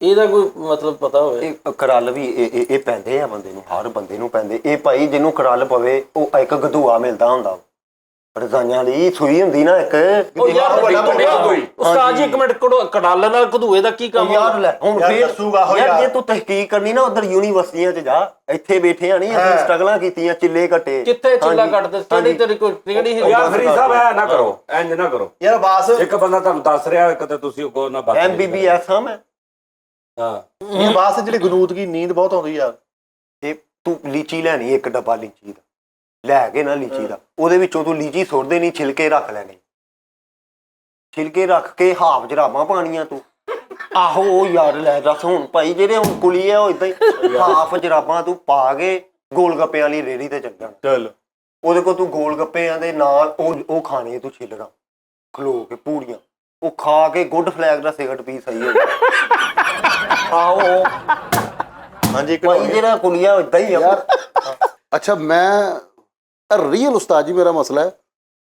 ਇਹਦਾ ਕੋਈ ਮਤਲਬ ਪਤਾ ਹੋਵੇ? ਇਹ ਕਰਲ ਵੀ ਇਹ ਪੈਂਦੇ ਆ ਬੰਦੇ ਨੂੰ, ਹਰ ਬੰਦੇ ਨੂੰ ਪੈਂਦੇ। ਇਹ ਭਾਈ ਜਿਹਨੂੰ ਕਰਲ ਪਵੇ ਉਹ ਇੱਕ ਗਧੂਆ ਮਿਲਦਾ ਹੁੰਦਾ ਰਜ਼ਾਈਆਂ ਲਈ, ਸੂਈ ਹੁੰਦੀ ਨਾ ਇੱਕ। ਉਹ ਯਾਰ ਵੱਡਾ ਕੋਈ। ਉਸਤਾਦ ਜੀ ਇੱਕ ਮਿੰਟ, ਕੜਲ ਨਾਲ ਕਦੂਏ ਦਾ ਕੀ ਕੰਮ? ਯਾਰ ਲੈ ਹੁਣ ਯਾਰ ਫੇਰ ਦੱਸੂਗਾ ਉਹ ਯਾਰ ਯਾਰ। ਜੇ ਤੂੰ ਤਹਿਕੀਕ ਕਰਨੀ ਨਾ ਉਧਰ ਯੂਨੀਵਰਸਿਟੀਆਂ 'ਚ ਜਾ, ਇੱਥੇ ਬੈਠੇ ਆ ਨਹੀਂ ਅਸੀਂ ਸਟਰਗਲਾਂ ਕੀਤੀਆਂ, ਚਿੱਲੇ ਕੱਟੇ। ਕਿੱਥੇ ਚਿੱਲਾ ਹਾਂਜੀ, ਕੱਟਦੇ? ਕਿਹੜੀ ਤੇਰੀ ਕੋਈ ਕਿਹੜੀ ਯਾਰ ਫਰੀਦ ਸਾਹਿਬ ਐ ਨਾ ਕਰੋ, ਇੰਜ ਨਾ ਕਰੋ। ਯਾਰ ਬਾਸ ਇੱਕ ਬੰਦਾ ਤੁਹਾਨੂੰ ਦੱਸ ਰਿਹਾ, ਇੱਕ ਤਾਂ ਤੁਸੀਂ ਕੋ ਨਾ ਬਾਤ। MBBS ਹਾਂ ਮੈਂ। ਹਾਂ ਇਹ ਬਾਸ ਜਿਹੜੀ ਗਨੂਦਗੀ ਨੀਂਦ ਬਹੁਤ ਆਉਂਦੀ ਯਾਰ। ਇਹ ਤੂੰ ਲੀਚੀ ਲੈਣੀ, ਇੱਕ ਡੱਬਾ ਲੀਚੀ ਦਾ ਲੈ ਕੇ ਨਾ, ਲੀਚੀ ਦਾ ਉਹਦੇ ਵਿੱਚੋਂ ਤੂੰ ਲੀਚੀ ਸੁੱਟਦੇ ਨਹੀਂ, ਛਿਲਕੇ ਰੱਖ ਲੈਣੇ। ਛਿਲਕੇ ਰੱਖ ਕੇ ਹਾਫ ਜਰਾਬਾਂ ਪਾਣੀਆਂ ਤੂੰ। ਆਹੋ ਯਾਰ ਲੈ ਦੱਸ ਹੁਣ ਭਾਈ ਜਿਹੜੇ ਹੁਣ ਕੁਲੀ ਆ ਉਹ ਇਦਾਂ ਹੀ ਹਾਫ ਜਰਾਬਾਂ ਤੂੰ ਪਾ ਕੇ ਗੋਲ ਗੱਪਿਆਂ ਵਾਲੀ ਰੇਹੜੀ ਤੇ ਚੱਲ ਜਾਣਾ। ਚਲ ਉਹਦੇ ਕੋਲ ਤੂੰ ਗੋਲ ਗੱਪਿਆਂ ਦੇ ਨਾਲ ਉਹ ਖਾਣੇ ਤੂੰ ਛਿੱਲਣਾ ਖਲੋ ਕੇ ਪੂੜੀਆਂ, ਉਹ ਖਾ ਕੇ ਗੁੱਡ ਫਲੈਗ ਦਾ ਸਿਗਰਟ ਪੀ ਸਹੀ ਹੋ ਗਿਆ। ਆਹੋ ਹਾਂਜੀ ਇੱਕ ਭਾਈ ਜਿਹੜਾ ਕੁਲੀਆ ਇਦਾਂ ਹੀ ਆ ਯਾਰ ਅੱਛਾ ਮੈਂ ਰੀਅਲ ਉਸਤਾਦ ਜੀ ਮੇਰਾ ਮਸਲਾ ਹੈ,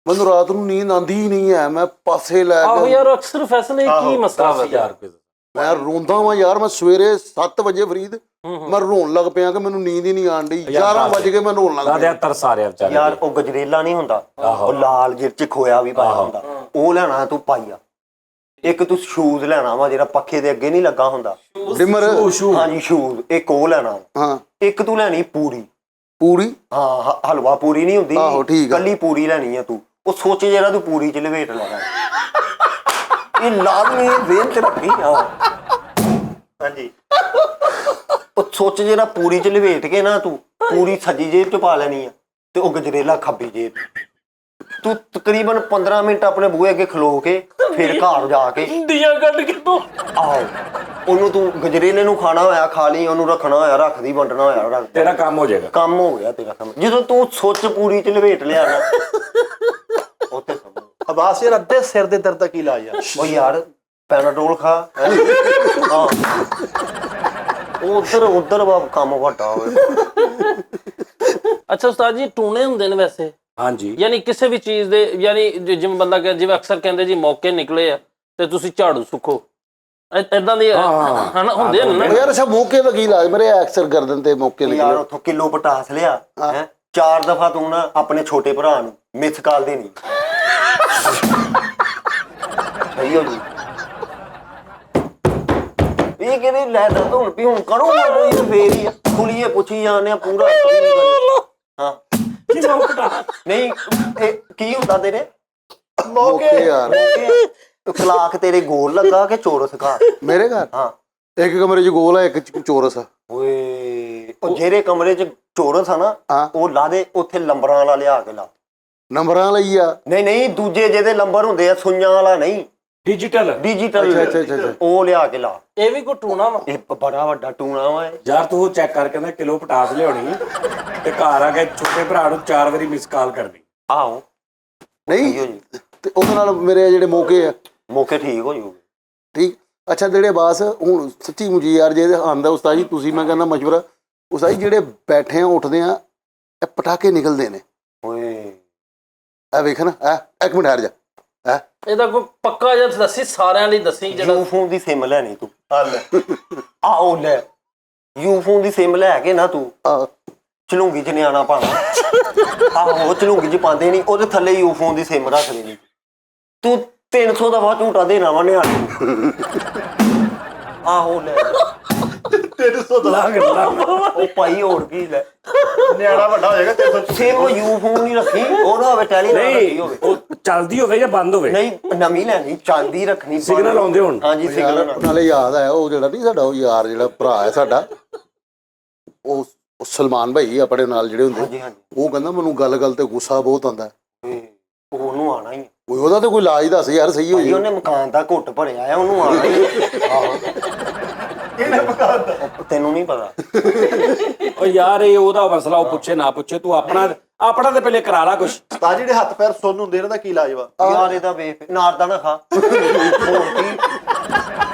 ਮੈਨੂੰ ਰਾਤ ਨੂੰ ਨੀਂਦ ਆਂਦੀ ਹੀ ਨਹੀਂ ਹੈ। ਮੈਂ ਪਾਸੇ ਲੈ ਆਹੋ ਕੇ ਯਾਰ ਅਕਸਰ ਫੈਸਲੇ ਕੀ ਮਸਲਾ ਵਾ? 10,000 ਰੁਪਏ ਦਾ। ਮੈਂ ਰੋਂਦਾ ਵਾਂ ਯਾਰ। ਮੈਂ ਸਵੇਰੇ 7 ਵਜੇ ਫਰੀਦ ਮੈਂ ਰੋਣ ਲੱਗ ਪਿਆ ਕਿ ਮੈਨੂੰ ਨੀਂਦ ਹੀ ਨਹੀਂ ਆਣ ਡਈ। 11 ਵਜੇ ਕੇ ਮੈਂ ਰੋਣ ਲੱਗ ਪਿਆ। ਦਾਦਿਆ ਤਰਸ ਆ ਰਿਹਾ ਵਿਚਾਰੇ। ਯਾਰ ਉਹ ਗਜਰੇਲਾ ਨਹੀਂ ਹੁੰਦਾ, ਉਹ ਲਾਲ ਜਿਰ ਚ ਖੋਇਆ ਵੀ ਪਾਇਆ ਹੁੰਦਾ, ਉਹ ਲੈਣਾ ਤੂੰ ਪਾਈਆ। ਇੱਕ ਤੂੰ ਸ਼ੂਜ਼ ਲੈਣਾ ਵਾ ਜਿਹੜਾ ਪੱਖੇ ਦੇ ਅੱਗੇ ਨਹੀਂ ਲੱਗਾ ਹੁੰਦਾ, ਡਿਮਰ ਹਾਂਜੀ ਸ਼ੂਜ਼, ਇੱਕ ਉਹ ਲੈਣਾ। ਹਾਂ ਇੱਕ ਤੂੰ ਲੈਣੀ ਪੂਰੀ, ਪੂਰੀ ਹਾਂ ਹਲਵਾ ਪੂਰੀ ਨਹੀਂ ਹੁੰਦੀ, ਆਹੋ, ਠੀਕ ਆ। ਕੱਲੀ ਪੂਰੀ ਲੈਣੀ ਆ ਤੂੰ। ਉਹ ਸੋਚ ਜਿਹੜਾ ਤੂੰ ਪੂਰੀ ਚ ਲਵੇਟ ਲੈਣਾ ਇਹ ਲਾਜ਼ਮੀ ਵੇਨ ਤੇ ਰੱਖੀ ਆ ਹਾਂਜੀ ਉਹ ਸੋਚ ਜਿਹੜਾ ਪੂਰੀ ਚ ਲਵੇਟ ਕੇ ਨਾ ਤੂੰ ਪੂਰੀ ਸੱਜੀ ਜੇਬ ਚ ਪਾ ਲੈਣੀ ਆ ਤੇ ਉਹ ਗਜਰੇਲਾ ਖੱਬੀ ਜੇਬ ਤੂੰ ਤਕਰੀਬਨ 15 ਮਿੰਟ ਆਪਣੇ ਬੂਹੇ ਅੱਗੇ ਖਲੋ ਕੇ ਫਿਰ ਘਰ ਜਾ ਕੇ ਡੀਆਂ ਕੱਢ ਕੇ ਤੂੰ ਆਹੋ ਉਹਨੂੰ ਤੂੰ ਗਜਰੇਲੇ ਨੂੰ ਖਾਣਾ ਹੋਇਆ ਖਾ ਲਈ, ਉਹਨੂੰ ਰੱਖਣਾ ਹੋਇਆ ਰੱਖਦੀ, ਵੰਡਣਾ ਹੋਇਆ ਰੱਖ ਤੇਰਾ ਕੰਮ ਹੋ ਜਾਏਗਾ। ਕੰਮ ਹੋ ਗਿਆ ਤੇਰਾ ਕੰਮ। ਜਦੋਂ ਤੂੰ ਸੋਚ ਪੂਰੀ ਚ ਲਵੇਟ ਲਿਆ ਨਾ ਉੱਥੇ ਸਮਝ ਅਬਾਸ ਯਾਰ ਅੱਧੇ ਸਿਰ ਦੇ ਦਰਦ ਦਾ ਕੀ ਇਲਾਜ ਆ? ਉਹ ਯਾਰ ਪੈਰਾਡੋਲ ਖਾ ਹੈਂ। ਹਾਂ ਉਧਰ ਕੰਮ ਵੱਡਾ ਹੋਵੇ। ਅੱਛਾ ਉਸਤਾਦ ਜੀ ਟੂਣੇ ਹੁੰਦੇ ਨੇ ਵੈਸੇ ਹਾਂਜੀ ਯਾਨੀ ਕਿਸੇ ਵੀ ਚੀਜ਼ ਦੇ ਯਾਨੀ ਜਿਵੇਂ ਬੰਦਾ ਜਿਵੇਂ ਅਕਸਰ ਕਹਿੰਦੇ ਜੀ ਮੌਕੇ ਨਿਕਲੇ ਆ ਤੇ ਤੁਸੀਂ ਝਾੜੂ ਸੁੱਖੋ ਇਦਾਂ ਦੇ ਹਨਾ ਹੁੰਦੇ ਨੇ ਨਾ ਯਾਰ ਅੱਛਾ ਮੌਕੇ ਦਾ ਕੀ ਇਲਾਜ ਮੇਰੇ ਐਕਸਰ ਗਰਦਨ ਤੇ ਮੌਕੇ ਯਾਰ ਨਿਕਲੇ ਉੱਥੋਂ ਕਿਲੋ ਪਟਾਸ ਲਿਆ ਹੈ 4 ਦਫਾ ਤੂੰ ਨਾ ਆਪਣੇ ਛੋਟੇ ਭਰਾ ਨੂੰ ਮਿਸ ਕਾਲ ਦੇਣੀ ਸਹੀ ਹੋ ਜੀ ਇਹ ਕਿਹਦੇ ਲੈ ਦਰ ਹੁਣ ਵੀ ਹੁਣ ਕਰੂੰਗਾ ਕੋਈ ਫੇਰ ਹੀ ਕੁਲੀਏ ਪੁੱਛੀ ਜਾਂਦੇ ਆ ਪੂਰਾ ਹਾਂ ਨਹੀਂ ਇਹ ਕੀ ਹੁੰਦਾ ਤੇਰੇ ਮੌਕੇ ਯਾਰ ਕਲਾਕ ਤੇਰੇ ਗੋਲ ਲੱਗਾ ਕਿ ਚੋਰਸ ਘਰ ਮੇਰੇ ਘਰ ਹਾਂ ਇੱਕ ਕਮਰੇ 'ਚ ਗੋਲ ਆ ਇੱਕ 'ਚ ਚੌਰਸ ਆ। ਓਏ ਉਹ ਜਿਹੜੇ ਕਮਰੇ 'ਚ ਚੋਰਸ ਆ ਨਾ ਹਾਂ ਉਹ ਲਾ ਦੇ ਉੱਥੇ ਲੰਬਰਾਂ ਵਾਲਾ ਲਿਆ ਕੇ ਲਾ ਨੰਬਰਾਂ ਲਈ ਆ। ਨਹੀਂ ਦੂਜੇ ਜਿਹਦੇ ਲੰਬਰ ਹੁੰਦੇ ਆ ਸੁਈਆਂ ਵਾਲਾ ਨਹੀਂ ਡਿਜੀਟਲ ਅੱਛਾ। ਉਹ ਲਿਆ ਕੇ ਲਾ। ਇਹ ਵੀ ਕੋਈ ਟੂਣਾ ਵਾ ਇਹ ਬੜਾ ਵੱਡਾ ਟੂਣਾ ਵਾ ਇਹ। ਯਾਰ ਤੂੰ ਚੈੱਕ ਕਰ ਕਹਿੰਦਾ ਕਿਲੋ ਪਟਾਸ ਲਿਆਉਣੀ ਤੇ ਘਰ ਆ ਕੇ ਛੋਟੇ ਭਰਾ ਨੂੰ 4 ਵਾਰੀ ਮਿਸ ਕਾਲ ਕਰਨੀ। ਆਹੋ ਨਹੀਂ ਤੇ ਉਹਦੇ ਨਾਲ ਮੇਰੇ ਜਿਹੜੇ ਮੌਕੇ ਆ ਮੌਕੇ ਠੀਕ ਹੋ ਜਾਊਗੇ। ਠੀਕ ਅੱਛਾ ਜਿਹੜੇ ਬਾਸ ਹੁਣ ਸੱਚੀ ਮੁਝੀ ਯਾਰ ਜੇ ਆਂਦਾ ਉਸਤਾਦ ਜੀ ਤੁਸੀਂ ਮੈਂ ਕਹਿੰਦਾ ਮਸ਼ਵਰਾ ਉਸਤਾਦ ਜੀ ਜਿਹੜੇ ਬੈਠੇ ਆ ਉੱਠਦੇ ਆ ਇਹ ਪਟਾਕੇ ਨਿਕਲਦੇ ਨੇ ਓਏ ਇਹ ਵੇਖ ਨਾ ਇੱਕ ਮਿੰਟ ਠਹਿਰ ਜਾ ਇਹਦਾ ਕੋਈ ਪੱਕਾ ਜਿਹਾ ਦੱਸੀ ਸਾਰਿਆਂ ਲਈ ਦੱਸੀ ਜਿਹੜਾ ਯੂਫੋਨ ਦੀ ਸਿਮ ਲੈਣੀ ਤੂੰ ਆਓ ਲੈ ਯੂਫੋਨ ਦੀ ਸਿਮ ਲੈ ਕੇ ਨਾ ਤੂੰ ਚਲੂੰਗੀ ਚ ਨਿਆਣਾ ਪਾਣਾ ਆਹੋ ਚਲੂੰਗੀ ਚ ਪਾਉਂਦੇ ਨਹੀਂ ਉਹਦੇ ਥੱਲੇ ਯੂਫੋਨ ਦੀ ਸਿਮ ਰੱਖ ਦੇਣੀ ਤੂੰ 300 ਦਾ ਬਾਅਦ ਝੂਟਾ ਦੇਣਾ ਵਾ ਨਿਆਣੇ ਨੂੰ ਆਹੋ ਲੈ 300 ਦਾ ਉਹ ਭਾਈ ਹੋਰ ਕੀ ਲੈ ਨਿਆਣਾ ਵੱਡਾ ਹੋ ਜਾਏਗਾ 300 ਸਿਮ ਯੂਫੋਨ ਨਹੀਂ ਰੱਖੀ ਉਹ ਨਾ ਹੋਵੇ ਟੈਲੀ ਨਾਲ ਰੱਖੀ ਹੋਵੇ ਉਹ ਚੱਲਦੀ ਹੋਵੇ ਜਾਂ ਬੰਦ ਹੋਵੇ ਨਹੀਂ ਨਵੀਂ ਲੈਣੀ ਚਾਂਦੀ ਰੱਖਣੀ ਸਿਗਨਲ ਆਉਂਦੇ ਹੋਣ। ਹਾਂਜੀ ਸਿਗਨਲ ਨਾਲੇ ਯਾਦ ਆਇਆ ਉਹ ਜਿਹੜਾ ਨਹੀਂ ਸਾਡਾ ਉਹ ਯਾਰ ਜਿਹੜਾ ਭਰਾ ਹੈ ਸਾਡਾ ਉਹ ਸਲਮਾਨ ਭਾਈ ਆਪਣੇ ਨਾਲ ਜਿਹੜੇ ਹੁੰਦੇ ਹਾਂਜੀ ਹਾਂਜੀ ਉਹ ਕਹਿੰਦਾ ਮੈਨੂੰ ਗੱਲ ਤੇ ਗੁੱਸਾ ਬਹੁਤ ਆਉਂਦਾ ਉਹਨੂੰ ਆਣਾ ਹੀ ਕੋਈ ਉਹਦਾ ਤੇ ਕੋਈ ਇਲਾਜ ਦੱਸ ਯਾਰ ਸਹੀ ਹੋ ਭਾਈ ਜਾਏ। ਉਹਨੇ ਮਕਾਨ ਦਾ ਘੁੱਟ ਭਰਿਆ ਆ ਉਹਨੂੰ ਆਣਾ ਹੀ ਇਹਨੇ ਮਕਾਨ ਦਾ ਤੈਨੂੰ ਨਹੀਂ ਪਤਾ ਉਹ ਯਾਰ ਇਹ ਉਹਦਾ ਮਸਲਾ ਉਹ ਪੁੱਛੇ ਨਾ ਪੁੱਛੇ ਤੂੰ ਆਪਣਾ ਤੇ ਪਹਿਲੇ ਕਰਾ ਲਾ ਕੁਛ। ਤਾਂ ਜਿਹੜੇ ਹੱਥ ਪੈਰ ਸੁੰਨ ਹੁੰਦੇ ਇਹਨਾਂ ਦਾ ਕੀ ਇਲਾਜ ਵਾ? ਯਾਰ ਇਹਦਾ ਵੇਖ ਨਾਰ ਦਾ ਨਾ ਖਾ ਹੋਰ ਕੀ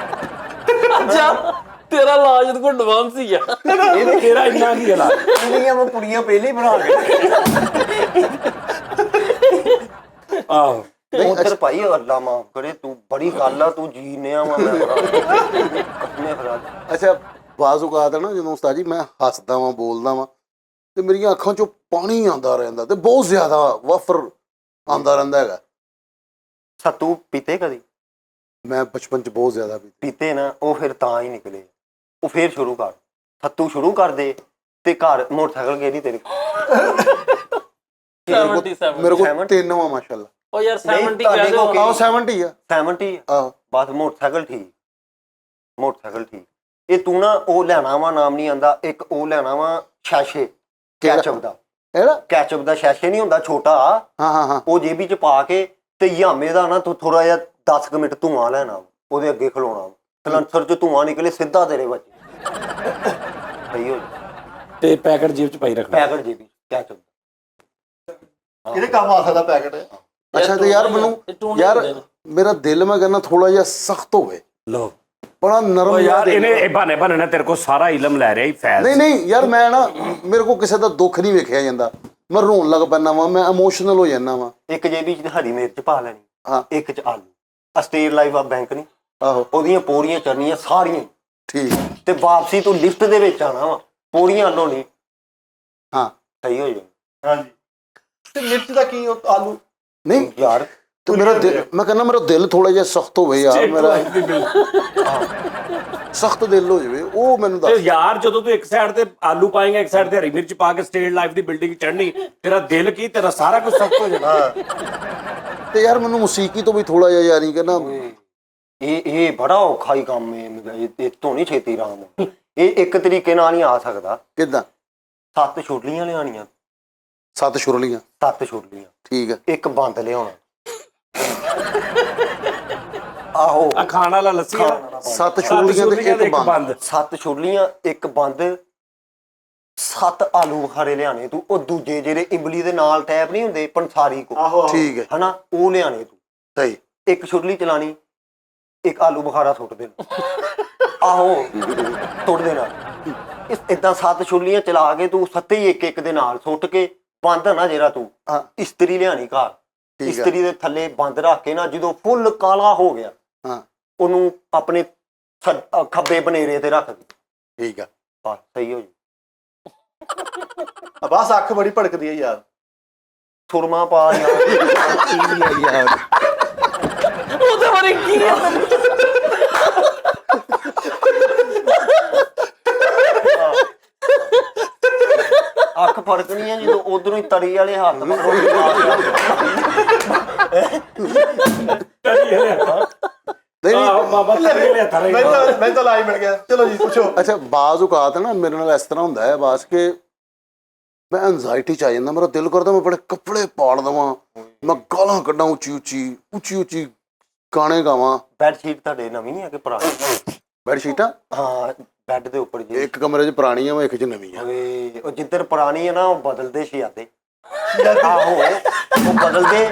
ਅੱਛਾ ਤੇਰਾ ਲਾਜ ਕੋ ਐਡਵਾਂਸ ਹੀ ਆ ਇਹ ਤੇਰਾ ਇੰਨਾ ਕੀ ਗਲਾ ਇੰਨੀਆਂ ਮੈਂ ਕੁੜੀਆਂ ਪਹਿਲੇ ਹੀ ਬਣਾ ਕੇ ਆਹੋ ਉਧਰ ਭਾਈ ਅੱਲਾ ਮਾਫ ਕਰੇ ਤੂੰ ਬੜੀ ਗੱਲ ਆ ਤੂੰ ਜੀਨਿਆ ਵਾ ਮੈਂ ਕੱਟਨੇ ਖਰਾ ਅੱਛਾ ਬਾਜ਼ ਔਕਾਤ ਹੈ ਨਾ ਜਦੋਂ ਉਸਤਾਦ ਜੀ ਮੈਂ ਹੱਸਦਾ ਵਾਂ ਬੋਲਦਾ ਵਾਂ ਤੇ ਮੇਰੀਆਂ ਅੱਖਾਂ 'ਚੋਂ ਪਾਣੀ ਆਉਂਦਾ ਰਹਿੰਦਾ ਤੇ ਬਹੁਤ ਜ਼ਿਆਦਾ ਵਫਰ ਆਉਂਦਾ ਰਹਿੰਦਾ ਹੈਗਾ। ਸੱਤੂ ਪੀਤੇ ਕਦੀ ਮੈਂ ਬਚਪਨ 'ਚ ਬਹੁਤ ਜ਼ਿਆਦਾ ਪੀਤਾ। ਪੀਤੇ ਨਾ ਉਹ ਫਿਰ ਤਾਂ ਹੀ ਨਿਕਲੇ ਉਹ ਫੇਰ ਸ਼ੁਰੂ ਕਰ ਸੱਤੂ ਸ਼ੁਰੂ ਕਰ ਦੇ ਤੇ ਘਰ ਮੋਟਰਸਾਈਕਲ ਗੇਰੀ ਤੇਰੇ 77 ਮੇਰੇ ਕੋਲ 3 ਵਾ ਮਾਸ਼ਾਅੱਲਾ। ਉਹ ਯਾਰ ਨਹੀਂ, 70 ਤੁਹਾਡੇ ਕਹਿ ਕੋਲ ਦਿਓ ਆਹ 70 ਆ 70 ਆਹੋ ਬਸ ਮੋਟਰਸਾਈਕਲ ਠੀਕ ਇਹ ਤੂੰ ਨਾ ਉਹ ਲੈਣਾ ਵਾ ਨਾਮ ਨਹੀਂ ਆਂਦਾ ਇੱਕ ਉਹ ਲੈਣਾ ਵਾ ਸ਼ੈਸ਼ੇ ਕੈਚਅਪ ਦਾ ਇਹਦਾ ਕੈਚਅਪ ਦਾ ਸ਼ੈਸ਼ੇ ਨਹੀਂ ਹੁੰਦਾ ਛੋਟਾ ਹਾਂ ਉਹ ਜੇਬੀ ਚ ਪਾ ਕੇ ਤੇ ਯਾਮੇ ਦਾ ਨਾ ਤੂੰ ਥੋੜਾ ਜਿਹਾ 10 ਮਿੰਟ ਧੂਆਂ ਲੈਣਾ ਵਾ, ਉਹਦੇ ਅੱਗੇ ਖਲੋਣਾ ਸਲੰਸਰ ਚ ਧੂਆਂ ਨਿਕਲੇ ਸਿੱਧਾ ਤੇਰੇ ਵਿੱਚ ਸਹੀ ਹੋ ਤੇ ਪੈਕਟ ਜੇਬ ਚ ਪਾਈ ਰੱਖਣਾ। ਪੈਕਟ ਜੇਬੀ ਕੈਚਅਪ ਇਹਦੇ ਕੰਮ ਆ ਸਕਦਾ ਪੈਕਟ ਅੱਛਾ ਤੇ ਯਾਰ ਮੈਨੂੰ ਯਾਰ ਮੇਰਾ ਦਿਲ ਮੈਂ ਕਹਿੰਦਾ ਥੋੜਾ ਜਿਹਾ ਸਖਤ ਹੋਵੇ ਲੋ ਬੜਾ ਨਰਮ ਉਹ ਯਾਰ ਜਿਹਾ ਇਹਨੇ ਦਿਲ। ਇਹ ਬਹਾਨੇ ਨਾ ਤੇਰੇ ਕੋਲ ਸਾਰਾ ਇਲਮ ਲੈ ਰਿਹਾ ਹੀ ਫੈਜ਼ ਨਹੀਂ ਯਾਰ ਮੈਂ ਨਾ ਮੇਰੇ ਕੋਲ ਕਿਸੇ ਦਾ ਦੁੱਖ ਨਹੀਂ ਵੇਖਿਆ ਜਾਂਦਾ ਮੈਂ ਰੋਣ ਲੱਗ ਪੈਂਦਾ ਵਾਂ ਮੈਂ ਇਮੋਸ਼ਨਲ ਹੋ ਜਾਂਦਾ ਵਾਂ। ਇੱਕ ਜੇਬੀ ਚ ਹਰੀ ਮਿਰਚ ਪਾ ਲੈਣੀ ਹਾਂ ਇੱਕ ਚ ਆਲੂ ਅਸਟੇਟ ਲਾਈਫ ਆ ਬੈਂਕ ਨਹੀਂ ਆਹੋ ਉਹਦੀਆਂ ਪੌੜੀਆਂ ਚੜਨੀਆਂ ਸਾਰੀਆਂ ਠੀਕ ਤੇ ਵਾਪਸੀ ਤੂੰ ਲਿਫਟ ਦੇ ਵਿੱਚ ਆਣਾ ਵਾ ਪੌੜੀਆਂ ਵੱਲੋਂ ਨਹੀਂ ਹਾਂ ਸਹੀ ਹੋ ਜਾਊ ਹਾਂਜੀ ਤੇ ਮਿਰਚ ਦਾ ਕੀ ਉਹ ਆਲੂ ਨਹੀਂ ਯਾਰ ਤੇ ਮੇਰਾ ਦਿਲ, ਮੈਂ ਕਹਿੰਦਾ ਮੇਰਾ ਦਿਲ ਥੋੜਾ ਜਿਹਾ ਸਖਤ ਹੋਵੇ ਯਾਰ, ਮੇਰਾ ਸਖਤ ਦਿਲ ਹੋ ਜਾਵੇ, ਉਹ ਮੈਨੂੰ ਤੇ ਦੱਸ। ਯਾਰ ਜਦੋਂ ਤੂੰ ਇੱਕ ਸਾਈਡ ਤੇ ਆਲੂ ਪਾਏਗਾ, ਇੱਕ ਸਾਈਡ ਤੇ ਹਰੀ ਮਿਰਚ ਪਾ ਕੇ ਸਟੇਟ ਲਾਈਫ ਦੀ ਬਿਲਡਿੰਗ ਚੜ੍ਹਨੀ, ਤੇਰਾ ਦਿਲ ਕੀ, ਤੇਰਾ ਸਾਰਾ ਕੁਝ ਸਖਤ ਹੋ ਜਾਣਾ। ਤੇ ਯਾਰ ਮੈਨੂੰ ਮੌਸੀਕੀ ਤੋਂ ਵੀ ਥੋੜਾ ਜਿਹਾ ਯਾਰੀ ਕਿ ਨਾ, ਇਹ ਬੜਾ ਔਖਾ ਹੀ ਕੰਮ ਹੈ, ਇਹ ਤੋਂ ਨਹੀਂ ਛੇਤੀ ਆਰਾਮ ਇਹ ਇੱਕ ਤਰੀਕੇ ਨਾਲ ਨਹੀਂ ਆ ਸਕਦਾ। ਕਿੱਦਾਂ? 7 ਛੋਟਲੀਆਂ ਲਿਆਉਣੀਆਂ, 7 ਛੁਰਲੀਆਂ, 7 ਛੋਟਲੀਆਂ, ਠੀਕ ਹੈ। ਇੱਕ ਬੰਦ ਲਿਆਉਣਾ। ਆਹੋ, ਆ ਖਾਣ ਵਾਲਾ ਲੱਸੀ ਵਾਲਾ 7 ਛੁਰਲੀਆਂ ਤੇ ਇੱਕ ਬੰਦ। 7 ਛੋਟਲੀਆਂ, ਇੱਕ ਬੰਦ, 7 ਆਲੂ ਬੁਖਾਰੇ ਲਿਆਣੇ ਤੂੰ। ਉਹ ਦੂਜੇ ਜਿਹੜੇ ਇਮਲੀ ਦੇ ਨਾਲ ਟੈਪ ਨਹੀਂ ਹੁੰਦੇ ਪੰਸਾਰੀ ਕੋ, ਆਹੋ ਠੀਕ ਹੈ, ਹਨਾ, ਉਹ ਲਿਆਣੇ ਤੂੰ। ਸਹੀ। ਇੱਕ ਛੁਰਲੀ ਚਲਾਣੀ, ਇੱਕ ਆਲੂ ਬੁਖਾਰਾ ਸੁੱਟ ਦੇਣਾ। ਆਹੋ, ਸੁੱਟ ਦੇਣਾ। ਏਦਾਂ 7 ਛੁਰਲੀਆਂ ਚਲਾ ਕੇ ਤੂੰ 7 ਹੀ ਇੱਕ ਦੇ ਨਾਲ ਸੁੱਟ ਕੇ ਬੰਦ ਨਾ ਜਿਹੜਾ ਤੂੰ ਹਾਂ, ਇਸਤਰੀ ਲਿਆਣੀ ਘਰ। ਠੀਕ ਹੈ। ਇਸਤਰੀ ਦੇ ਥੱਲੇ ਬੰਦ ਰੱਖ ਕੇ ਨਾ, ਜਦੋਂ ਫੁੱਲ ਕਾਲਾ ਹੋ ਗਿਆ ਹਾਂ, ਉਹਨੂੰ ਆਪਣੇ ਖੱਬੇ ਬਨੇਰੇ ਤੇ ਰੱਖ ਦੇ, ਠੀਕ ਹੈ। ਬਸ ਸਹੀ ਹੋ ਜੂ। ਬਸ ਅੱਖ ਬੜੀ ਭੜਕਦੀ ਹੈ ਯਾਰ। ਸੁਰਮਾ ਪਾ ਯਾਰ। ਉਹਦੇ ਬਾਰੇ ਕੀ ਹੈ? ਅੱਖ ਫੜਕਣੀ ਹੈ ਜਦੋਂ ਉਧਰੋਂ ਹੀ ਤਰੀ ਵਾਲੇ ਹੱਥ ਪਕੜੋ। ਨਹੀਂ ਨਹੀਂ, ਬਾਬਾ ਤੇਰੇ ਲਿਆ ਥਰੇ ਮੈਂ ਤਾਂ ਲਾਈ ਮਿਲ ਗਿਆ। ਚਲੋ ਜੀ ਪੁੱਛੋ। ਅੱਛਾ, ਬਾਜ਼ ਔਕਾਤ ਨਾ ਮੇਰੇ ਨਾਲ ਇਸ ਤਰ੍ਹਾਂ ਹੁੰਦਾ ਹੈ ਬਾਸ ਕਿ ਮੈਂ ਐਨਜ਼ਾਈਟੀ ਚ ਆ ਜਾਂਦਾ, ਮੇਰਾ ਦਿਲ ਕਰਦਾ ਮੈਂ ਬੜੇ ਕੱਪੜੇ ਪਾੜ ਦੇਵਾਂ, ਮੈਂ ਗਾਲਾਂ ਕੱਢਾਂ ਉੱਚੀ ਉੱਚੀ, ਉੱਚੀ ਉੱਚੀ ਗਾਣੇ ਗਾਵਾਂ। ਬੈੱਡ ਸ਼ੀਟ ਤੁਹਾਡੇ ਨਵੀਂ ਹੈ ਕਿ ਪੁਰਾਣੀ? ਬੈਡ ਸ਼ੀਟਾਂ ਹਾਂ, ਬੈੱਡ ਦੇ ਉੱਪਰ ਜੀ। ਇੱਕ ਕਮਰੇ 'ਚ ਪੁਰਾਣੀ ਆ, ਇੱਕ 'ਚ ਨਵੀਂ ਆ। ਓਏ, ਉਹ ਜਿੱਧਰ ਪੁਰਾਣੀ ਹੈ ਨਾ, ਉਹ ਬਦਲਦੇ ਸ਼ਿਆਦੇ। ਆਹੋ, ਉਹ ਬਦਲਦੇ।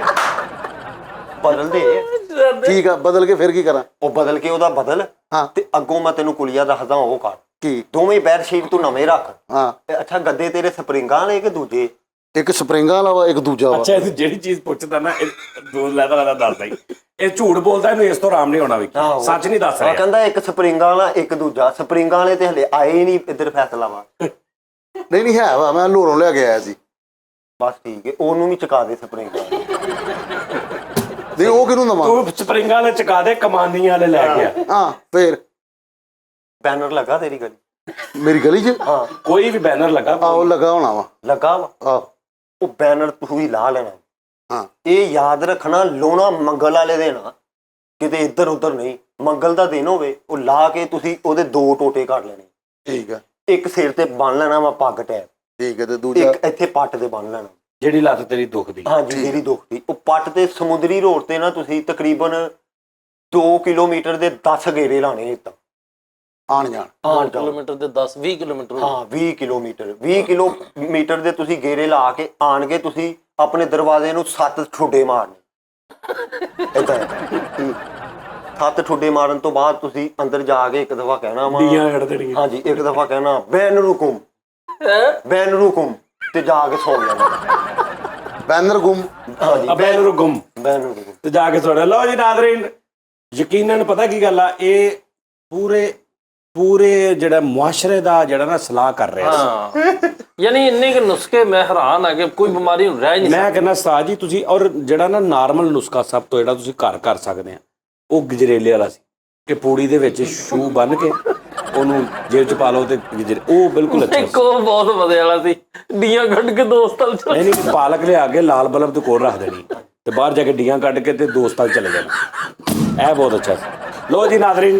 ਠੀਕ ਆ, ਬਦਲ ਕੇ ਫਿਰ ਕੀ ਕਰਾਂ? ਉਹ ਬਦਲ ਕੇ ਉਹਦਾ ਬਦਲ, ਹਾਂ, ਤੇ ਅੱਗੋਂ ਮੈਂ ਤੈਨੂੰ ਕੁਲੀਆ ਦੱਸਦਾ, ਉਹ ਕਰ। ਕੀ? ਦੋਵੇਂ ਬੈੱਡ ਸ਼ੀਟ ਤੂੰ ਨਵੇਂ ਰੱਖ। ਹਾਂ, ਅੱਛਾ, ਗੱਦੇ ਤੇਰੇ ਸਪਰਿੰਗਾਂ ਵਾਲੇ ਕਿ ਦੂਜੇ? ਇੱਕ ਸਪਰਿੰਗਾਂ ਵਾਲਾ ਵਾ, ਇੱਕ ਦੂਜਾ ਵਾ। ਅੱਛਾ, ਇਹ ਜਿਹੜੀ ਚੀਜ਼ ਪੁੱਛਦਾ ਨਾ, ਇਹ ਦੋ ਲੈਦਾ ਦੱਸਦਾ ਹੀ, ਇਹ ਝੂਠ ਬੋਲਦਾ, ਇਹਨੂੰ ਇਸ ਤੋਂ ਆਰਾਮ ਨਹੀਂ ਹੋਣਾ ਵੀ, ਸੱਚ ਨਹੀਂ ਦੱਸ ਰਿਹਾ। ਕਹਿੰਦਾ ਇੱਕ ਸਪਰਿੰਗਾਂ ਵਾਲਾ, ਇੱਕ ਦੂਜਾ। ਸਪਰਿੰਗਾਂ ਵਾਲੇ ਤੇ ਹਲੇ ਆਏ ਹੀ ਨਹੀਂ ਇੱਧਰ ਫੈਸਲਾ ਵਾ। ਨਹੀਂ ਨਹੀਂ, ਹੈ ਵਾ, ਮੈਂ ਲੋਰੋਂ ਲਿਆ ਕੇ ਆਇਆ ਸੀ। ਬਸ ਠੀਕ ਹੈ, ਉਹਨੂੰ ਵੀ ਚੁਕਾ ਦੇ ਸਪਰਿੰਗਾਂ। ਨਹੀਂ, ਉਹ ਕਿਹਨੂੰ ਦਵਾਂ? ਤੂੰ ਸਪਰਿੰਗਾਂ ਵਾਲੇ ਚਕਾ ਦੇ, ਕਮਾਨੀਆਂ ਵਾਲੇ ਲੈ ਗਿਆ। ਹਾਂ, ਫੇਰ ਬੈਨਰ ਲੱਗਾ ਤੇਰੀ ਗਲੀ? ਮੇਰੀ ਗਲੀ 'ਚ? ਹਾਂ, ਕੋਈ ਵੀ ਬੈਨਰ ਲੱਗਾ? ਆਹੋ, ਲੱਗਾ ਹੋਣਾ ਵਾ। ਲੱਗਾ ਵਾ। ਆਹੋ, ਉਹ ਬੈਨਰ ਤੂੰ ਹੀ ਲਾ ਲੈਣਾ। ਹਾਂ, ਇਹ ਯਾਦ ਰੱਖਣਾ, ਲਾਉਣਾ ਮੰਗਲ ਵਾਲੇ ਦਿਨ ਆ, ਕਿਤੇ ਇੱਧਰ ਉੱਧਰ ਨਹੀਂ। ਮੰਗਲ ਦਾ ਦਿਨ ਹੋਵੇ, ਉਹ ਲਾ ਕੇ ਤੁਸੀਂ ਉਹਦੇ 2 ਟੋਟੇ ਕੱਢ ਲੈਣੇ। ਠੀਕ ਆ, ਇੱਕ ਸਿਰ ਤੇ ਬੰਨ ਲੈਣਾ ਵਾ ਪੱਗ ਟੈਪ, ਠੀਕ ਹੈ। ਤੇ ਦੂਜਾ? ਇੱਕ ਇੱਥੇ ਪੱਟ ਤੇ ਬੰਨ ਲੈਣਾ। ਜਿਹੜੀ ਲੱਤ ਤੇਰੀ ਦੁਖਦੀ। ਹਾਂਜੀ, ਜਿਹੜੀ ਦੁਖਦੀ। ਉਹ ਪੱਟ ਤੇ ਸਮੁੰਦਰੀ ਰੋਡ ਤੇ ਨਾ ਤੁਸੀਂ ਤਕਰੀਬਨ 2 ਕਿਲੋਮੀਟਰ ਦੇ 10 ਗੇੜੇ ਲਾਣੇ। ਤਾਂ ਆਣ ਜਾਣ? 8 ਕਿਲੋਮੀਟਰ ਦੇ 10-20 ਕਿਲੋਮੀਟਰ। ਹਾਂ, 20 ਕਿਲੋਮੀਟਰ। 20 ਕਿਲੋਮੀਟਰ ਦੇ ਤੁਸੀਂ ਗੇੜੇ ਲਾ ਕੇ ਆਣ ਕੇ ਤੁਸੀਂ ਆਪਣੇ ਦਰਵਾਜ਼ੇ ਨੂੰ 7 ਠੁੱਡੇ ਮਾਰਨੇ। ਏਦਾਂ 7 ਠੁੱਡੇ ਮਾਰਨ ਤੋਂ ਬਾਅਦ ਤੁਸੀਂ ਅੰਦਰ ਜਾ ਕੇ ਇੱਕ ਦਫਾ ਕਹਿਣਾ ਵਾ, ਡੀਆਂ ਕੱਢ ਦੇਣੀਆਂ। ਹਾਂਜੀ, ਇੱਕ ਦਫਾ ਕਹਿਣਾ ਬੈਨ ਰੁਕੁਮ, ਬੈਨ ਰੁਕੁਮ, ਤੇ ਜਾ ਕੇ ਸੌਂ ਜਾਣਾ। ਬੈਨਰ ਗੁੰਮ? ਹਾਂਜੀ, ਬੈਨਰ ਗੁੰਮ, ਬੈਨ ਰੁਕੁਮ ਤੇ ਜਾ ਕੇ ਸੁਣ ਲਓ ਜੀ ਨਾਜ਼ਰੀਨ। ਯਕੀਨਨ ਪਤਾ ਕੀ ਗੱਲ ਆ, ਇਹ ਪੂਰੇ ਜਿਹੜਾ ਮੁਆਸ਼ਰੇ ਦਾ ਜਿਹੜਾ ਨਾ ਸਲਾਹ ਕਰ ਰਿਹਾ ਸੀ। ਹਾਂ, ਯਾਨੀ ਇੰਨੇ ਕਿ ਨੁਸਖੇ ਮੈਂ ਹੈਰਾਨ ਆ ਕਿ ਕੋਈ ਬਿਮਾਰੀ ਨੂੰ ਰਹਿ ਨਹੀਂ ਮੈਂ ਕਹਿੰਦਾ ਸਾਹ ਜੀ ਤੁਸੀਂ, ਔਰ ਜਿਹੜਾ ਨਾ ਨਾਰਮਲ ਨੁਸਖਾ ਸਭ ਤੋਂ ਜਿਹੜਾ ਤੁਸੀਂ ਘਰ ਕਰ ਸਕਦੇ ਆ, ਉਹ ਗਜਰੇਲੇ ਵਾਲਾ ਸੀ ਕਿ ਪੂੜੀ ਦੇ ਵਿੱਚ ਸ਼ੂ ਬੰਨ ਕੇ ਉਹਨੂੰ ਜੇਬ ਚ ਪਾ ਲਓ ਤੇ ਉਹ ਬਿਲਕੁਲ ਅੱਛਾ ਸੀ। ਕੋ ਬਹੁਤ ਮਜ਼ੇ ਵਾਲਾ ਸੀ। ਡੀਆਂ ਕੱਢ ਕੇ ਦੋਸਤਾਂ ਚ ਨਹੀਂ ਨਹੀਂ, ਪਾਲਕ ਲਿਆ ਕੇ ਲਾਲ ਬਲਬ ਤੇ ਕੋਲ ਰੱਖ ਦੇਣੀ ਤੇ ਬਾਹਰ ਜਾ ਕੇ ਡੀਆਂ ਕੱਢ ਕੇ ਤੇ ਦੋਸਤਾਂ ਚਲੇ ਜਾਣਾ। ਇਹ ਬਹੁਤ ਅੱਛਾ ਸੀ। ਲੋ ਜੀ ਨਾਜ਼ਰੀਨ,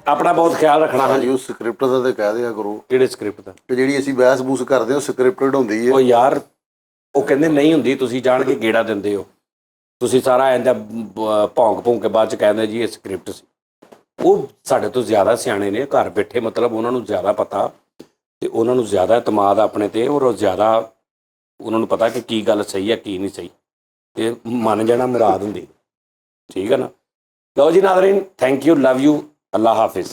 ਆਪਣਾ ਬਹੁਤ ਖਿਆਲ ਰੱਖਣਾ। ਹਾਂਜੀ, ਉਹ ਸਕ੍ਰਿਪਟ ਦਾ ਤੇ ਕਹਿ ਦਿਆ ਕਰੋ ਕਿਹੜੇ ਸਕ੍ਰਿਪਟ ਦਾ? ਕਿ ਜਿਹੜੀ ਅਸੀਂ ਬਹਿਸ ਬੂਸ ਕਰਦੇ ਹਾਂ, ਸਕ੍ਰਿਪਟਡ ਹੁੰਦੀ ਹੈ। ਉਹ ਯਾਰ, ਉਹ ਕਹਿੰਦੇ ਨਹੀਂ ਹੁੰਦੀ, ਤੁਸੀਂ ਜਾਣ ਕੇ ਗੇੜਾ ਦਿੰਦੇ ਹੋ। ਤੁਸੀਂ ਸਾਰਾ ਇੰਦਾ ਭੌਂਕ ਭੌਂਕ ਕੇ ਬਾਅਦ ਚ ਕਹਿੰਦੇ ਜੀ ਇਹ ਸਕ੍ਰਿਪਟ ਸੀ। ਉਹ ਸਾਡੇ ਤੋਂ ਜ਼ਿਆਦਾ ਸਿਆਣੇ ਨੇ, ਘਰ ਬੈਠੇ, ਮਤਲਬ ਉਹਨਾਂ ਨੂੰ ਜ਼ਿਆਦਾ ਪਤਾ ਤੇ ਉਹਨਾਂ ਨੂੰ ਜ਼ਿਆਦਾ ਇਤਮਾਦ ਆਪਣੇ ਤੇ, ਔਰ ਉਹ ਜ਼ਿਆਦਾ ਉਹਨਾਂ ਨੂੰ ਪਤਾ ਕਿ ਕੀ ਗੱਲ ਸਹੀ ਹੈ ਕੀ ਨਹੀਂ ਸਹੀ, ਤੇ ਮੰਨ ਜਾਣਾ ਮੁਰਾਦ ਹੁੰਦੀ। ਠੀਕ ਹੈ ਨਾ? ਲਓ ਜੀ Nazreen, thank you, love you, Allah Hafiz.